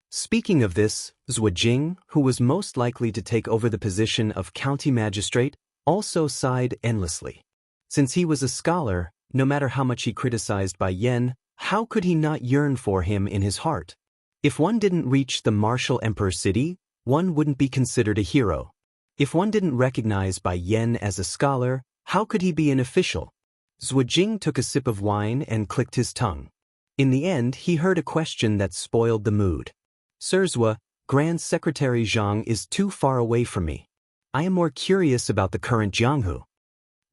Speaking of this, Zhuojing, who was most likely to take over the position of county magistrate, also sighed endlessly. Since he was a scholar, no matter how much he criticized Bai Yan, how could he not yearn for him in his heart? If one didn't reach the martial emperor city, one wouldn't be considered a hero. If one didn't recognize Bai Yan as a scholar, how could he be an official? Zhuojing took a sip of wine and clicked his tongue. In the end, he heard a question that spoiled the mood. Sirzwa, Grand Secretary Zhang is too far away from me. I am more curious about the current Jianghu.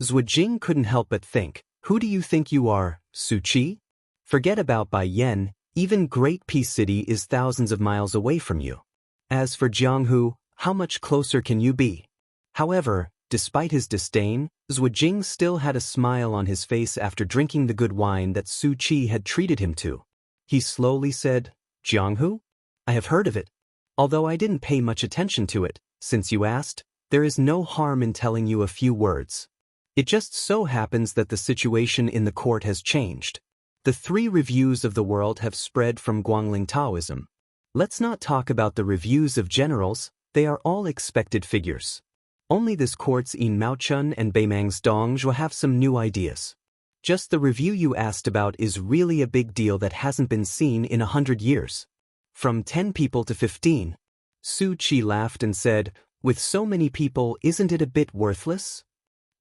Zhuojing couldn't help but think, who do you think you are, Su Qi? Forget about Bai Yan, even Great Peace City is thousands of miles away from you. As for Jianghu, how much closer can you be? However, despite his disdain, Zhuojing still had a smile on his face after drinking the good wine that Su Qi had treated him to. He slowly said, Jianghu? I have heard of it. Although I didn't pay much attention to it, since you asked, there is no harm in telling you a few words. It just so happens that the situation in the court has changed. The 3 reviews of the world have spread from Guangling Taoism. Let's not talk about the reviews of generals, they are all expected figures. Only this court's In Maochun and Beimang's Dong will have some new ideas. Just the review you asked about is really a big deal that hasn't been seen in 100 years. From 10 people to 15. Su Qi laughed and said, with so many people, isn't it a bit worthless?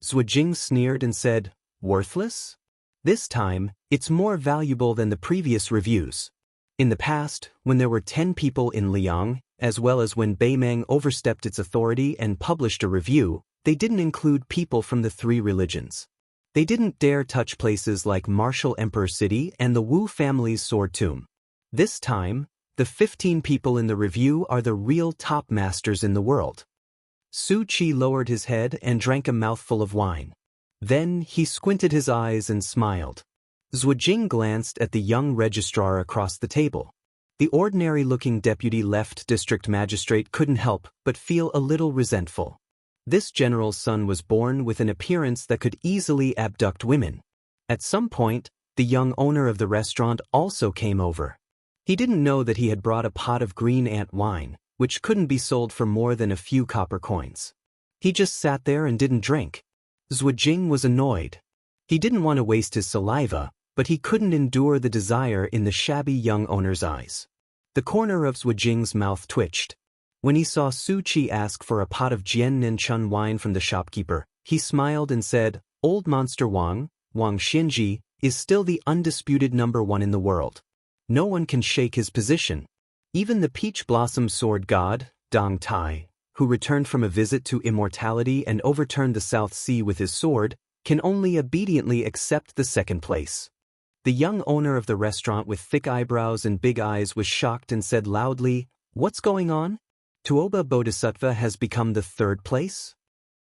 Zhuojing sneered and said, worthless? This time, it's more valuable than the previous reviews. In the past, when there were 10 people in Liang, as well as when Beimang overstepped its authority and published a review, they didn't include people from the 3 religions. They didn't dare touch places like Martial Emperor City and the Wu family's sword tomb. This time, the 15 people in the review are the real top masters in the world. Su Qi lowered his head and drank a mouthful of wine. Then he squinted his eyes and smiled. Zhuojing glanced at the young registrar across the table. The ordinary-looking deputy left district magistrate couldn't help but feel a little resentful. This general's son was born with an appearance that could easily abduct women. At some point, the young owner of the restaurant also came over. He didn't know that he had brought a pot of green ant wine, which couldn't be sold for more than a few copper coins. He just sat there and didn't drink. Zhuojing was annoyed. He didn't want to waste his saliva, but he couldn't endure the desire in the shabby young owner's eyes. The corner of Zhuojing's mouth twitched. When he saw Su Qi ask for a pot of Jianninchun wine from the shopkeeper, he smiled and said, Old Monster Wang Xianxia, is still the undisputed #1 in the world. No one can shake his position. Even the peach blossom sword god, Dong Tai, who returned from a visit to immortality and overturned the South Sea with his sword, can only obediently accept the 2nd place. The young owner of the restaurant with thick eyebrows and big eyes was shocked and said loudly, What's going on? Tuoba Bodhisattva has become the 3rd place?